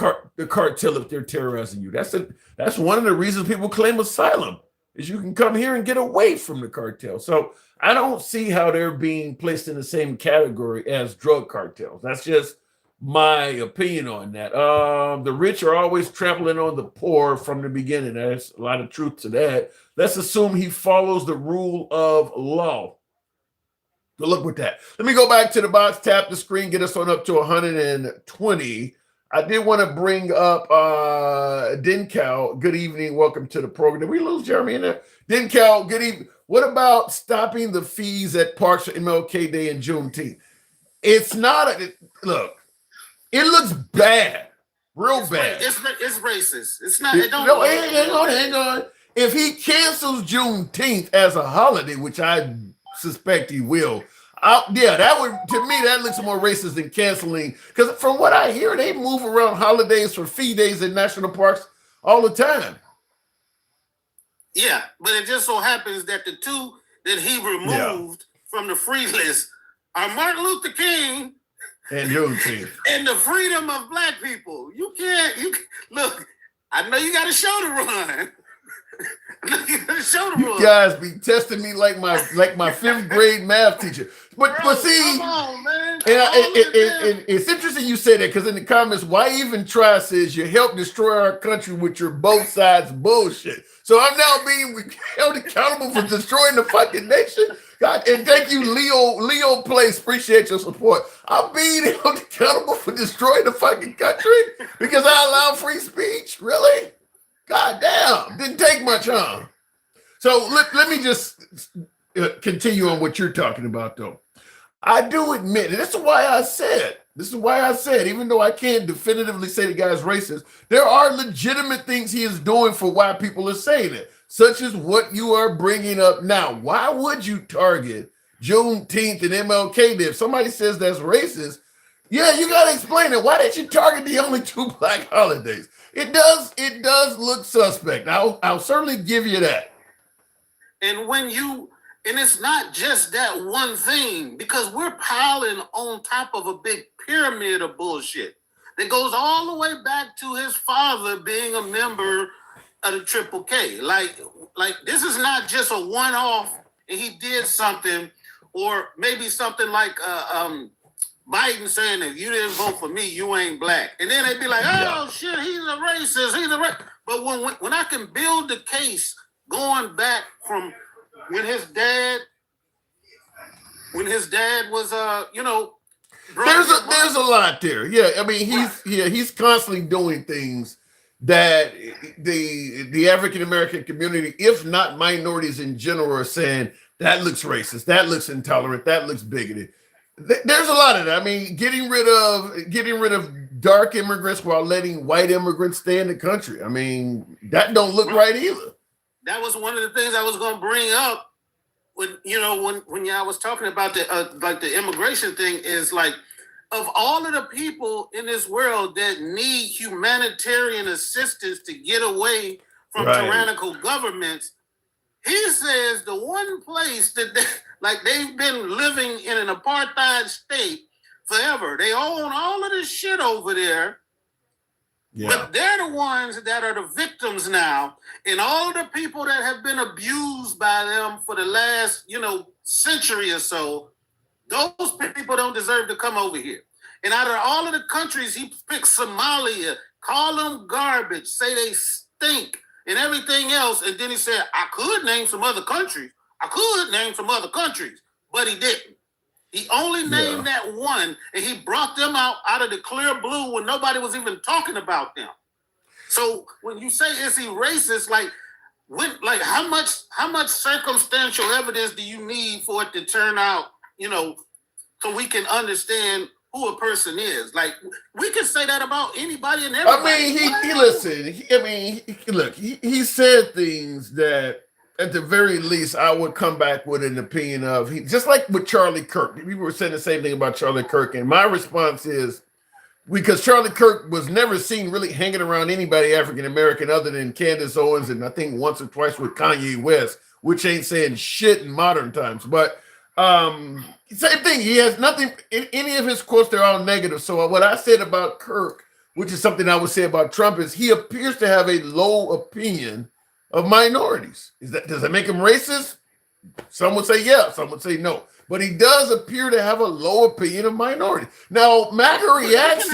cartel if they're terrorizing you. That's one of the reasons people claim asylum, is you can come here and get away from the cartel. So I don't see how they're being placed in the same category as drug cartels. That's just my opinion on that. The rich are always trampling on the poor from the beginning. There's a lot of truth to that. Let's assume he follows the rule of law. Good luck with that. Let me go back to the box, tap the screen, get us on up to 120. I did want to bring up Dencal. Good evening. Welcome to the program. Did we lose Jeremy in there? Dencal, good evening. What about stopping the fees at parks for MLK Day and Juneteenth? It's not look. It looks bad, bad. It's racist. It's not. Hang on. If he cancels Juneteenth as a holiday, which I suspect he will, that would, to me, that looks more racist than canceling. Because from what I hear, they move around holidays for fee days in national parks all the time. Yeah, but it just so happens that the two that he removed from the free list are Martin Luther King and Juneteenth and the freedom of Black people. You look. I know you got a show to run. You guys be testing me like my 5th grade math teacher. But see, come on, man. It's interesting you say that, because in the comments, Why Even Try says you help destroy our country with your both sides bullshit. So I'm now being held accountable for destroying the fucking nation. God, and thank you, Leo Place. Appreciate your support. I'm being held accountable for destroying the fucking country because I allow free speech. Really? God damn. Didn't take much, huh? So let me just continue on what you're talking about, though. I do admit, and this is why I said, even though I can't definitively say the guy's racist, there are legitimate things he is doing for why people are saying it, such as what you are bringing up now. Why would you target Juneteenth and MLK Day? If somebody says that's racist, yeah, you got to explain it. Why did you target the only 2 Black holidays? It does look suspect. I'll certainly give you that. And it's not just that one thing, because we're piling on top of a big pyramid of bullshit that goes all the way back to his father being a member of the Triple K. Like this is not just a one-off and he did something, or maybe something like Biden saying, if you didn't vote for me, you ain't Black. And then they'd be like, oh shit, he's a racist, But when I can build the case going back from when his dad was there's a lot there. Yeah, I mean he's constantly doing things that the African American community, if not minorities in general, are saying that looks racist, that looks intolerant, that looks bigoted. There's a lot of that. I mean, getting rid of dark immigrants while letting white immigrants stay in the country. I mean, that don't look right either. That was one of the things I was going to bring up when y'all was talking about the like the immigration thing, is like, of all of the people in this world that need humanitarian assistance to get away from tyrannical governments, he says the one place that they've been living in an apartheid state forever. They own all of this shit over there. Yeah. But they're the ones that are the victims now. And all of the people that have been abused by them for the last, century or so, those people don't deserve to come over here. And out of all of the countries, he picked Somalia, call them garbage, say they stink and everything else. And then he said, I could name some other countries. But he didn't. He only named that one, and he brought them out of the clear blue when nobody was even talking about them. So when you say, is he racist, how much circumstantial evidence do you need for it to turn out, so we can understand who a person is? Like, we can say that about anybody and everybody. I mean, he said things that, at the very least, I would come back with an opinion of, just like with Charlie Kirk. People were saying the same thing about Charlie Kirk, and my response is, because Charlie Kirk was never seen really hanging around anybody African American other than Candace Owens, and I think once or twice with Kanye West, which ain't saying shit in modern times. But same thing. He has nothing in any of his quotes. They're all negative. So what I said about Kirk, which is something I would say about Trump, is he appears to have a low opinion of minorities. Does that make him racist? Some would say yeah, some would say no. But he does appear to have a low opinion of minorities. Now, MAGA reacts,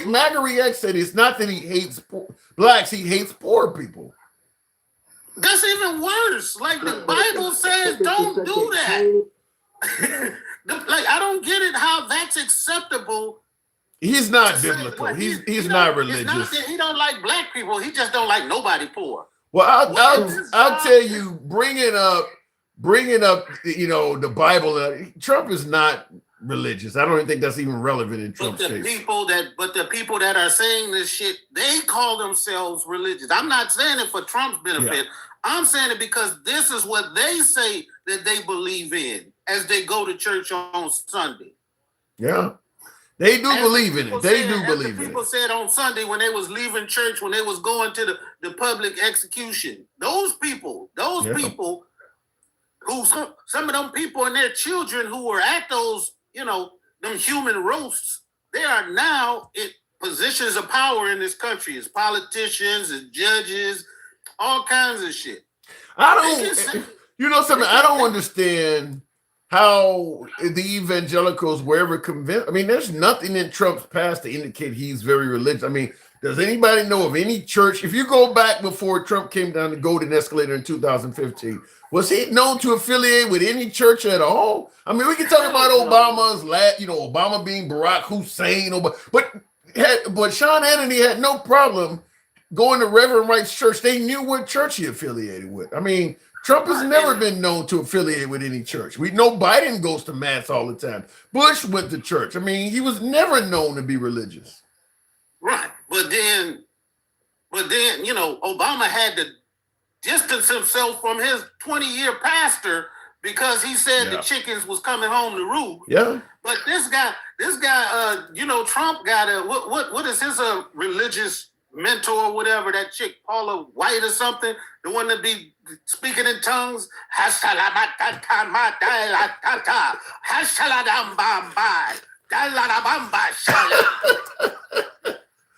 MAGA reacts said it's not that he hates blacks, he hates poor people. That's even worse. Like, the Bible says, don't do that. I don't get it how that's acceptable. He's not biblical. He's not religious. It's not that he don't like black people. He just don't like nobody poor. Well, I'll tell you, bringing up, the Bible. Trump is not religious. I don't even think that's even relevant in Trump's case. But the people that are saying this shit, they call themselves religious. I'm not saying it for Trump's benefit. Yeah. I'm saying it because this is what they say that they believe in as they go to church on Sunday. Yeah. They do believe in it. They do believe in it. People said on Sunday when they was leaving church, when they was going to the public execution, those people who, some of them people and their children who were at those, them human roasts, they are now in positions of power in this country as politicians, as judges, all kinds of shit. I don't understand how the evangelicals were ever convinced. I mean, there's nothing in Trump's past to indicate he's very religious. I mean, does anybody know of any church? If you go back before Trump came down the Golden Escalator in 2015, was he known to affiliate with any church at all? I mean, we can talk about Obama's, Obama being Barack Hussein, but Sean Hannity had no problem going to Reverend Wright's church. They knew what church he affiliated with. I mean, Trump has never been known to affiliate with any church. We know Biden goes to mass all the time. Bush went to church. I mean, he was never known to be religious. Right. But then, Obama had to distance himself from his 20-year pastor because he said the chickens was coming home to roost. Yeah. But this guy, Trump got what is his religious mentor or whatever, that chick Paula White or something, the one that be speaking in tongues.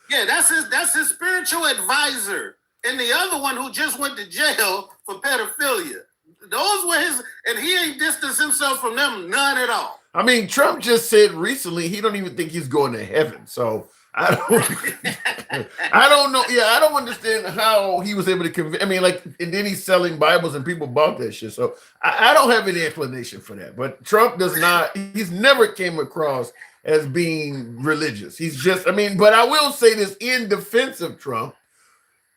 Yeah, that's his spiritual advisor. And the other one who just went to jail for pedophilia. Those were his, and he ain't distanced himself from them none at all. I mean, Trump just said recently he don't even think he's going to heaven. So I don't know. Yeah, I don't understand how he was able to convince. I mean, and then he's selling Bibles and people bought that shit. So I don't have any explanation for that. But Trump does not. He's never came across as being religious. He's just. But I will say this in defense of Trump.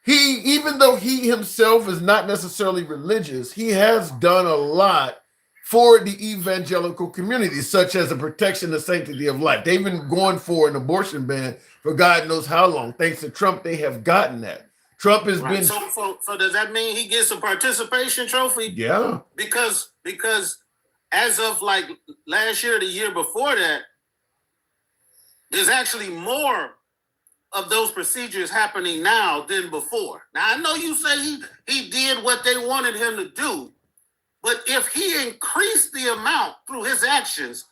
Even though he himself is not necessarily religious, he has done a lot for the evangelical community, such as the protection of sanctity of life. They've been going for an abortion ban for God knows how long. Thanks to Trump, they have gotten that. Trump has Right. been. So does that mean he gets a participation trophy? Yeah. Because as of like last year, the year before that, there's actually more of those procedures happening now than before. Now I know you say he did what they wanted him to do, but if he increased the amount through his actions,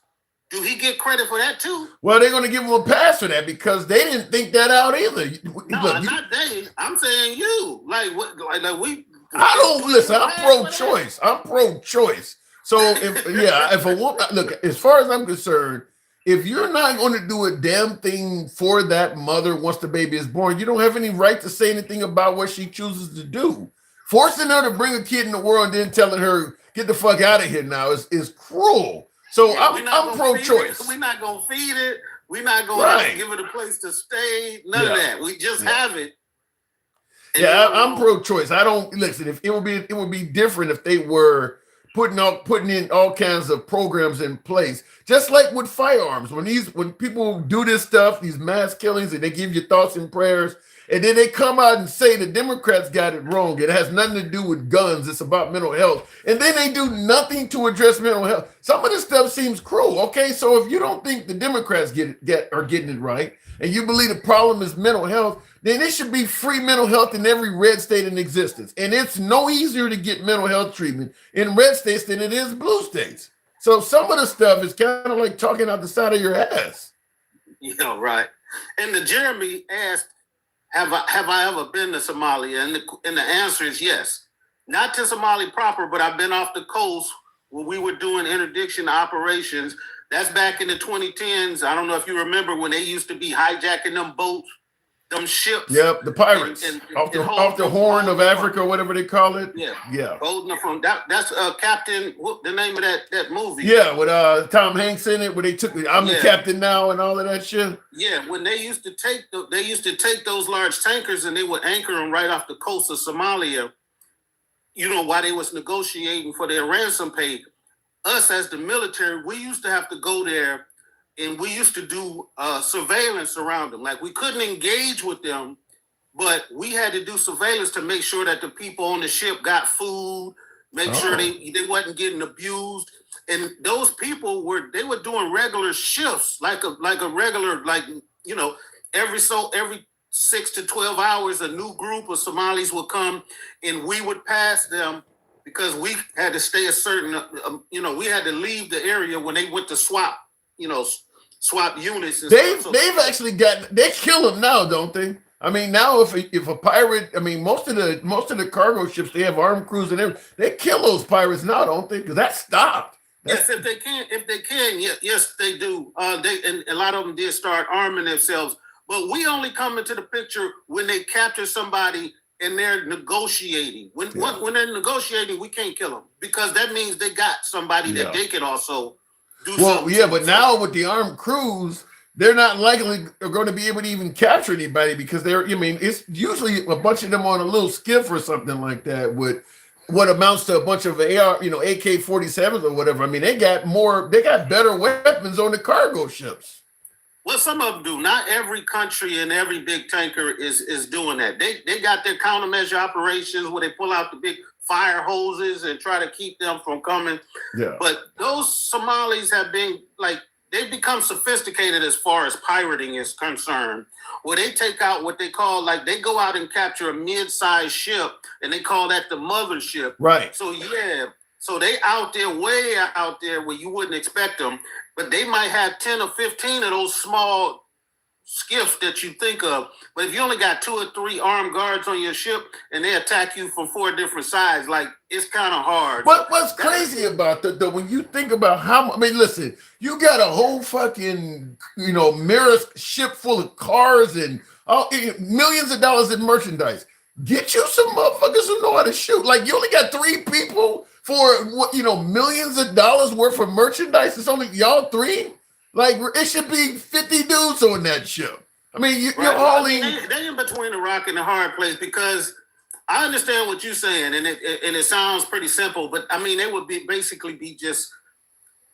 do he get credit for that too? Well, they're going to give him a pass for that because they didn't think that out either. No, not they. I'm saying you. Like what? Like we. I don't listen. I'm pro-choice. I'm pro-choice. So if a woman, look, as far as I'm concerned, if you're not going to do a damn thing for that mother once the baby is born, you don't have any right to say anything about what she chooses to do. Forcing her to bring a kid in the world and then telling her get the fuck out of here now is cruel. So I'm pro-choice. We're not gonna feed it. We're not gonna give it a place to stay. None of that. We just have it. Yeah, I'm pro-choice. I don't listen. If it would be different if they were putting in all kinds of programs in place, just like with firearms. When people do this stuff, these mass killings, and they give you thoughts and prayers, and then they come out and say the Democrats got it wrong. It has nothing to do with guns. It's about mental health. And then they do nothing to address mental health. Some of this stuff seems cruel. Okay, so if you don't think the Democrats are getting it right, and you believe the problem is mental health, then it should be free mental health in every red state in existence. And it's no easier to get mental health treatment in red states than it is blue states. So some of the stuff is kind of like talking out the side of your ass. Yeah, right. And the Jeremy asked, have I ever been to Somalia? And the answer is yes. Not to Somalia proper, but I've been off the coast when we were doing interdiction operations. That's back in the 2010s. I don't know if you remember when they used to be hijacking them boats, them ships. Yep, the pirates off the Horn of Africa, or whatever they call it. Yeah. Holding them from that's Captain. What the name of that movie? Yeah, with Tom Hanks in it, where they took I'm the captain now and all of that shit. Yeah, when they used to take those large tankers and they would anchor them right off the coast of Somalia. You know, while they was negotiating for their ransom pay. Us as the military, we used to have to go there and we used to do surveillance around them. Like we couldn't engage with them, but we had to do surveillance to make sure that the people on the ship got food, make sure they wasn't getting abused. And those people were doing regular shifts, like a regular, every 6 to 12 hours, a new group of Somalis would come and we would pass them. Because we had to stay a certain, we had to leave the area when they went to swap units. And they've actually they kill them now, don't they? I mean, now if a pirate, I mean, most of the cargo ships, they have armed crews and everything. They kill those pirates now, don't they? Because that stopped. Yes, if they can, yes, they do. And a lot of them did start arming themselves. But we only come into the picture when they capture somebody and they're negotiating. When they're negotiating, we can't kill them because that means they got somebody that they can also do something. Well, yeah, but now with the armed crews, they're not likely going to be able to even capture anybody because it's usually a bunch of them on a little skiff or something like that with what amounts to a bunch of AK-47s or whatever. I mean, they got better weapons on the cargo ships. Well, some of them do. Not every country and every big tanker is doing that. They got their countermeasure operations where they pull out the big fire hoses and try to keep them from coming. Yeah. But those Somalis have been they've become sophisticated as far as pirating is concerned, where they take out what they call they go out and capture a mid-sized ship and they call that the mothership. Right. So they out there, way out there where you wouldn't expect them, but they might have 10 or 15 of those small skiffs that you think of. But if you only got 2 or 3 armed guards on your ship and they attack you from 4 different sides, it's kind of hard. But what's crazy about that, though, when you think about listen, you got a whole fucking, mirror ship full of cars and millions of dollars in merchandise. Get you some motherfuckers who know how to shoot. You only got 3 people for millions of dollars worth of merchandise. It's only y'all 3. It should be 50 dudes on that ship. I mean, you're hauling. They're in between the rock and the hard place because I understand what you're saying, and it sounds pretty simple. But I mean, they would basically be just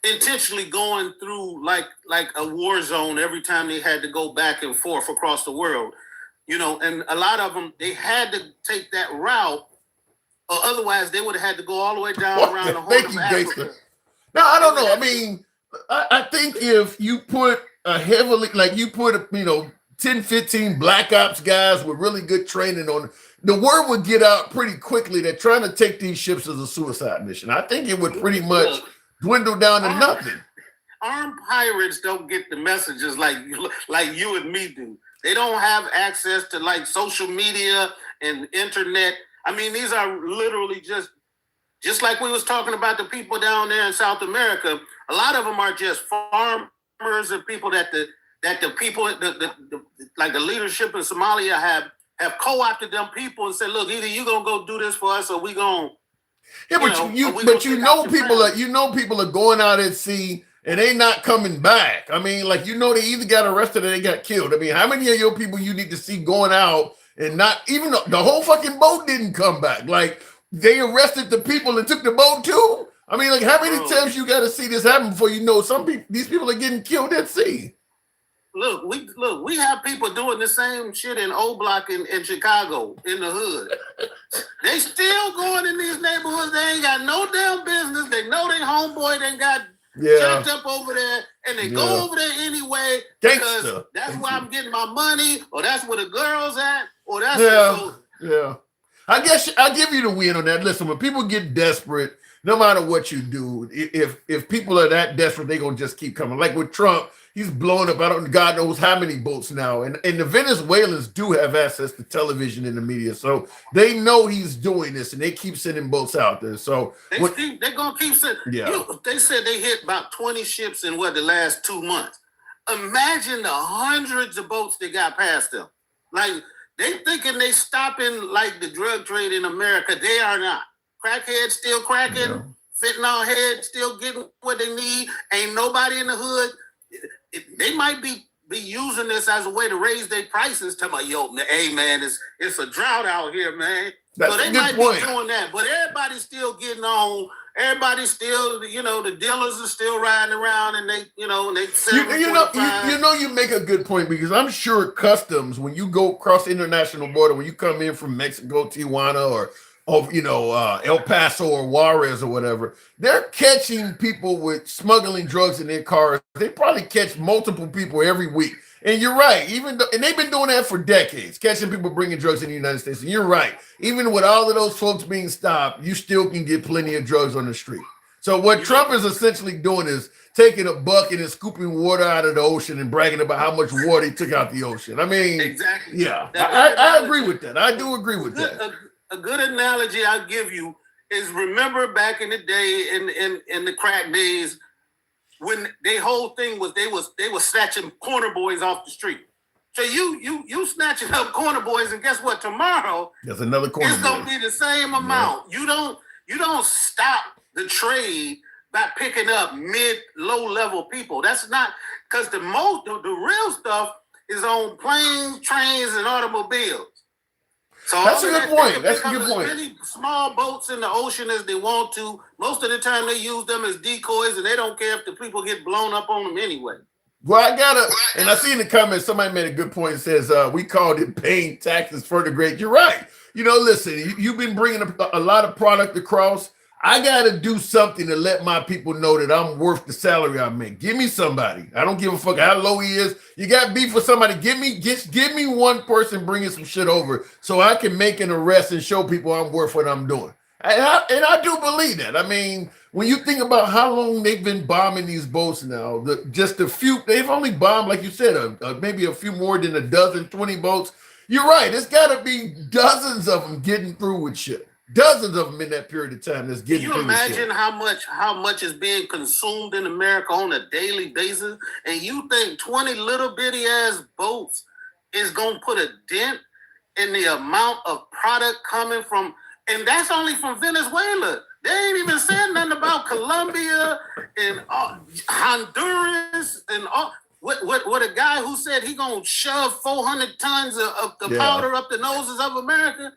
intentionally going through like a war zone every time they had to go back and forth across the world. You know, and a lot of them, they had to take that route, or otherwise they would have had to go all the way down around the Horn of Africa. No, I don't know. I mean, I think if you put a heavily, like you put, 10, 15 black ops guys with really good training on, the word would get out pretty quickly that trying to take these ships is a suicide mission. I think it would pretty much dwindle down to nothing. Armed pirates don't get the messages like you and me do. They don't have access to like social media and internet. I mean, these are literally just like we was talking about the people down there in South America. A lot of them are just farmers and people that the people, like the leadership in Somalia have co-opted them people and said, look, either you gonna go do this for us or we gonna. Yeah, but people are going out at sea and they not coming back. I mean, like, they either got arrested or they got killed. I mean, how many of your people you need to see going out and not even the whole fucking boat didn't come back? Like, they arrested the people and took the boat too. I mean, like, how many times you got to see this happen before these people are getting killed at sea? Look, we have people doing the same shit in O Block in Chicago, in the hood. They still going in these neighborhoods. They ain't got no damn business. They know they homeboy they got jacked up over there, and they go over there anyway because that's where I'm getting my money, or that's where the girls at, or that's I guess I'll give you the win on that. Listen, when people get desperate, no matter what you do, if people are that desperate, they're gonna just keep coming. Like with Trump, he's blowing up, God knows how many boats now. And the Venezuelans do have access to television and the media. So they know he's doing this and they keep sending boats out there. So they're going to keep sending. Yeah. They said they hit about 20 ships in the last 2 months. Imagine the hundreds of boats that got past them. Like, they thinking they stopping like the drug trade in America. They are not. Crackheads still cracking, fentanyl heads still getting what they need. Ain't nobody in the hood. They might be using this as a way to raise their prices. Tell me, hey man, it's a drought out here, man. That's so they might be doing that, but everybody's still getting on. Everybody's still, the dealers are still riding around, and they, they sell. You make a good point, because I'm sure customs, when you go across the international border, when you come in from Mexico, Tijuana, or El Paso or Juarez or whatever, they're catching people with smuggling drugs in their cars. They probably catch multiple people every week. And you're right, and they've been doing that for decades, catching people bringing drugs in the United States. And you're right, even with all of those folks being stopped, you still can get plenty of drugs on the street. So what Trump is essentially doing is taking a bucket and scooping water out of the ocean and bragging about how much water he took out the ocean. I mean, exactly. Yeah, I agree with that. I do agree with that. A good analogy I'll give you is, remember back in the day, in the crack days, when their whole thing was they was snatching corner boys off the street. So you snatching up corner boys, and guess what? Tomorrow there's another corner. It's gonna be the same amount. Yeah. You don't stop the trade by picking up low level people. That's not, because the real stuff is on planes, trains, and automobiles. So that's a good point. That's a good point. Many small boats in the ocean as they want to. Most of the time they use them as decoys, and they don't care if the people get blown up on them anyway. Well, and I see in the comments, somebody made a good point. It says, we called it paying taxes for the great. You're right. Listen, you've been bringing a lot of product across. I got to do something to let my people know that I'm worth the salary I make. Give me somebody. I don't give a fuck how low he is. You got beef with somebody. Give me one person bringing some shit over so I can make an arrest and show people I'm worth what I'm doing. And I do believe that. I mean, when you think about how long they've been bombing these boats now, just a few, they've only bombed, like you said, maybe a few more than a dozen, 20 boats. You're right. It's got to be dozens of them getting through with shit. Dozens of them in that period of time. That's getting. Can you imagine how much is being consumed in America on a daily basis? And you think 20 little bitty ass boats is gonna put a dent in the amount of product coming from? And that's only from Venezuela. They ain't even said nothing about Colombia and Honduras and all. What a guy who said he gonna shove 400 tons of the powder up the noses of America.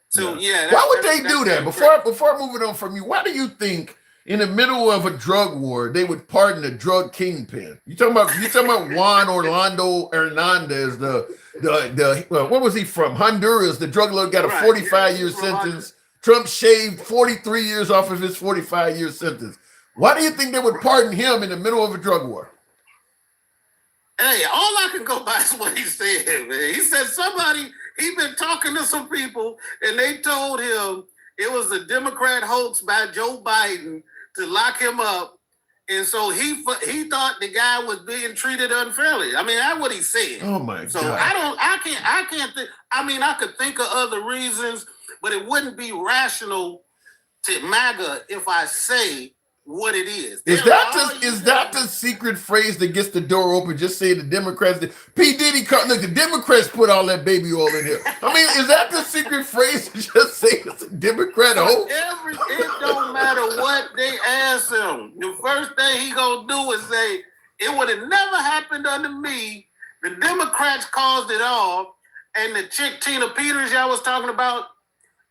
So why would they do that? Before moving on from you, why do you think in the middle of a drug war they would pardon a drug kingpin? You talking about Juan Orlando Hernandez, the what was he from? Honduras. The drug lord got a 45-year sentence. Trump shaved 43 years off of his 45-year sentence. Why do you think they would pardon him in the middle of a drug war? Hey, all I can go by is what he said, man. He said he been talking to some people, and they told him it was a Democrat hoax by Joe Biden to lock him up. And so he thought the guy was being treated unfairly. I mean, that's what he said. Oh my God. So I can't think. I mean, I could think of other reasons, but it wouldn't be rational to MAGA if I say what it is. Is that the secret phrase that gets the door open? Just say the Democrats. P. Diddy, look, the Democrats put all that baby oil in here. I mean, is that the secret phrase to just say it's a Democrat hoax? It don't matter what they ask him. The first thing he gonna do is say, it would have never happened under me. The Democrats caused it all. And the chick Tina Peters y'all was talking about,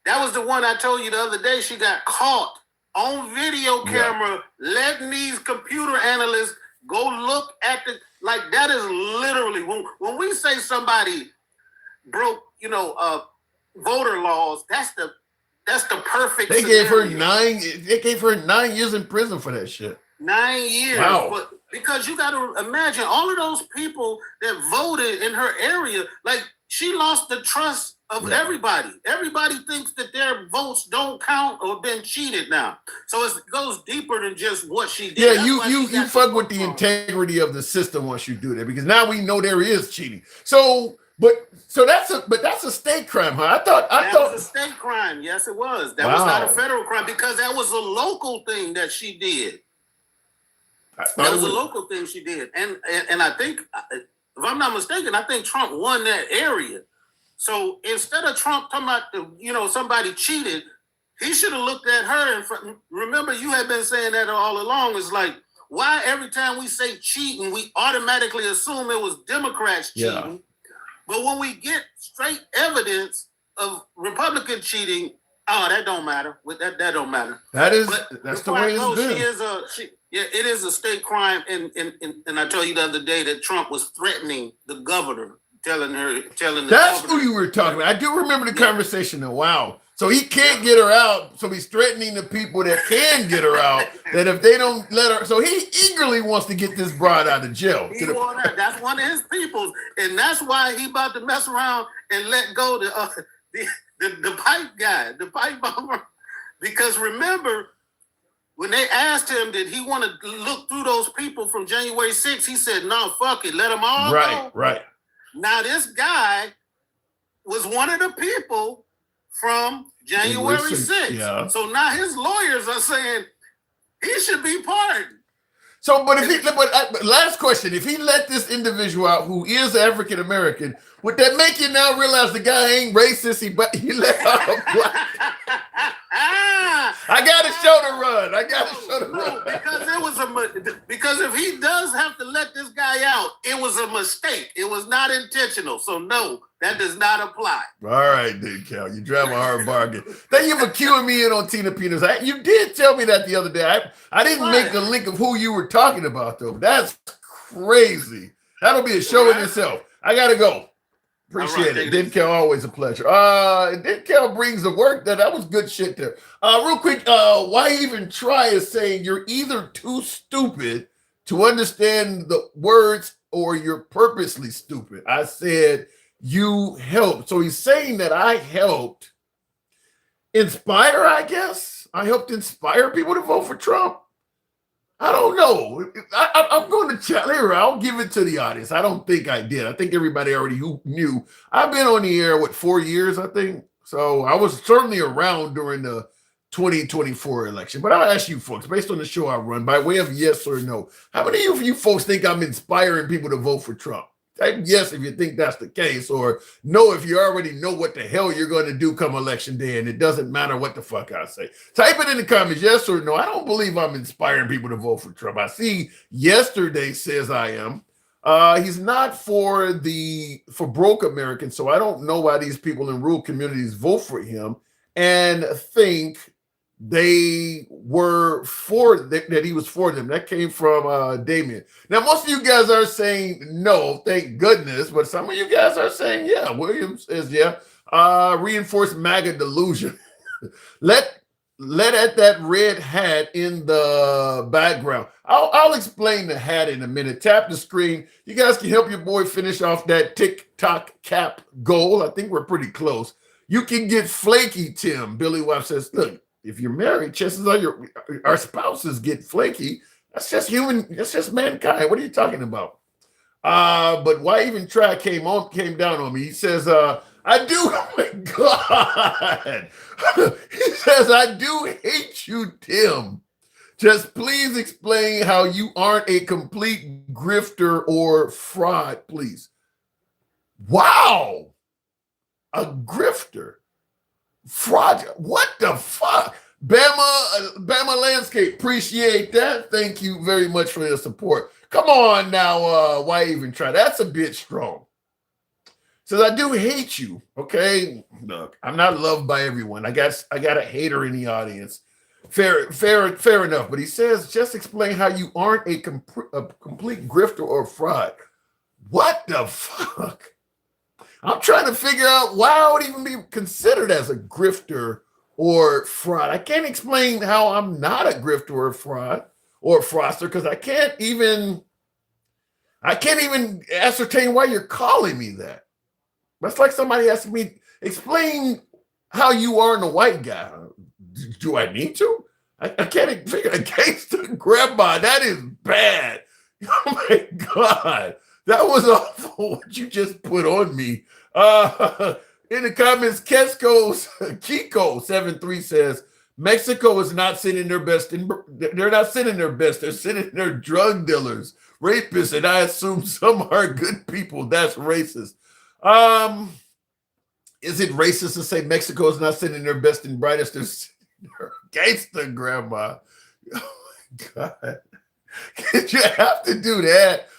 that was the one I told you the other day. She got caught on video camera, letting these computer analysts go look at that is literally when we say somebody broke, voter laws, that's the perfect. They gave her 9 years in prison for that shit. 9 years. Wow. But because you got to imagine all of those people that voted in her area, like she lost the trust of everybody. Everybody thinks that their votes don't count or been cheated now. So it goes deeper than just what she did. Yeah, you fuck with the integrity of the system once you do that, because now we know there is cheating. So that's a state crime, huh? I thought was a state crime. Yes, it was. That was not a federal crime because that was a local thing that she did. That was a local thing she did, and I think, if I'm not mistaken, I think Trump won that area. So instead of Trump talking about somebody cheated, he should have looked at her and remember you had been saying that all along. It's like, why every time we say cheating, we automatically assume it was Democrats cheating. Yeah. But when we get straight evidence of Republican cheating, that don't matter. That don't matter. That's the way it's been. It is a state crime, and I told you the other day that Trump was threatening the governor, telling That's governor. who you were talking about. I do remember the conversation though. Wow. So he can't get her out. So he's threatening the people that can get her out, that if they don't let her, so he eagerly wants to get this broad out of jail. That's one of his people. And that's why he about to mess around and let go the pipe guy, the pipe bomber. Because remember, when they asked him, did he want to look through those people from January 6th? He said, no, fuck it. Let them all go. Right. Now, this guy was one of the people from January 6th. Yeah. So now his lawyers are saying he should be pardoned. So, but last question, if he let this individual out who is African American, would that make you now realize the guy ain't racist? He let out a black. I got to show the run. Because if he does have to let this guy out, it was a mistake. It was not intentional. So no, that does not apply. All right, dude, Cal, you drive a hard bargain. Thank you for queuing me in on Tina Peters. You did tell me that the other day. I didn't make the link of who you were talking about though. That's crazy. That'll be a show in itself. I gotta go. Appreciate it. Denkel, always a pleasure. Denkel brings the work. That was good shit there. Real quick, why even try is saying you're either too stupid to understand the words or you're purposely stupid. I said you helped. So he's saying that I helped inspire, I guess. I helped inspire people to vote for Trump. I don't know. I'm going to challenge her. I'll give it to the audience. I don't think I did. I think everybody already knew. I've been on the air, 4 years, I think. So I was certainly around during the 2024 election. But I'll ask you folks, based on the show I run, by way of yes or no, how many of you folks think I'm inspiring people to vote for Trump? Type yes if you think that's the case, or no if you already know what the hell you're going to do come election day and it doesn't matter what the fuck I say. Type it in the comments, yes or no. I don't believe I'm inspiring people to vote for Trump. I see yesterday says I am. He's not for broke Americans, so I don't know why these people in rural communities vote for him and think they were that he was for them. That came from Damien. Now, most of you guys are saying no, thank goodness, but some of you guys are saying yeah. Williams says yeah. Reinforce MAGA delusion. let at that red hat in the background. I'll explain the hat in a minute. Tap the screen. You guys can help your boy finish off that TikTok cap goal. I think we're pretty close. You can get flaky, Tim. Billy Watt says, look, if you're married, chances are our spouses get flaky. That's just human. That's just mankind. What are you talking about? But why even try came down on me. He says, I do. Oh my God. He says, I do hate you, Tim. Just please explain how you aren't a complete grifter or fraud, please. Wow. A grifter. Fraud. What the fuck? Bama Landscape. Appreciate that. Thank you very much for your support. Come on now. Why even try? That's a bit strong. Says, I do hate you. Okay. Look, I'm not loved by everyone. I got a hater in the audience. Fair enough. But he says, just explain how you aren't a complete grifter or fraud. What the fuck? I'm trying to figure out why I would even be considered as a grifter or fraud. I can't explain how I'm not a grifter or a fraud or a fraudster because I can't even ascertain why you're calling me that. That's like somebody asking me, explain how you aren't a white guy. Do I need to? I can't figure a gangster grandma. That is bad. Oh my God. That was awful what you just put on me. In the comments, Kiko73 says, Mexico is not sending their best. They're not sending their best. They're sending their drug dealers, rapists, and I assume some are good people. That's racist. Is it racist to say Mexico is not sending their best and brightest? They're gangster grandma. Oh my God. You have to do that.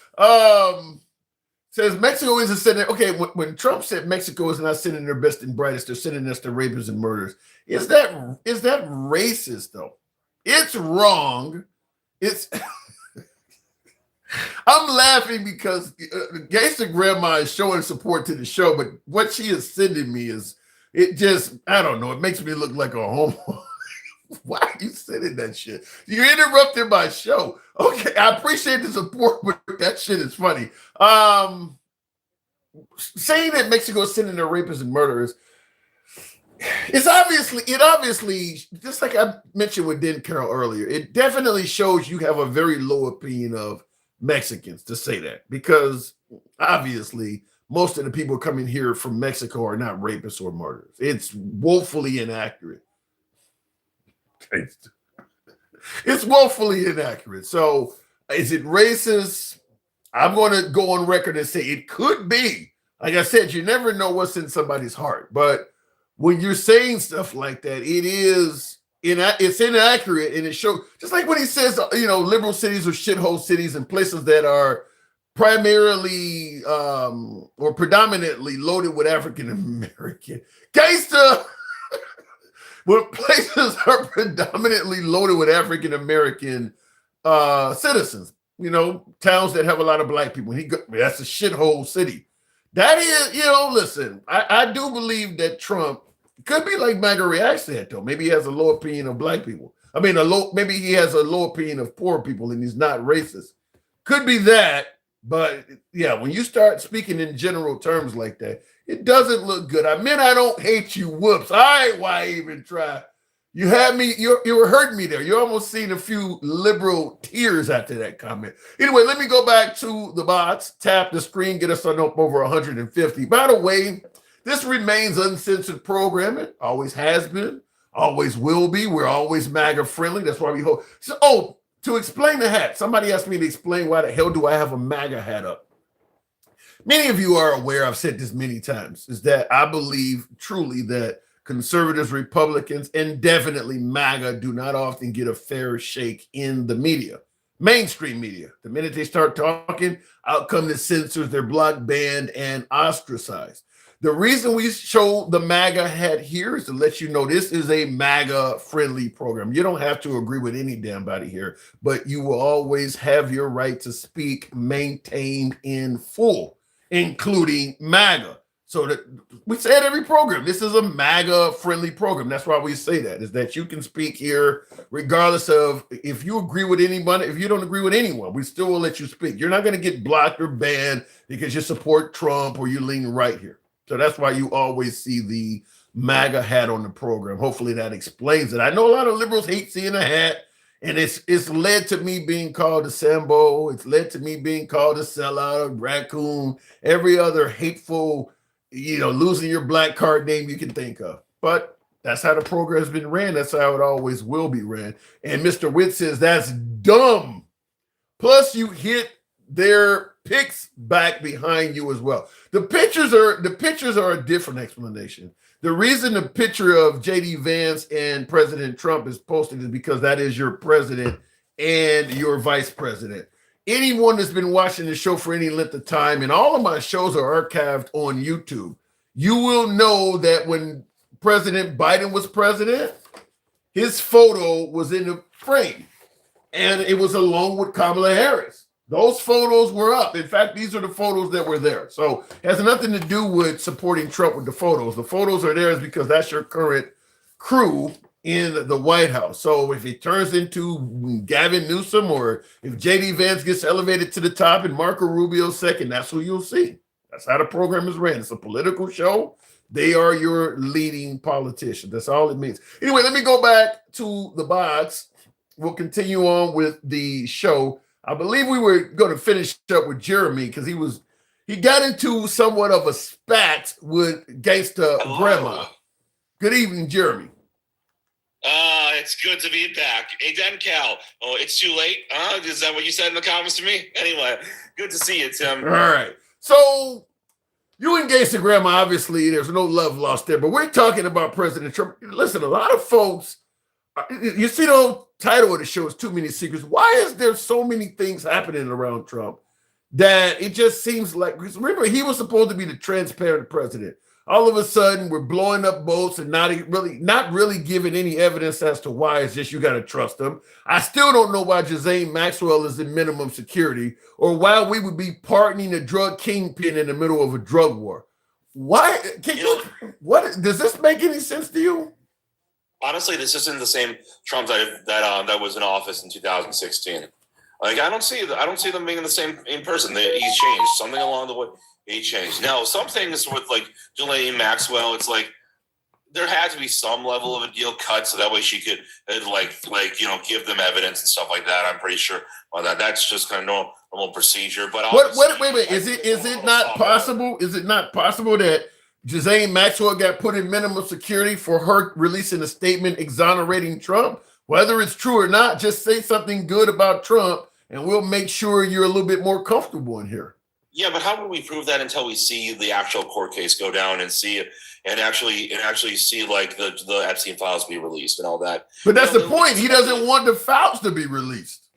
Says Mexico isn't sending. Okay, when Trump said Mexico is not sending their best and brightest, they're sending us the rapists and murderers. Is that racist though? It's wrong. It's. I'm laughing because Gangster Grandma is showing support to the show, but what she is sending me is it just, I don't know, it makes me look like a homo. Why are you sending that shit? You interrupted my show. Okay, I appreciate the support, but that shit is funny. Saying that Mexico is sending their rapists and murderers, it obviously, just like I mentioned with Den Carroll earlier, it definitely shows you have a very low opinion of Mexicans to say that, because obviously most of the people coming here from Mexico are not rapists or murderers. It's woefully inaccurate. It's woefully inaccurate. So is it racist? I'm going to go on record and say it could be. Like I said, you never know what's in somebody's heart. But when you're saying stuff like that, it's inaccurate, and it shows, just like when he says, liberal cities or shithole cities and places that are primarily or predominantly loaded with African American gangster. When places are predominantly loaded with African American citizens, towns that have a lot of black people. That's a shithole city. That is, listen, I do believe that Trump could be like MAGA React said, though. Maybe he has a low opinion of black people. Maybe he has a low opinion of poor people and he's not racist. Could be that. But yeah, when you start speaking in general terms like that, it doesn't look good. I mean, I don't hate you. Whoops. All right, why even try? You had me, you were hurting me there. You almost seen a few liberal tears after that comment. Anyway, let me go back to the bots. Tap the screen, get us on up over 150. By the way, this remains uncensored programming. Always has been, always will be. We're always MAGA friendly. That's why we hope. So, to explain the hat, somebody asked me to explain why the hell do I have a MAGA hat up. Many of you are aware, I've said this many times, is that I believe truly that conservatives, Republicans, and definitely MAGA do not often get a fair shake in the media, mainstream media. The minute they start talking, out come the censors, they're blocked, banned, and ostracized. The reason we show the MAGA hat here is to let you know this is a MAGA friendly program. You don't have to agree with any damn body here, but you will always have your right to speak maintained in full, including MAGA. So that we say it every program. This is a MAGA friendly program. That's why we say that, is that you can speak here regardless of if you agree with anybody. If you don't agree with anyone, we still will let you speak. You're not going to get blocked or banned because you support Trump or you lean right here. So that's why you always see the MAGA hat on the program. Hopefully that explains it. I know a lot of liberals hate seeing a hat, and it's led to me being called a Sambo. It's led to me being called a sellout, a raccoon, every other hateful, losing your black card name you can think of. But that's how the program has been ran. That's how it always will be ran. And Mr. Witt says that's dumb. Plus, you hit their picks back behind you as well. The pictures are a different explanation. The reason the picture of JD Vance and President Trump is posted is because that is your president and your vice president. Anyone that's been watching the show for any length of time, and all of my shows are archived on YouTube, you will know that when President Biden was president, his photo was in the frame, and it was along with Kamala Harris. Those photos were up. In fact, these are the photos that were there. So it has nothing to do with supporting Trump with the photos. The photos are there because that's your current crew in the White House. So if it turns into Gavin Newsom, or if JD Vance gets elevated to the top and Marco Rubio second, that's who you'll see. That's how the program is ran. It's a political show. They are your leading politicians. That's all it means. Anyway, let me go back to the box. We'll continue on with the show. I believe we were going to finish up with Jeremy because he got into somewhat of a spat with Gangsta Grandma. Good evening, Jeremy. It's good to be back. Hey, Dan Cal. Oh, it's too late? Is that what you said in the comments to me? Anyway, good to see you, Tim. All right. So you and Gangsta Grandma, obviously, there's no love lost there, but we're talking about President Trump. Listen, a lot of folks, you see the whole title of the show is Too Many Secrets. Why is there so many things happening around Trump that it just seems like, because remember, he was supposed to be the transparent president. All of a sudden, we're blowing up boats and not really giving any evidence as to why. It's just you got to trust them. I still don't know why Ghislaine Maxwell is in minimum security, or why we would be pardoning a drug kingpin in the middle of a drug war. Why? What does this make any sense to you? Honestly, this isn't the same Trump that was in office in 2016. Like I don't see them being the same in person. He's changed something along the way. He changed. Now, some things with like Ghislaine Maxwell, it's like there had to be some level of a deal cut so that way she could give them evidence and stuff like that. I'm pretty sure that's just kind of normal procedure. But wait a minute. Is it not possible? Is it not possible that Ghislaine Maxwell got put in minimum security for her releasing a statement exonerating Trump? Whether it's true or not, just say something good about Trump, and we'll make sure you're a little bit more comfortable in here. Yeah, but how would we prove that until we see the actual court case go down and see it and actually see like the Epstein files be released and all that? But that's the point. He doesn't want the files to be released.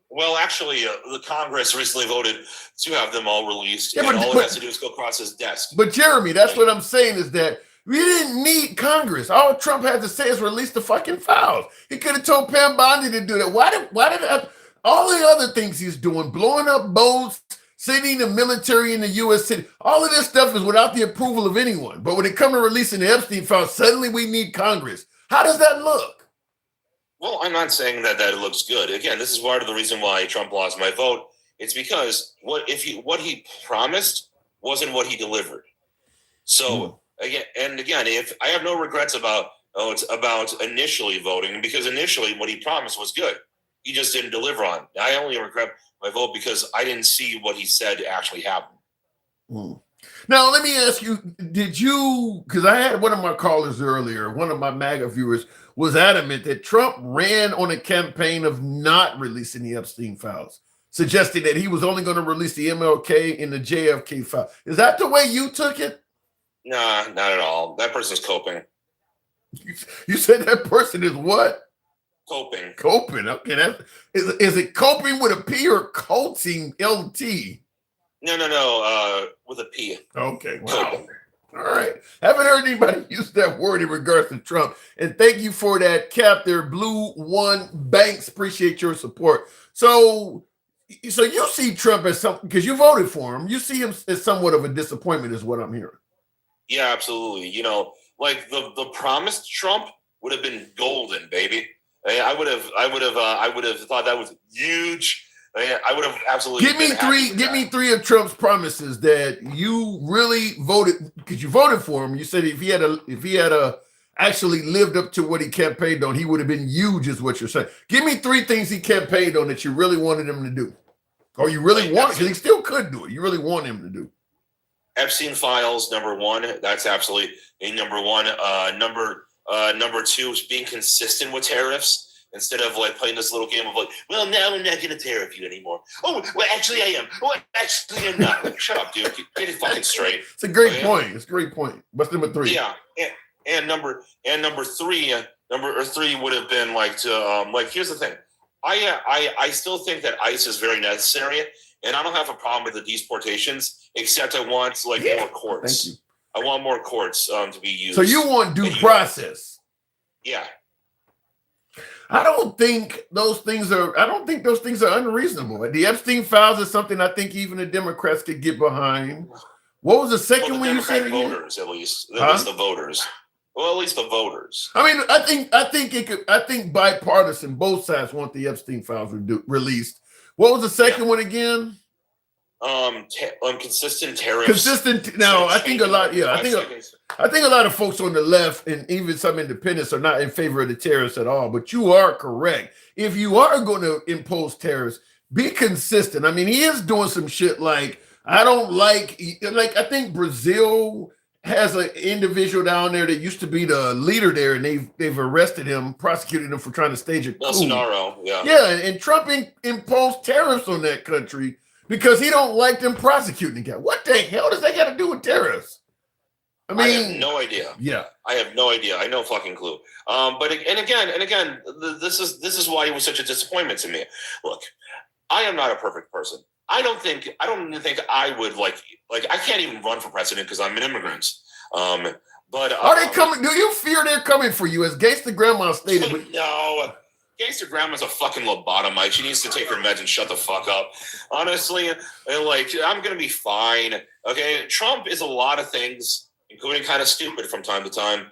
Well, actually, the Congress recently voted to have them all released, yeah, and all it has to do is go across his desk. But Jeremy, that's what I'm saying is that we didn't need Congress. All Trump had to say is release the fucking files. He could have told Pam Bondi to do that. Why did all the other things he's doing, blowing up boats, sending the military in the U.S. city, all of this stuff is without the approval of anyone. But when it comes to releasing the Epstein files, suddenly we need Congress. How does that look? Well, I'm not saying that it looks good. Again, this is part of the reason why Trump lost my vote. It's because what he promised wasn't what he delivered. So again, if I have no regrets about initially voting, because initially what he promised was good. He just didn't deliver on. I only regret my vote because I didn't see what he said actually happen. Now, let me ask you, because I had one of my callers earlier, one of my MAGA viewers was adamant that Trump ran on a campaign of not releasing the Epstein files, suggesting that he was only going to release the MLK and the JFK file. Is that the way you took it? Nah, not at all. That person's coping. You said that person is what? Coping. Coping. Okay, is it coping with a P or coating LT? No. With a P. Okay. Wow. All right. Haven't heard anybody use that word in regards to Trump. And thank you for that cap there, Blue One Banks. Appreciate your support. So you see Trump as something, because you voted for him. You see him as somewhat of a disappointment, is what I'm hearing. Yeah, absolutely. You know, like the promised Trump would have been golden, baby. I would have thought that was huge. I would have absolutely. Give me three of Trump's promises that you really voted, because you voted for him. You said if he had actually lived up to what he campaigned on, he would have been huge, is what you're saying. Give me three things he campaigned on that you really wanted him to do, or you really want, because he still could do it. You really want him to do. Epstein files, number one. That's absolutely a number one. Number two is being consistent with tariffs. Instead of like playing this little game of like, well, now I'm not going to tariff you anymore. Oh, well, actually I am. Oh, actually I'm not. Like, shut up, dude. Get it fucking straight. It's a great point. It's a great point. What's number three? Yeah, and number three would have been like to like. Here's the thing. I still think that ICE is very necessary, and I don't have a problem with the deportations, except I want like more courts. Thank you. I want more courts to be used. So you want due process? Yeah. I don't think those things are unreasonable. The Epstein files is something I think even the Democrats could get behind. What was the second one you said? Voters, at least. At least the voters. Well, at least the voters. I mean, I think bipartisan, both sides want the Epstein files released. What was the second one again? Consistent tariffs. Consistent. Now, I think a lot. Yeah, I think a lot of folks on the left and even some independents are not in favor of the tariffs at all. But you are correct. If you are going to impose tariffs, be consistent. I mean, he is doing some shit like I don't like. I think Brazil has an individual down there that used to be the leader there, and they've arrested him, prosecuted him for trying to stage a coup. Bolsonaro. Yeah. Yeah, and Trump imposed tariffs on that country because he don't like them prosecuting the guy. What the hell does that got to do with tariffs? I mean, I have no idea. Yeah, I have no idea. I no fucking clue. But again, this is why it was such a disappointment to me. Look, I am not a perfect person. I don't think I would like I can't even run for president because I'm an immigrant. But are they coming? Do you fear they're coming for you? As Gangsta Grandma stated. No. Gangsta Grandma's a fucking lobotomite. She needs to take her meds and shut the fuck up. Honestly, I'm gonna be fine. Okay, Trump is a lot of things, including kind of stupid from time to time,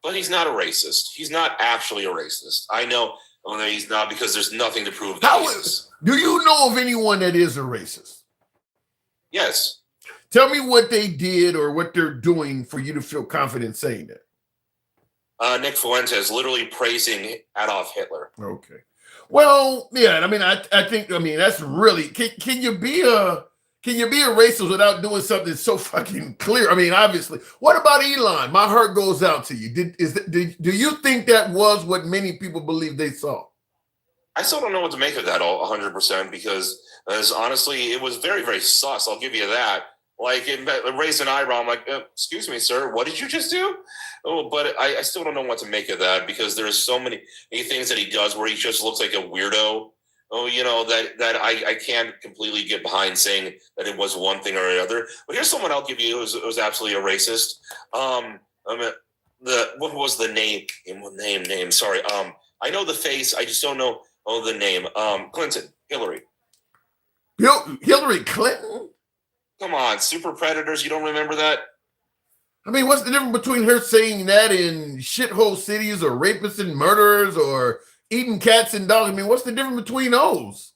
but he's not a racist. He's not actually a racist. I know that he's not because there's nothing to prove that he is. Do you know of anyone that is a racist? Yes. Tell me what they did or what they're doing for you to feel confident saying that. Nick Fuentes literally praising Adolf Hitler. Okay. Well, yeah, I mean, I think that's really can you be a racist without doing something so fucking clear? I mean, obviously. What about Elon? My heart goes out to you. Do you think that was what many people believe they saw? I still don't know what to make of that 100% because, as honestly, it was very, very sus. I'll give you that. Like, it raised an eyebrow. I'm like, excuse me, sir, what did you just do? Oh, but I still don't know what to make of that because there's so many things that he does where he just looks like a weirdo. Oh, that I can't completely get behind saying that it was one thing or another. But here's someone I'll give you who was absolutely a racist. What was the name? Name. Sorry. I know the face. I just don't know the name. Clinton. Hillary. Hillary Clinton? Come on, Super Predators. You don't remember that? I mean, what's the difference between her saying that in shithole cities or rapists and murderers or eating cats and dogs? I mean, what's the difference between those?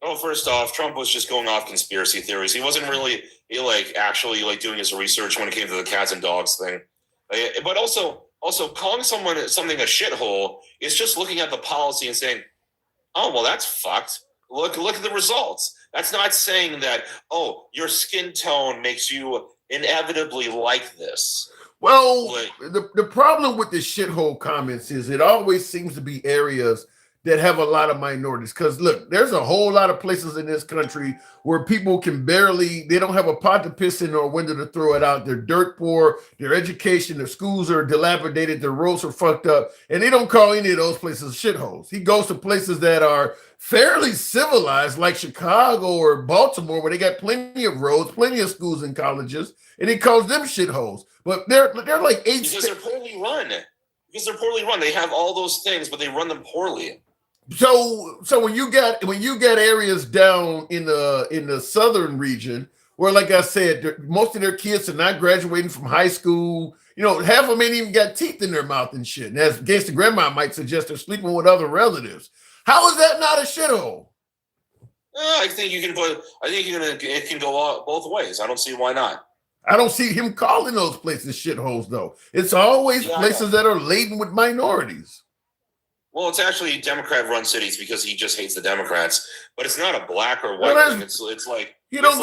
Oh, first off, Trump was just going off conspiracy theories. He wasn't really actually doing his research when it came to the cats and dogs thing. But also calling something a shithole is just looking at the policy and saying, oh, well, that's fucked. Look at the results. That's not saying that, oh, your skin tone makes you inevitably like this. Well, the problem with the shithole comments is it always seems to be areas that have a lot of minorities. Because look, there's a whole lot of places in this country where people can barely, they don't have a pot to piss in or a window to throw it out. They're dirt poor, their education, their schools are dilapidated, their roads are fucked up, and they don't call any of those places shitholes. He goes to places that are fairly civilized, like Chicago or Baltimore, where they got plenty of roads, plenty of schools and colleges, and he calls them shitholes. But they're like eight because they're poorly run. Because they're poorly run. They have all those things, but they run them poorly. So when you got areas down in the southern region where, like I said, most of their kids are not graduating from high school. You know, half of them ain't even got teeth in their mouth and shit. And as gangster grandma might suggest, they're sleeping with other relatives. How is that not a shithole? I think you can put. I think it can go both ways. I don't see why not. I don't see him calling those places shitholes, though. It's always places that are laden with minorities. Well, it's actually Democrat-run cities because he just hates the Democrats. But it's not a black or white thing. It's like he don't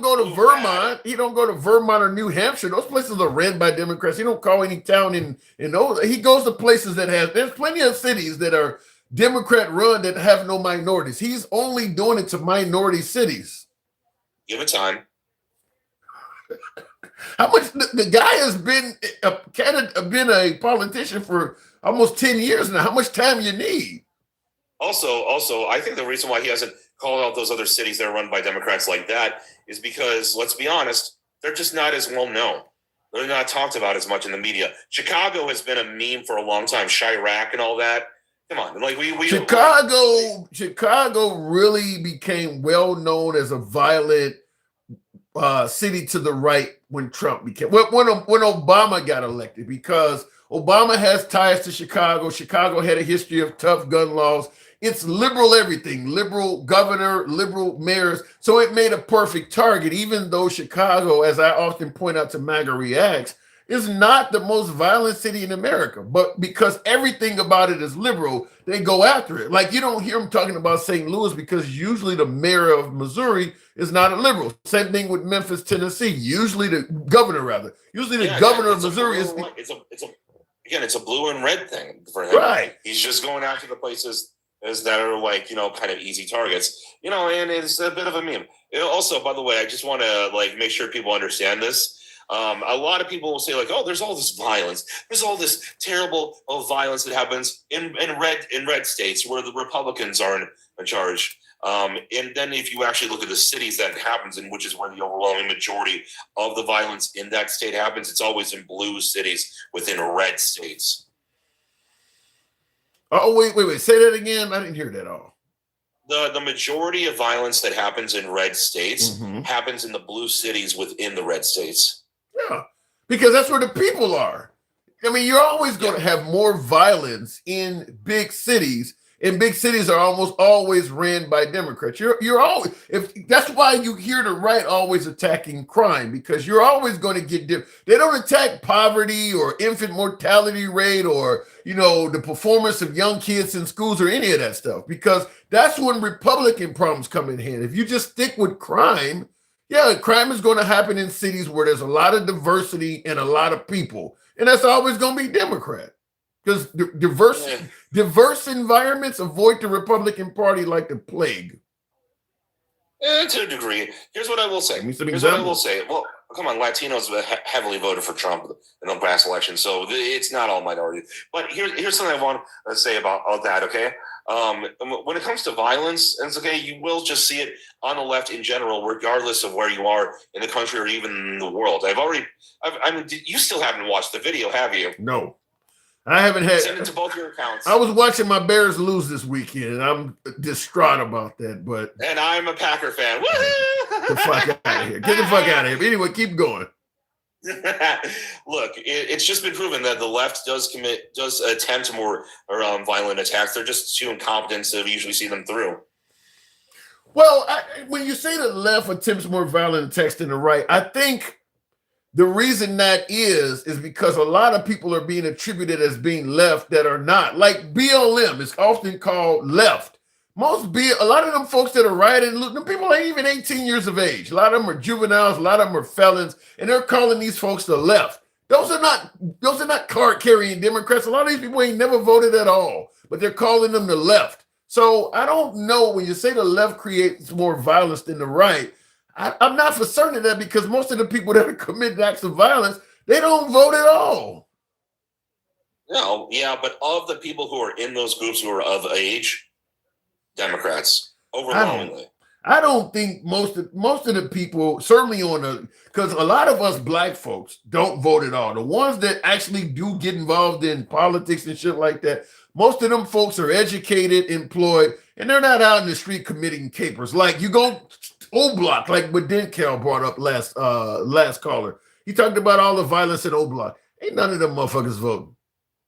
go to Vermont. He don't go to Vermont or New Hampshire. Those places are ran by Democrats. He don't call any town in those. He goes to places that have. There's plenty of cities that are Democrat-run that have no minorities. He's only doing it to minority cities. Give it time. How much the guy has been a politician for almost 10 years now. How much time you need? Also, I think the reason why he hasn't called out those other cities that are run by Democrats like that is because, let's be honest, they're just not as well known. They're not talked about as much in the media. Chicago has been a meme for a long time. Chirac and all that. Come on, like Chicago really became well known as a violent city to the right when Trump became when Obama got elected, because Obama has ties to Chicago. Chicago had a history of tough gun laws. It's liberal everything, liberal governor, liberal mayors. So it made a perfect target, even though Chicago, as I often point out to MAGA Reacts, is not the most violent city in America. But because everything about it is liberal, they go after it. Like, you don't hear them talking about St. Louis because usually the mayor of Missouri is not a liberal. Same thing with Memphis, Tennessee. Usually the governor of Missouri is. It's a blue and red thing for him. Right. He's just going after the places that are like, kind of easy targets. And it's a bit of a meme. Also, by the way, I just want to make sure people understand this. A lot of people will say oh, there's all this violence. There's all this terrible violence that happens in red states where the Republicans are in charge. And then if you actually look at the cities that it happens in, which is where the overwhelming majority of the violence in that state happens, it's always in blue cities within red states. Oh, wait. Say that again. I didn't hear that all. The majority of violence that happens in red states happens in the blue cities within the red states. Yeah, because that's where the people are. I mean, you're always going to have more violence in big cities, and big cities are almost always ran by Democrats. You're always, that's why you hear the right always attacking crime, because you're always going to get they don't attack poverty or infant mortality rate or the performance of young kids in schools or any of that stuff, because that's when Republican problems come in hand. If you just stick with crime. Yeah, crime is going to happen in cities where there's a lot of diversity and a lot of people. And that's always going to be Democrat. Because diverse environments avoid the Republican Party like the plague. To a degree. Here's what I will say. Well, come on, Latinos heavily voted for Trump in the last election, so it's not all minorities. But here's something I want to say about that, okay? When it comes to violence, it's okay, you will just see it on the left in general, regardless of where you are in the country or even in the world. You still haven't watched the video, have you? No. I haven't had. Send it to both your accounts. I was watching my Bears lose this weekend, and I'm distraught about that. And I'm a Packer fan. Woohoo! Get the fuck out of here! Get the fuck out of here! Anyway, keep going. Look, it's just been proven that the left does attempt more violent attacks. They're just too incompetent to usually see them through. Well, when you say the left attempts more violent attacks than the right, I think the reason that is because a lot of people are being attributed as being left that are not. Like BLM is often called left. A lot of them folks that are rioting, them people ain't even 18 years of age. A lot of them are juveniles, a lot of them are felons, and they're calling these folks the left. Those are not card-carrying Democrats. A lot of these people ain't never voted at all. but they're calling them the left. So I don't know, when you say the left creates more violence than the right, I'm not for certain of that, because most of the people that are committing acts of violence, they don't vote at all. No, yeah, but of the people who are in those groups who are of age, Democrats overwhelmingly. I don't think most of the people, certainly because a lot of us black folks don't vote at all. The ones that actually do get involved in politics and shit like that, most of them folks are educated, employed, and they're not out in the street committing capers. Like you go O-Block, like what Denkel brought up last caller. He talked about all the violence in O-Block. Ain't none of them motherfuckers voting.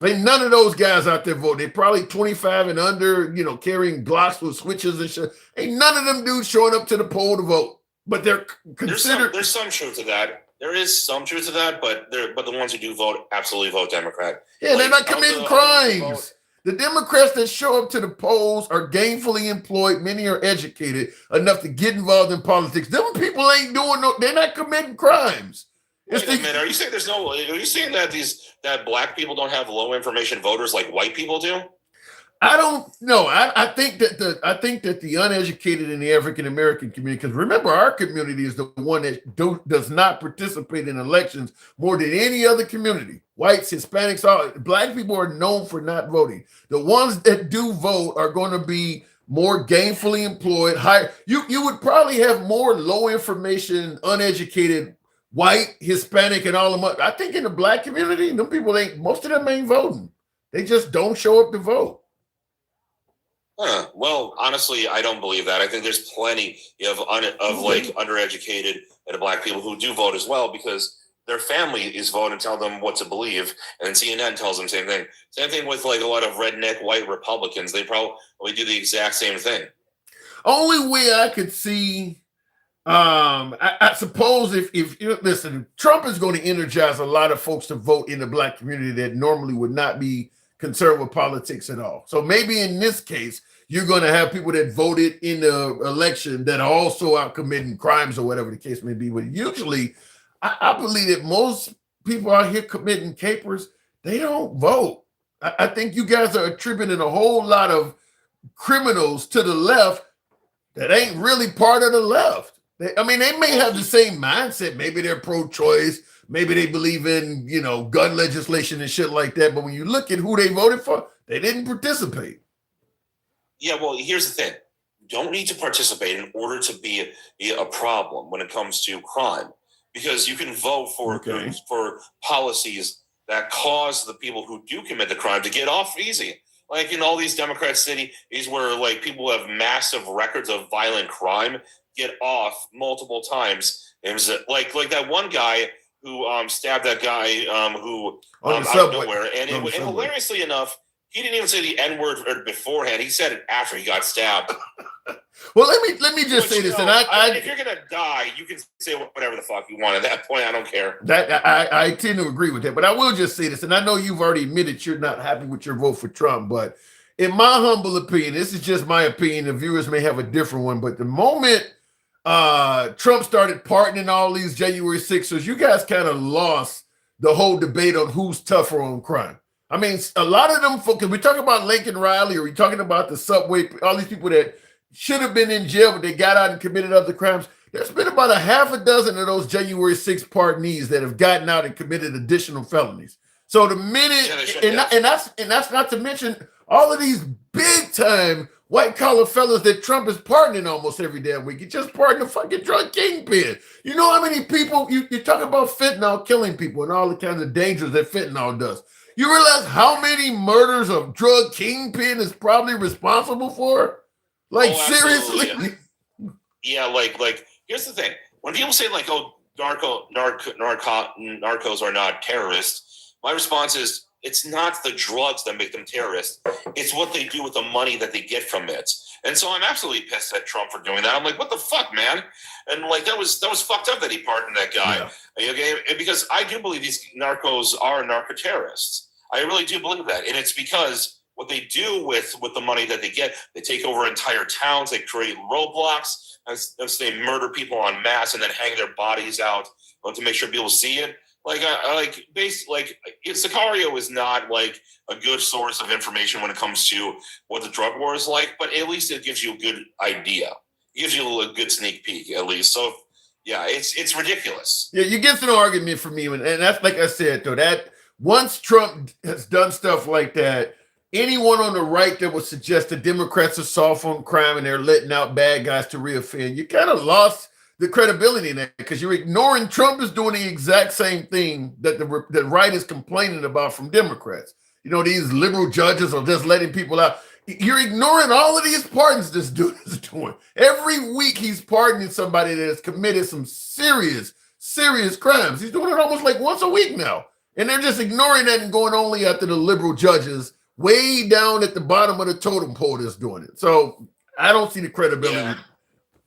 Ain't none of those guys out there voting. They're probably 25 and under, carrying Glocks with switches and shit. Ain't none of them dudes showing up to the poll to vote. But they're considered. There's some truth to that. There is some truth to that, but the ones who do vote absolutely vote Democrat. Yeah, they're not committing crimes. The Democrats that show up to the polls are gainfully employed. Many are educated enough to get involved in politics. Them people ain't doing they're not committing crimes. Wait a minute, are you saying are you saying that black people don't have low information voters like white people do? I don't know. I think that the uneducated in the African American community, because remember, our community is the one that does not participate in elections more than any other community. Whites, Hispanics, all black people are known for not voting. The ones that do vote are going to be more gainfully employed. Higher. You would probably have more low information, uneducated white, Hispanic, and all of them. I think in the black community, them people most of them ain't voting. They just don't show up to vote. Well, honestly, I don't believe that. I think there's plenty of undereducated and black people who do vote as well, because their family is voting and tell them what to believe, and then CNN tells them the same thing. Same thing with like a lot of redneck white Republicans. They probably do the exact same thing. Only way I could see, I suppose if you listen, Trump is going to energize a lot of folks to vote in the black community that normally would not be concerned with politics at all. So maybe in this case, you're going to have people that voted in the election that are also out committing crimes or whatever the case may be. But usually, I believe that most people out here committing capers, they don't vote. I think you guys are attributing a whole lot of criminals to the left that ain't really part of the left. They may have the same mindset. Maybe they're pro-choice. Maybe they believe in, gun legislation and shit like that. But when you look at who they voted for, they didn't participate. Yeah, well, here's the thing. You don't need to participate in order to be a problem when it comes to crime, because you can vote for policies that cause the people who do commit the crime to get off easy. Like in all these Democrat cities where like people who have massive records of violent crime get off multiple times. It was like that one guy who stabbed that guy who out of nowhere. And hilariously enough, he didn't even say the N-word beforehand. He said it after he got stabbed. Well, let me just say this, and if you're gonna die, you can say whatever the fuck you want. At that point, I don't care. That I tend to agree with that, but I will just say this, and I know you've already admitted you're not happy with your vote for Trump, but in my humble opinion, this is just my opinion. The viewers may have a different one, but the moment Trump started pardoning all these January 6ers, you guys kind of lost the whole debate on who's tougher on crime. I mean, a lot of them folks, we talking about Lincoln Riley, or we talking about the subway, all these people that should have been in jail, but they got out and committed other crimes. There's been about a half a dozen of those January 6th pardonees that have gotten out and committed additional felonies. So the minute, and that's not to mention all of these big time white collar fellas that Trump is pardoning almost every damn week. He just pardoned a fucking drug kingpin. You know how many people you talk about fentanyl killing people and all the kinds of dangers that fentanyl does. You realize how many murders of drug kingpin is probably responsible for? Like, seriously? Yeah, like here's the thing. When people say like, oh, narcos are not terrorists, my response is it's not the drugs that make them terrorists. It's what they do with the money that they get from it. And so I'm absolutely pissed at Trump for doing that. I'm like, what the fuck, man? And like that was fucked up that he pardoned that guy. Yeah. Okay, because I do believe these narcos are narco-terrorists. I really do believe that. And it's because what they do with the money that they get, they take over entire towns, they create roadblocks, as they murder people en masse and then hang their bodies out to make sure people see it. Sicario is not like a good source of information when it comes to what the drug war is like, but at least it gives you a good idea. It gives you a good sneak peek, at least. So, yeah, it's ridiculous. Yeah, you get an argument from me, and that's like I said, though, that once Trump has done stuff like that, anyone on the right that would suggest the Democrats are soft on crime and they're letting out bad guys to reoffend, you kind of lost the credibility in that because you're ignoring Trump is doing the exact same thing that the right is complaining about from Democrats. You know, these liberal judges are just letting people out. You're ignoring all of these pardons this dude is doing. Every week he's pardoning somebody that has committed some serious crimes. He's doing it almost like once a week now. And they're just ignoring that and going only after the liberal judges way down at the bottom of the totem pole that's doing it. So I don't see the credibility. Yeah.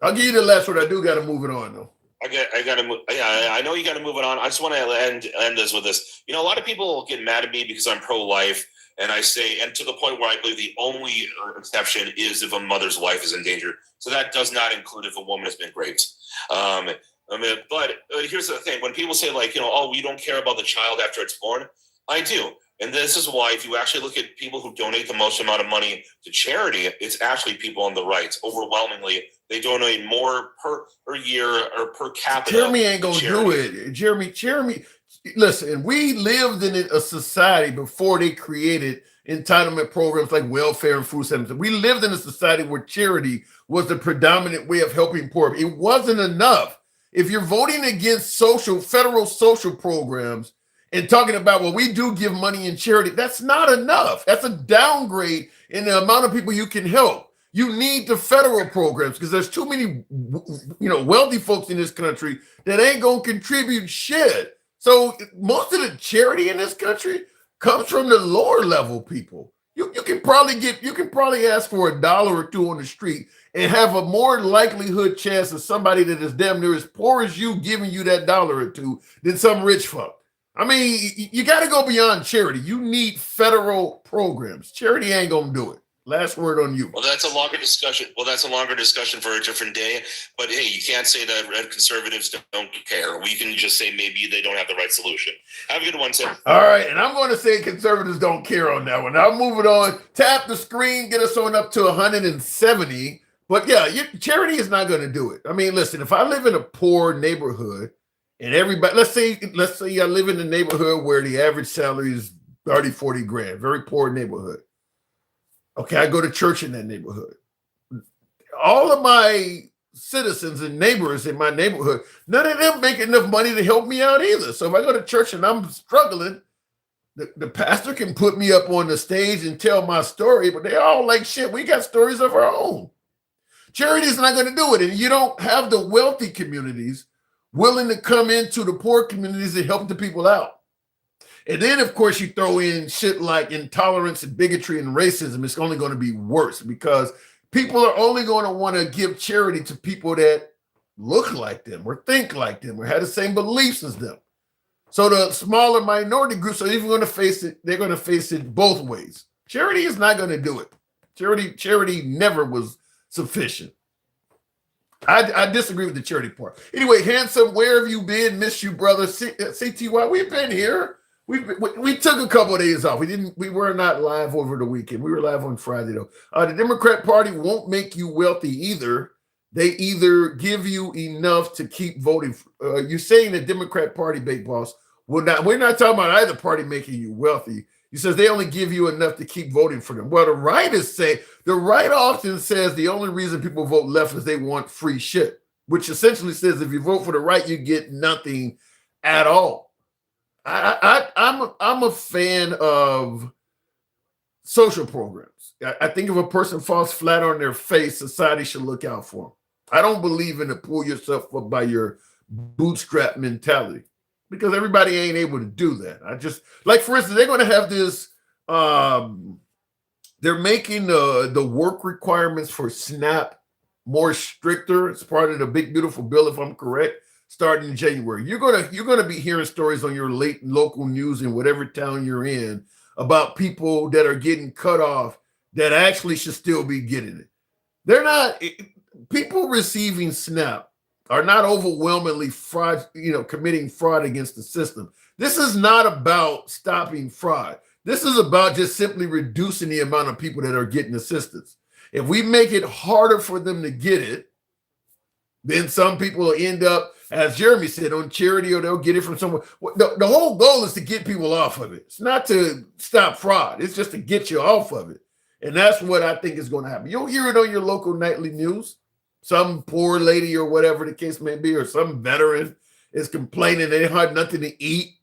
I'll give you the last word. I do got to move it on, though. I got to move. Yeah, I know you got to move it on. I just want to end this with this. You know, a lot of people get mad at me because I'm pro-life, and I say, and to the point where I believe the only exception is if a mother's life is in danger. So that does not include if a woman has been raped. But here's the thing: when people say, like, you know, oh, we don't care about the child after it's born, I do. And this is why, if you actually look at people who donate the most amount of money to charity, it's actually people on the right. Overwhelmingly, they donate more per year or per capita. Jeremy ain't gonna do it. Jeremy, listen, we lived in a society before they created entitlement programs like welfare and food stamps. We lived in a society where charity was the predominant way of helping poor. It wasn't enough. If you're voting against federal social programs, and talking about, well, we do give money in charity, that's not enough. That's a downgrade in the amount of people you can help. You need the federal programs because there's too many, wealthy folks in this country that ain't gonna contribute shit. So most of the charity in this country comes from the lower level people. You can probably ask for $1 or $2 on the street and have a more likelihood chance of somebody that is damn near as poor as you giving you that $1 or $2 than some rich fuck. I mean, you got to go beyond charity. You need federal programs. Charity ain't going to do it. Last word on you. Well, that's a longer discussion. For a different day. But hey, you can't say that red conservatives don't care. We can just say maybe they don't have the right solution. Have a good one, Tim. All right, and I'm going to say conservatives don't care on that one. I'll move it on. Tap the screen, get us on up to 170. But yeah, charity is not going to do it. I mean, listen, if I live in a poor neighborhood, and everybody, let's say I live in a neighborhood where the average salary is 30, 40 grand, very poor neighborhood. Okay, I go to church in that neighborhood. All of my citizens and neighbors in my neighborhood, none of them make enough money to help me out either. So if I go to church and I'm struggling, the pastor can put me up on the stage and tell my story, but they all like, shit, we got stories of our own. Charity is not going to do it. And you don't have the wealthy communities willing to come into the poor communities and help the people out. And then, of course, you throw in shit like intolerance and bigotry and racism. It's only going to be worse because people are only going to want to give charity to people that look like them or think like them or have the same beliefs as them. So the smaller minority groups are even going to face it. They're going to face it both ways. Charity is not going to do it. Charity never was sufficient. I disagree with the charity part. Anyway, Handsome, where have you been? Miss you, brother. CTY, we've been here. We took a couple of days off. We were not live over the weekend. We were live on Friday, though. The Democrat Party won't make you wealthy either. They either give you enough to keep voting. You're saying the Democrat Party, Big Boss, we're not talking about either party making you wealthy. He says they only give you enough to keep voting for them. Well, the right often says the only reason people vote left is they want free shit, which essentially says if you vote for the right, you get nothing at all. I'm a fan of social programs. I think if a person falls flat on their face, society should look out for them. I don't believe in the pull yourself up by your bootstrap mentality, because everybody ain't able to do that. I just, like, for instance, they're going to have this, they're making the work requirements for SNAP more stricter. It's part of the big, beautiful bill, if I'm correct, starting in January. You're gonna be hearing stories on your local news in whatever town you're in about people that are getting cut off that actually should still be getting it. They're not, people receiving SNAP are not overwhelmingly fraud, committing fraud against the system. This is not about stopping fraud. This is about just simply reducing the amount of people that are getting assistance. If we make it harder for them to get it, then some people will end up, as Jeremy said, on charity, or they'll get it from somewhere. The whole goal is to get people off of it. It's not to stop fraud. It's just to get you off of it. And that's what I think is going to happen. You'll hear it on your local nightly news. Some poor lady or whatever the case may be, or some veteran is complaining they had nothing to eat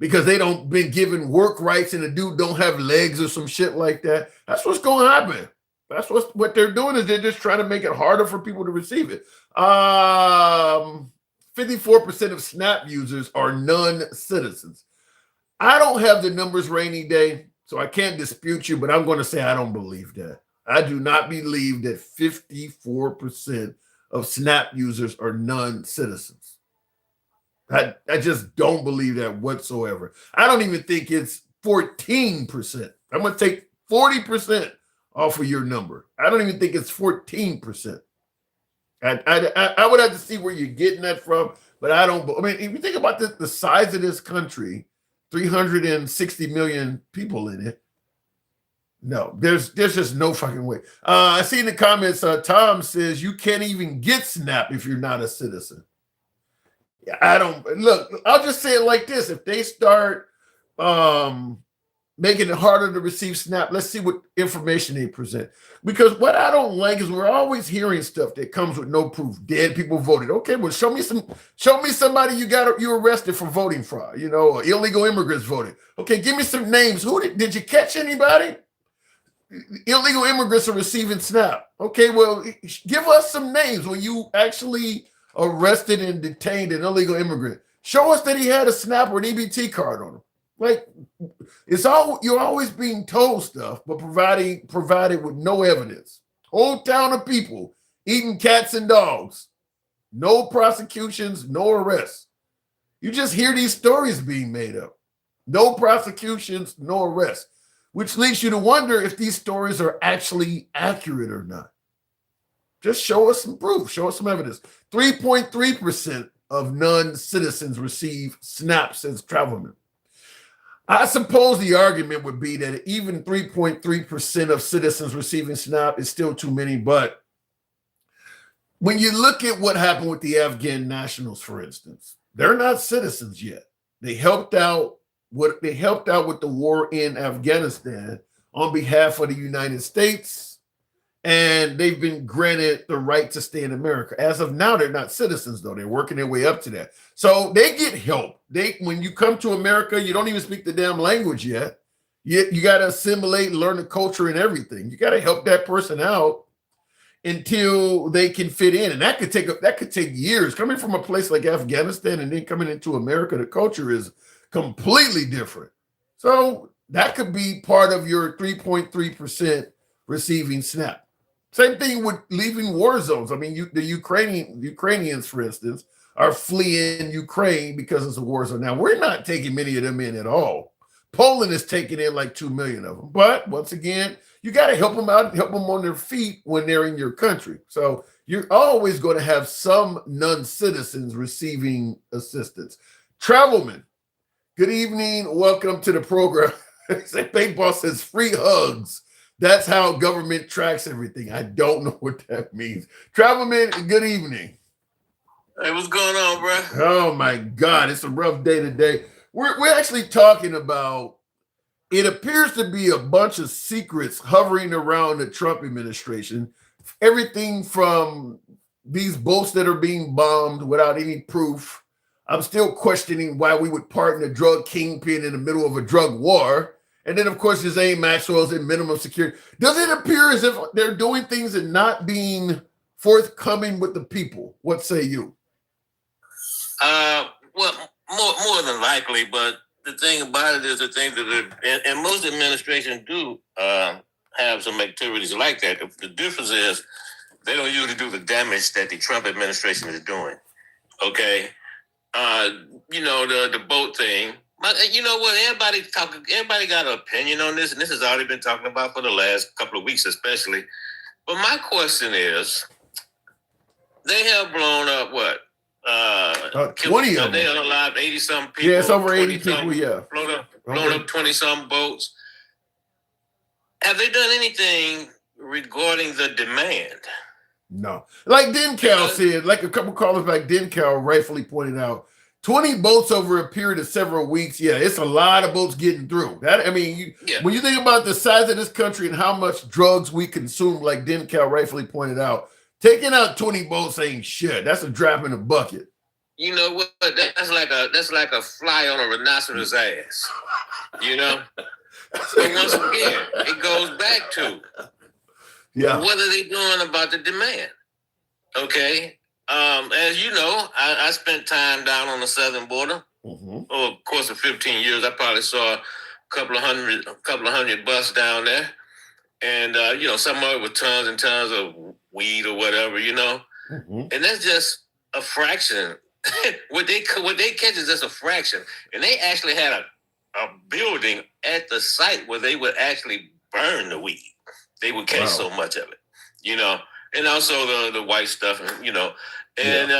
because they don't been given work rights and the dude don't have legs or some shit like that. That's what's going to happen. That's what they're doing, is they're just trying to make it harder for people to receive it. 54% of SNAP users are non-citizens. I don't have the numbers, Rainy Day, so I can't dispute you, but I'm going to say I don't believe that. I do not believe that 54% of SNAP users are non-citizens. I just don't believe that whatsoever. I don't even think it's 14%. I'm going to take 40% off of your number. I don't even think it's 14%. I would have to see where you're getting that from, but I don't. I mean, if you think about the size of this country, 360 million people in it. No, there's just no fucking way. I see in the comments, Tom says you can't even get SNAP if you're not a citizen. I don't look. I'll just say it like this: if they start making it harder to receive SNAP, let's see what information they present. Because what I don't like is we're always hearing stuff that comes with no proof. Dead people voted. Okay, well, show me somebody you arrested for voting fraud. Illegal immigrants voted. Okay, give me some names. Did you catch anybody? Illegal immigrants are receiving SNAP. Okay, well, give us some names when you actually arrested and detained an illegal immigrant. Show us that he had a SNAP or an EBT card on him. Like, you're always being told stuff, but provided with no evidence. Whole town of people eating cats and dogs. No prosecutions, no arrests. You just hear these stories being made up. No prosecutions, no arrests, which leads you to wonder if these stories are actually accurate or not. Just show us some proof, show us some evidence. 3.3% of non-citizens receive SNAP, says Travelman. I suppose the argument would be that even 3.3% of citizens receiving SNAP is still too many, but when you look at what happened with the Afghan nationals, for instance, they're not citizens yet. They helped out with the war in Afghanistan on behalf of the United States, and they've been granted the right to stay in America. As of now, they're not citizens, though. They're working their way up to that. So they get help. When you come to America, you don't even speak the damn language yet. You got to assimilate and learn the culture and everything. You got to help that person out until they can fit in. And that could take years. Coming from a place like Afghanistan and then coming into America, the culture is completely different. So that could be part of your 3.3% receiving SNAP. Same thing with leaving war zones. I mean, the Ukrainians, for instance, are fleeing Ukraine because it's a war zone. Now, we're not taking many of them in at all. Poland is taking in like 2 million of them. But once again, you got to help them out, help them on their feet when they're in your country. So you're always going to have some non-citizens receiving assistance. Travelman, good evening. Welcome to the program. Paintball says free hugs. That's how government tracks everything. I don't know what that means. Travelman, good evening. Hey, what's going on, bro? Oh my God, it's a rough day today. We're actually talking about, it appears to be a bunch of secrets hovering around the Trump administration. Everything from these boats that are being bombed without any proof. I'm still questioning why we would pardon a drug kingpin in the middle of a drug war. And then, of course, Ghislaine Maxwell's in minimum security. Does it appear as if they're doing things and not being forthcoming with the people? What say you? Well, more than likely, but the thing about it is the thing that, and most administrations do have some activities like that. The difference is they don't usually do the damage that the Trump administration is doing. Okay, the boat thing. You know what? Everybody got an opinion on this, and this has already been talked about for the last couple of weeks, especially. But my question is, they have blown up 20 of They them. unalived 80-some people. Yeah, it's over 80 20-some people. Yeah. blown up 20-some boats. Have they done anything regarding the demand? No. Like Dencal said, like a couple callers like Dencal rightfully pointed out, 20 boats over a period of several weeks. Yeah, it's a lot of boats getting through. That I mean, when you think about the size of this country and how much drugs we consume, like Dencal rightfully pointed out, taking out 20 boats ain't shit. That's a drop in a bucket. You know what? That's like a fly on a rhinoceros ass. You know? So once again, it goes back to what are they doing about the demand? Okay. As you know, I spent time down on the southern border. Over the course of 15 years, I probably saw a couple of hundred busts down there. And you know, some of it with tons and tons of weed or whatever, you know. And that's just a fraction. what they catch is just a fraction. And they actually had a building at the site where they would actually burn the weed. They would catch so much of it, you know, and also the white stuff, you know, and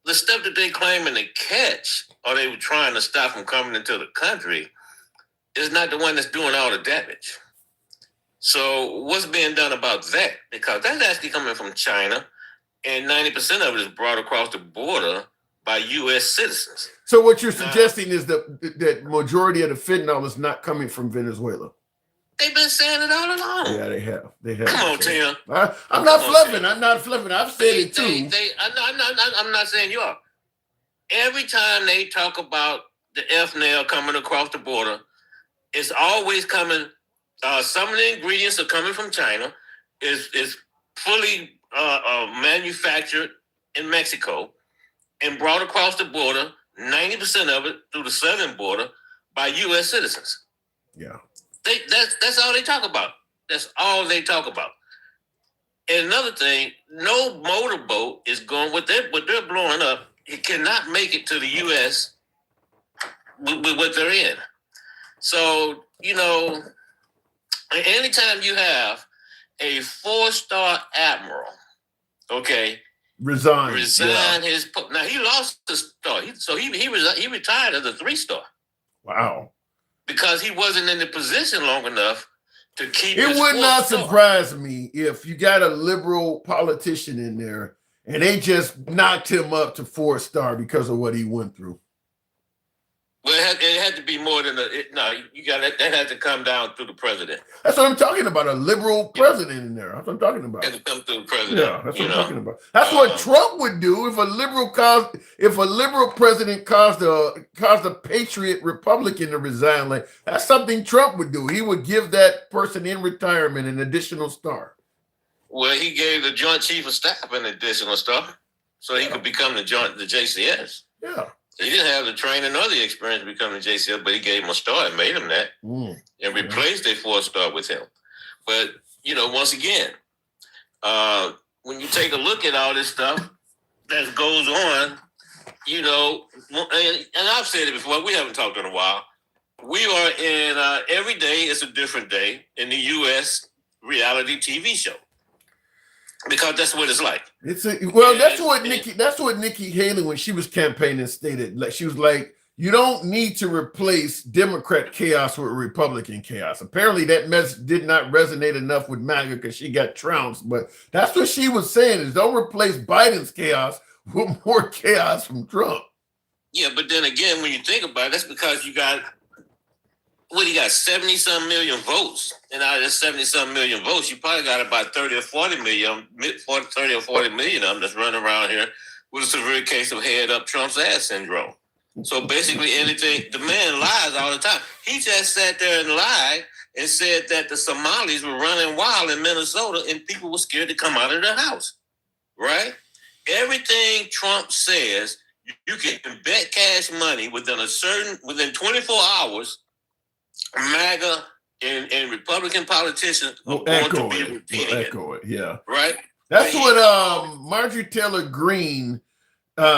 the stuff that they claiming to catch or they were trying to stop from coming into the country is not the one that's doing all the damage. So what's being done about that? Because that's actually coming from China, and 90% of it is brought across the border by U.S. citizens. So what you're suggesting is that majority of the fentanyl is not coming from Venezuela. They've been saying it all along. Yeah, they have. Come on, Tim. I'm not fluffing. I'm not fluffing. I've said it too. I'm not saying you are. Every time they talk about the FNL coming across the border, it's always coming. Some of the ingredients are coming from China. Is fully manufactured in Mexico and brought across the border. 90% of it through the southern border by U.S. citizens. Yeah. That's all they talk about. That's all they talk about. And another thing, no motorboat is going what they're blowing up. It cannot make it to the U.S. with what they're in. So, you know, anytime you have a 4-star admiral, okay, resign his. Now he lost the star, he retired as a 3-star. Wow. Because he wasn't in the position long enough to keep. It would not surprise me if you got a liberal politician in there and they just knocked him up to 4-star because of what he went through. Well, it had to be more than that had to come down through the president. That's what I'm talking about. A liberal president in there. That's what I'm talking about. It had to come through the president. Yeah, that's what I'm talking about. That's what Trump would do if a liberal president caused a patriot Republican to resign. Like that's something Trump would do. He would give that person in retirement an additional star. Well, he gave the Joint Chief of Staff an additional star, so he could become the JCS. Yeah. He didn't have the training or the experience to become the JCS, but he gave him a star and made him that, and replaced a 4-star with him. But you know, once again, when you take a look at all this stuff that goes on, you know, and I've said it before, we haven't talked in a while. We are in every day is a different day in the U.S. reality TV show. Because that's what it's like. That's what Nikki Haley, when she was campaigning, stated. Like she was like, you don't need to replace Democrat chaos with Republican chaos. Apparently that message did not resonate enough with MAGA because she got trounced. But that's what she was saying is don't replace Biden's chaos with more chaos from Trump. Yeah, but then again, when you think about it, that's because you got 70-some million votes. And out of the 70-some million votes, you probably got about 30 or 40 million of them that's running around here with a severe case of head up Trump's ass syndrome. So basically anything, the man lies all the time. He just sat there and lied and said that the Somalis were running wild in Minnesota and people were scared to come out of their house, right? Everything Trump says, you can bet cash money within 24 hours, MAGA and Republican politicians will echo it. Yeah. Right? That's what Marjorie Taylor Greene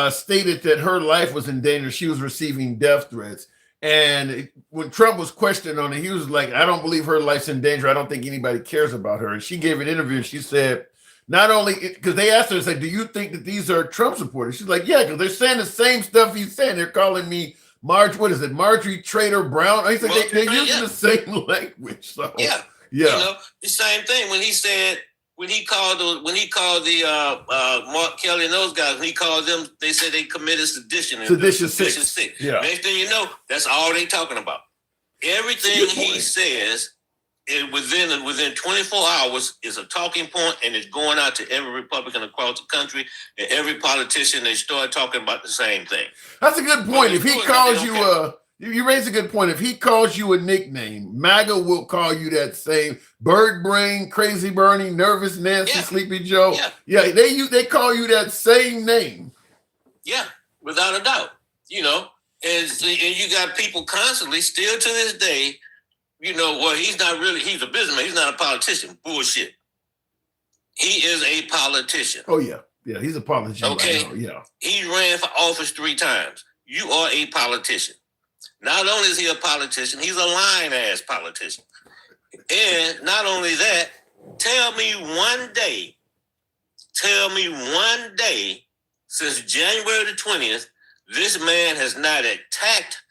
stated, that her life was in danger. She was receiving death threats. And when Trump was questioned on it, he was like, I don't believe her life's in danger. I don't think anybody cares about her. And she gave an interview and she said not only because they asked her, say, do you think that these are Trump supporters? She's like, yeah, because they're saying the same stuff he's saying. They're calling me Marjorie Trader Brown. I said they're using the same language. So You know, the same thing when he said when he called the Mark Kelly and those guys, when he called them, they said they committed sedition. Sedition six. Yeah. Next thing you know, that's all they talking about. Everything he says within 24 hours is a talking point, and it's going out to every Republican across the country and every politician. They start talking about the same thing. That's a good point. If he calls you you raise a good point. If he calls you a nickname, MAGA will call you that same bird brain, crazy Bernie, nervous Nancy, Sleepy Joe. Yeah, they call you that same name. Yeah, without a doubt. You know, and you got people constantly still to this day. You know, well, he's a businessman. He's not a politician. Bullshit. He is a politician. Oh, yeah. Yeah, he's a politician. Okay. Right now. Yeah. He ran for office 3 times. You are a politician. Not only is he a politician, he's a lying-ass politician. And not only that, tell me one day since January the 20th, this man has not attacked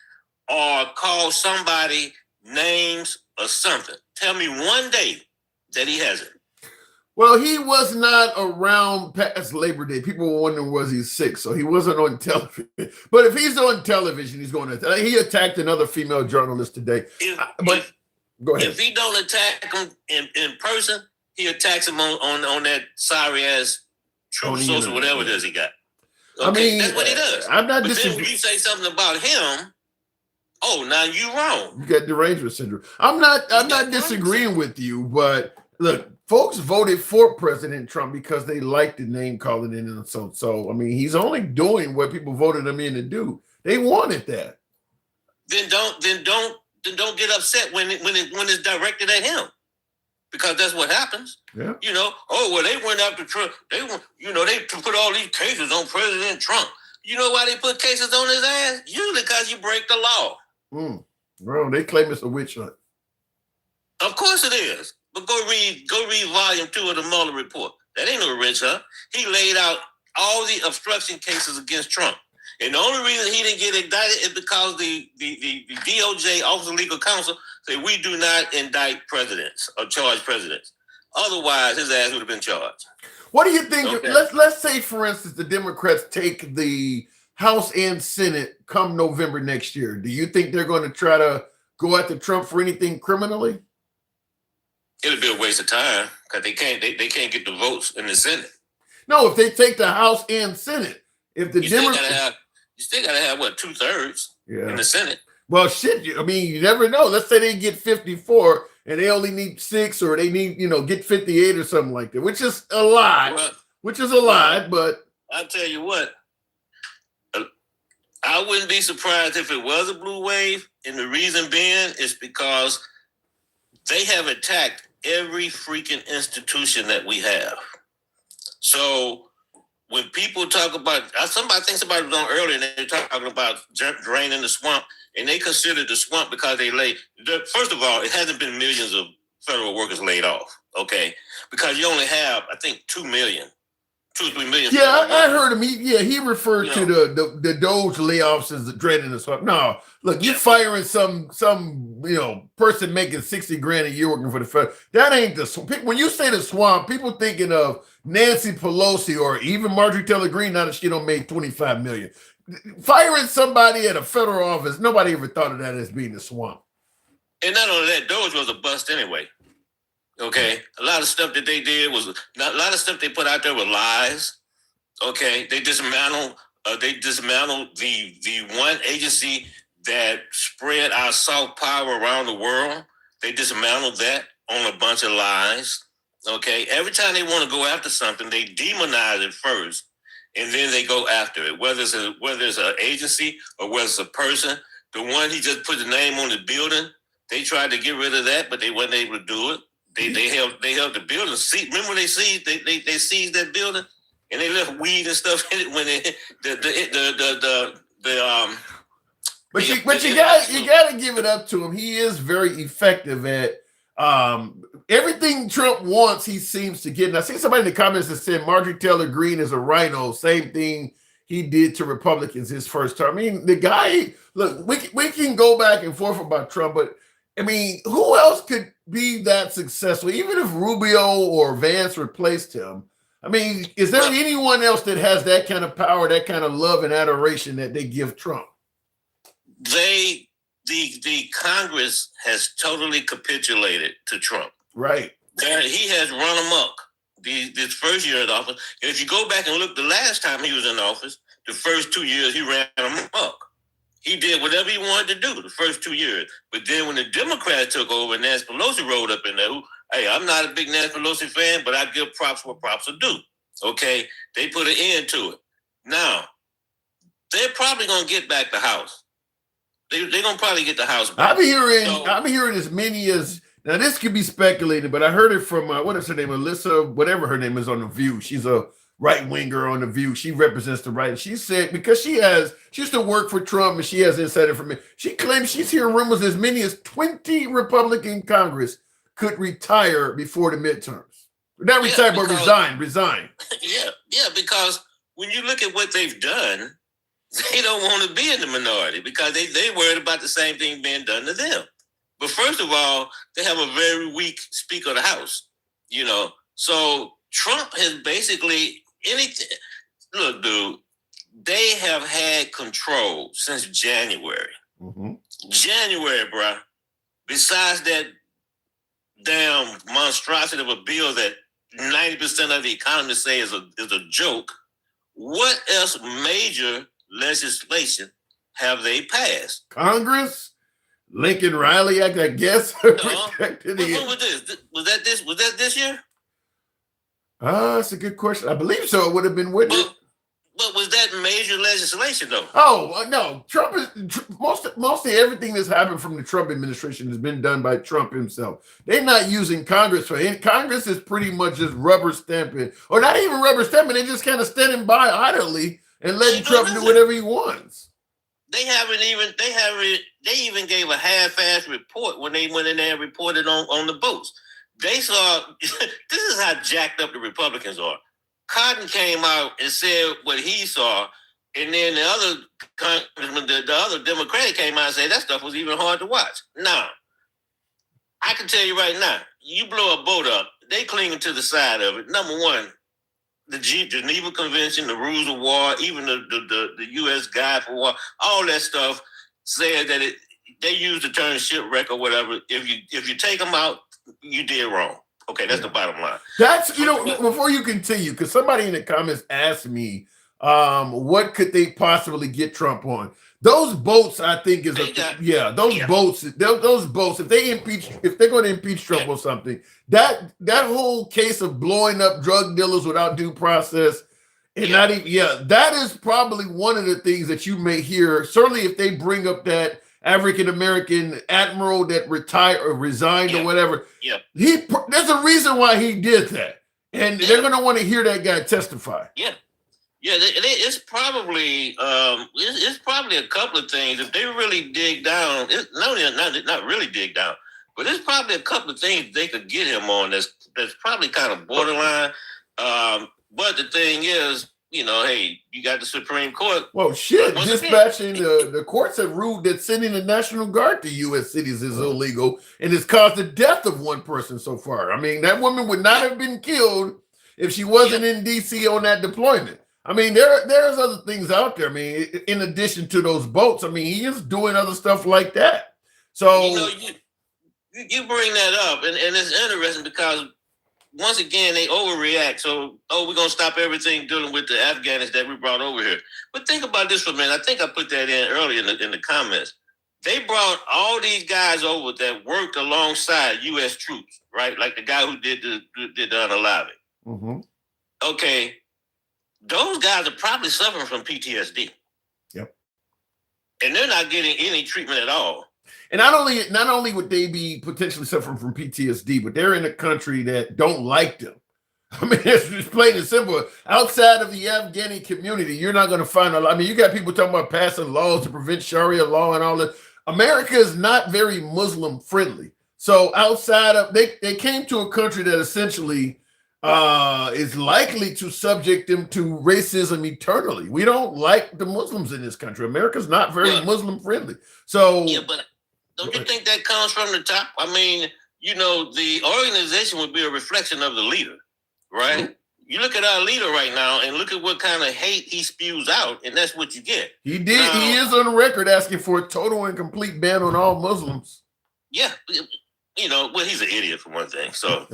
or called somebody names or something. Tell me one day that he hasn't. Well, he was not around past Labor Day. People were wondering, was he sick? So he wasn't on television. But if he's on television, he's going to. He attacked another female journalist today. Go ahead. If he don't attack him in person, he attacks him on that sorry ass Truth Social, whatever it is he got. Okay? I mean, that's what he does. I'm not But then when you say something about him, oh, now you wrong. You got derangement syndrome. I'm not disagreeing with you, but look, folks voted for President Trump because they liked the name calling in, and so I mean, he's only doing what people voted him in to do. They wanted that. Then don't get upset when it's directed at him, because that's what happens. Yeah. You know, they went after Trump. They put all these cases on President Trump. You know why they put cases on his ass? Usually because you break the law. Well, they claim it's a witch hunt. Of course it is. But go read volume 2 of the Mueller report. That ain't no witch hunt. He laid out all the obstruction cases against Trump. And the only reason he didn't get indicted is because the DOJ, Office of Legal Counsel, said we do not indict presidents or charge presidents. Otherwise, his ass would have been charged. What do you think? Okay. Let's say, for instance, the Democrats take the House and Senate come November next year. Do you think they're going to try to go after Trump for anything criminally? It'll be a waste of time because they can't get the votes in the Senate. No, if they take the House and Senate, if the Democrats, you still gotta have what 2/3 in the Senate. Well, shit. I mean, you never know. Let's say they get 54 and they only need 6, or they need get 58 or something like that, which is a lot. But I'll tell you what. I wouldn't be surprised if it was a blue wave, and the reason being is because they have attacked every freaking institution that we have. So when people talk about, somebody thinks about it on earlier, and they're talking about draining the swamp, and they consider the swamp because first of all, it hasn't been millions of federal workers laid off, okay? Because you only have, I think, 2 or 3 million. Yeah, I heard him. He referred to the Doge layoffs as draining the swamp. No, look, you're firing some person making $60,000 a year working for the federal. That ain't the swamp. When you say the swamp, people thinking of Nancy Pelosi or even Marjorie Taylor Greene. Now that she don't make $25 million, firing somebody at a federal office, nobody ever thought of that as being the swamp. And not only that, Doge was a bust anyway. Okay, a lot of stuff that they did a lot of stuff they put out there were lies. Okay, they dismantled the one agency that spread our soft power around the world. They dismantled that on a bunch of lies. Okay, every time they want to go after something, they demonize it first, and then they go after it. Whether it's an agency or whether it's a person, the one he just put the name on the building, they tried to get rid of that, but they wasn't able to do it. They held the building. Remember when they seized that building and they left weed and stuff in it when But you got to give it up to him. He is very effective at Everything Trump wants, he seems to get. And I see somebody in the comments that said Marjorie Taylor Greene is a rhino. Same thing he did to Republicans his first term. I mean, the guy, look, we can go back and forth about Trump, but I mean, who else could be that successful? Even if Rubio or Vance replaced him, I mean, is there anyone else that has that kind of power, that kind of love and adoration that they give Trump? The Congress has totally capitulated to Trump. Right. He has run amok this first year of office. And if you go back and look the last time he was in office, the first 2 years he ran amok. He did whatever he wanted to do the first 2 years. But then when the Democrats took over and Nancy Pelosi rolled up in there, hey, I'm not a big Nancy Pelosi fan, but I give props where props are due. Okay? They put an end to it. Now, they're probably going to get back the House. They're going to probably get the House back. I'm hearing as many as, now this could be speculated, but I heard it from, what is her name? Alyssa, whatever her name is on The View. She's a right-winger on The View. She represents the right. She said, because she used to work for Trump and she has inside information, she claims she's hearing rumors as many as 20 Republican Congress could retire before the midterms. Not retire, but resign. Yeah, because when you look at what they've done, they don't want to be in the minority because they worried about the same thing being done to them. But first of all, they have a very weak Speaker of the House, you know. So Trump has basically anything. Look, dude, they have had control since January. Mm-hmm. January, bro. Besides that damn monstrosity of a bill that 90% of the economists say is a joke, what else major legislation have they passed? Congress? Lincoln Riley Act, I guess. What was this? Was that this year? That's a good question. I believe so. It would have been with it. But was that major legislation though? Oh no, Trump is mostly everything that's happened from the Trump administration has been done by Trump himself. They're not using Congress for it. Congress is pretty much just rubber stamping, or not even rubber stamping. They're just kind of standing by idly and letting Trump do whatever he wants. They even gave a half-ass report when they went in there and reported on the votes. They saw, this is how jacked up the Republicans are. Cotton came out and said what he saw, and then the other congressman, the other Democrat came out and said that stuff was even hard to watch. Now, I can tell you right now, you blow a boat up, they clinging to the side of it. Number one, the Geneva Convention, the rules of war, even the U.S. Guide for War, all that stuff said that they use the term shipwreck or whatever. If you take them out, you did wrong. Okay, that's the bottom line. That's, before you continue, because somebody in the comments asked me, what could they possibly get Trump on? Those boats, I think, boats, if they're going to impeach Trump or something, that whole case of blowing up drug dealers without due process, and that is probably one of the things that you may hear. Certainly, if they bring up that African-American admiral that retired or resigned or whatever, there's a reason why he did that. And they're going to want to hear that guy testify. It's probably a couple of things. If they really dig down, not really dig down, but there's probably a couple of things they could get him on that's probably kind of borderline. But the thing is, hey, you got the Supreme Court. Well, shit, dispatching the courts have ruled that sending the National Guard to U.S. cities is illegal and has caused the death of one person so far. I mean, that woman would not have been killed if she wasn't in D.C. on that deployment. I mean, there's other things out there. I mean, in addition to those boats, I mean, he is doing other stuff like that. So you bring that up, and it's interesting because once again they overreact. So, we're gonna stop everything dealing with the Afghans that we brought over here. But think about this for a minute. I think I put that in earlier in the comments. They brought all these guys over that worked alongside U.S. troops, right? Like the guy who did the unaliving. Mm-hmm. Okay. Those guys are probably suffering from PTSD. Yep. And they're not getting any treatment at all. And not only would they be potentially suffering from PTSD, but they're in a country that don't like them. I mean, it's just plain and simple. Outside of the Afghani community, you're not going to find a lot. I mean, you got people talking about passing laws to prevent Sharia law and all that. America is not very Muslim friendly. So outside of they came to a country that essentially is likely to subject them to racism eternally. We don't like the Muslims in this country. America's not very Muslim friendly. So yeah, but don't you think that comes from the top? I mean, you know, the organization would be a reflection of the leader, right? Mm-hmm. You look at our leader right now and look at what kind of hate he spews out, and that's what you get. He is on the record asking for a total and complete ban on all Muslims. Yeah. You know, well, he's an idiot for one thing. So,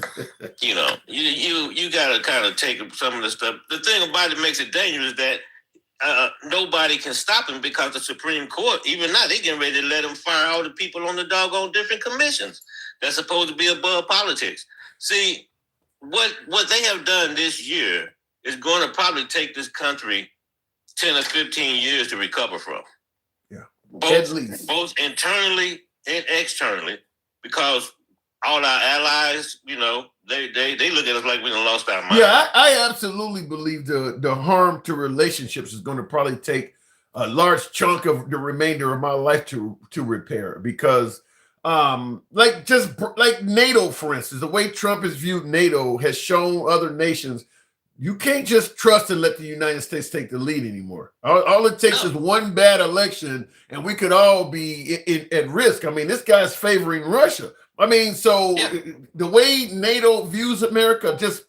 you know, you got to kind of take some of the stuff. The thing about it makes it dangerous that nobody can stop him because the Supreme Court, even now, they getting ready to let him fire all the people on the doggone different commissions that's supposed to be above politics. See, what they have done this year is going to probably take this country 10 or 15 years to recover from. Yeah, both internally and externally. Because all our allies, you know, they look at us like we done lost our mind. Yeah, I absolutely believe the harm to relationships is going to probably take a large chunk of the remainder of my life to repair. Because, like NATO, for instance, the way Trump has viewed NATO has shown other nations you can't just trust and let the United States take the lead anymore. All it takes is one bad election, and we could all be at risk. I mean, this guy's favoring Russia. I mean, so the way NATO views America, just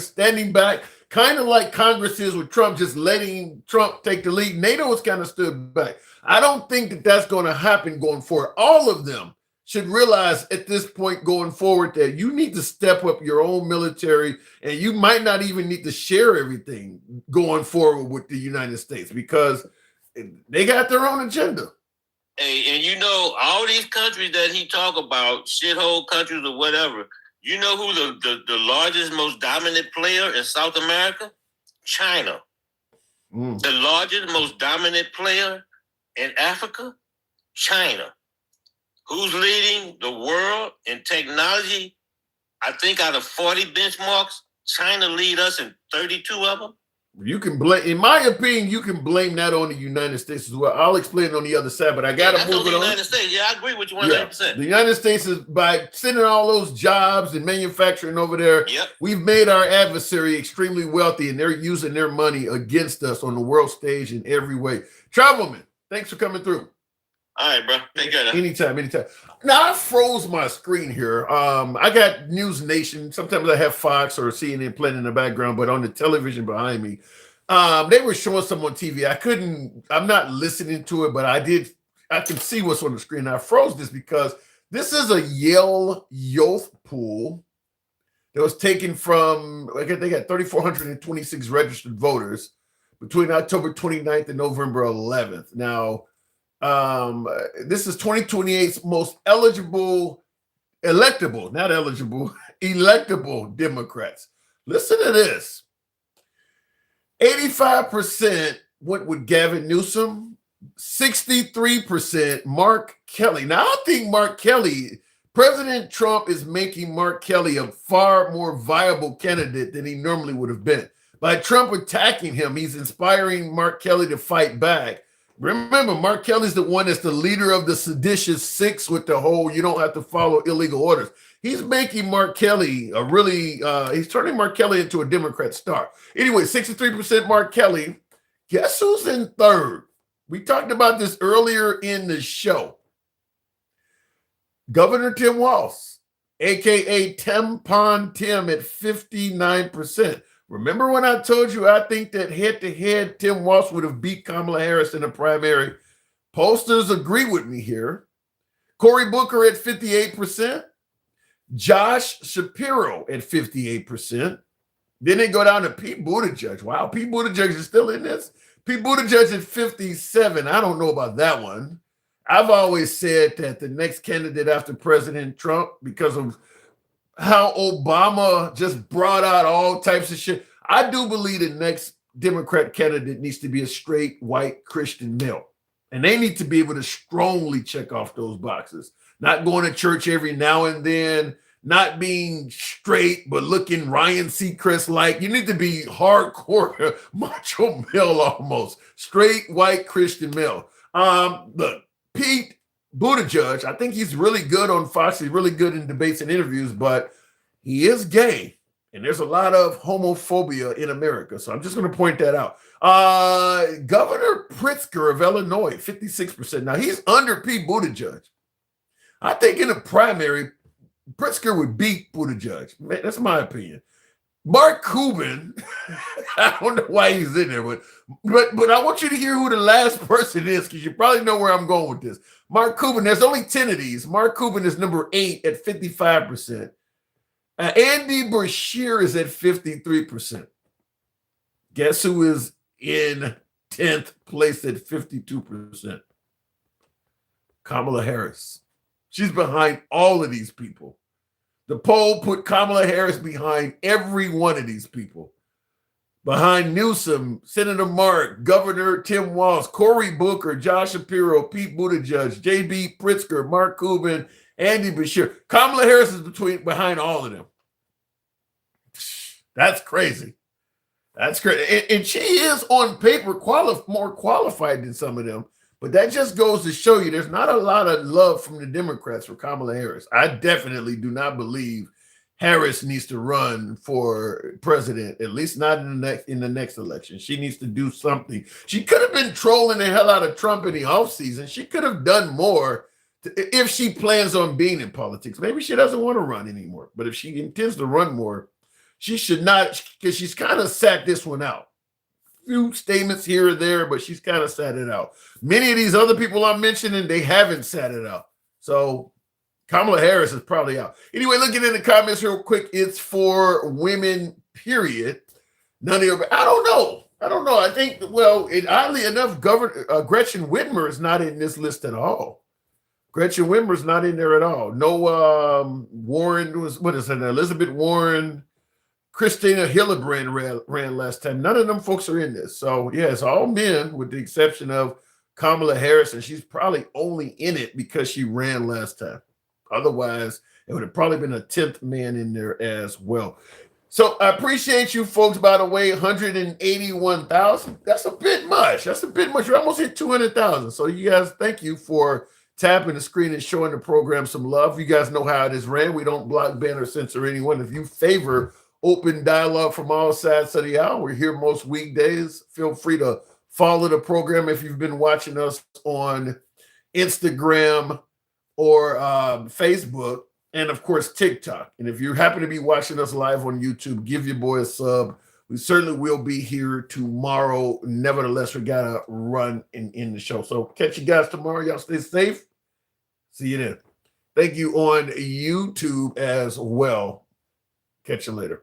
standing back, kind of like Congress is with Trump, just letting Trump take the lead. NATO has kind of stood back. I don't think that that's going to happen going forward. All of them should realize at this point going forward that you need to step up your own military, and you might not even need to share everything going forward with the United States because they got their own agenda. Hey, and you know, all these countries that he talk about, shithole countries or whatever, you know who the largest, most dominant player in South America? China. The largest, most dominant player in Africa? China. Who's leading the world in technology? I think out of 40 benchmarks, China lead us in 32 of them. You can blame, in my opinion, you can blame that on the United States as well. I'll explain it on the other side, but I got to move it on. The United States, yeah, I agree with you 100%. Yeah. The United States is by sending all those jobs and manufacturing over there. Yep. We've made our adversary extremely wealthy, and they're using their money against us on the world stage in every way. Travelman, thanks for coming through. All right, bro. Take care. Anytime. Now, I froze my screen here. I got News Nation. Sometimes I have Fox or CNN playing in the background, but on the television behind me, they were showing some on TV. I'm not listening to it, but I can see what's on the screen. I froze this because this is a Yale youth pool that was taken from, they got 3,426 registered voters between October 29th and November 11th. Now, this is 2028's most electable Democrats. Listen to this. 85% went with Gavin Newsom, 63% Mark Kelly. Now, I think President Trump is making Mark Kelly a far more viable candidate than he normally would have been. By Trump attacking him, he's inspiring Mark Kelly to fight back. Remember, Mark Kelly's the one that's the leader of the seditious six with the whole you don't have to follow illegal orders. He's making Mark Kelly he's turning Mark Kelly into a Democrat star. Anyway, 63% Mark Kelly. Guess who's in third? We talked about this earlier in the show. Governor Tim Walz, a.k.a. Tampon Tim at 59%. Remember when I told you I think that head-to-head Tim Walz would have beat Kamala Harris in the primary? Pollsters agree with me here. Cory Booker at 58%. Josh Shapiro at 58%. Then they go down to Pete Buttigieg. Wow, Pete Buttigieg is still in this. Pete Buttigieg at 57%. I don't know about that one. I've always said that the next candidate after President Trump, because of how Obama just brought out all types of shit. I do believe the next Democrat candidate needs to be a straight white Christian male. And they need to be able to strongly check off those boxes. Not going to church every now and then, not being straight, but looking Ryan Seacrest-like. You need to be hardcore macho male almost. Straight white Christian male. Look, Pete Buttigieg, I think he's really good on Fox. He's really good in debates and interviews, but he is gay. And there's a lot of homophobia in America. So I'm just going to point that out. Governor Pritzker of Illinois, 56%. Now, he's under Pete Buttigieg. I think in the primary, Pritzker would beat Buttigieg. Man, that's my opinion. Mark Cuban, I don't know why he's in there, but I want you to hear who the last person is, because you probably know where I'm going with this. Mark Cuban, there's only 10 of these. Mark Cuban is number 8 at 55%. Andy Beshear is at 53%. Guess who is in 10th place at 52%? Kamala Harris. She's behind all of these people. The poll put Kamala Harris behind every one of these people. Behind Newsom, Senator Mark, Governor Tim Walz, Cory Booker, Josh Shapiro, Pete Buttigieg, J.B. Pritzker, Mark Cuban, Andy Beshear. Kamala Harris is behind all of them. That's crazy. That's crazy. And she is on paper more qualified than some of them. But that just goes to show you there's not a lot of love from the Democrats for Kamala Harris. I definitely do not believe Harris needs to run for president, at least not in the next election. She needs to do something. She could have been trolling the hell out of Trump in the offseason. She could have done more if she plans on being in politics. Maybe she doesn't want to run anymore. But if she intends to run more, she should not, because she's kind of sat this one out. Few statements here or there, but she's kind of sat it out. Many of these other people I'm mentioning, they haven't sat it out. So Kamala Harris is probably out. Anyway, looking in the comments real quick, it's for women, period. None of your, I don't know. I think, well, oddly enough, Gretchen Whitmer is not in this list at all. Gretchen Whitmer's not in there at all. No, Warren was, what is it? Elizabeth Warren, Christina Hildebrand ran last time. None of them folks are in this. So, yeah, it's all men with the exception of Kamala Harris, and she's probably only in it because she ran last time. Otherwise, it would have probably been a 10th man in there as well. So I appreciate you folks, by the way, 181,000. That's a bit much. We almost hit 200,000. So you guys, thank you for tapping the screen and showing the program some love. You guys know how it is ran. We don't block, ban, or censor anyone. If you favor open dialogue from all sides of the aisle, we're here most weekdays. Feel free to follow the program if you've been watching us on Instagram or Facebook, and of course TikTok. And if you happen to be watching us live on YouTube, give your boy a sub. We certainly will be here tomorrow. Nevertheless, we gotta run and end the show. So catch you guys tomorrow. Y'all stay safe. See you then. Thank you on YouTube as well. Catch you later.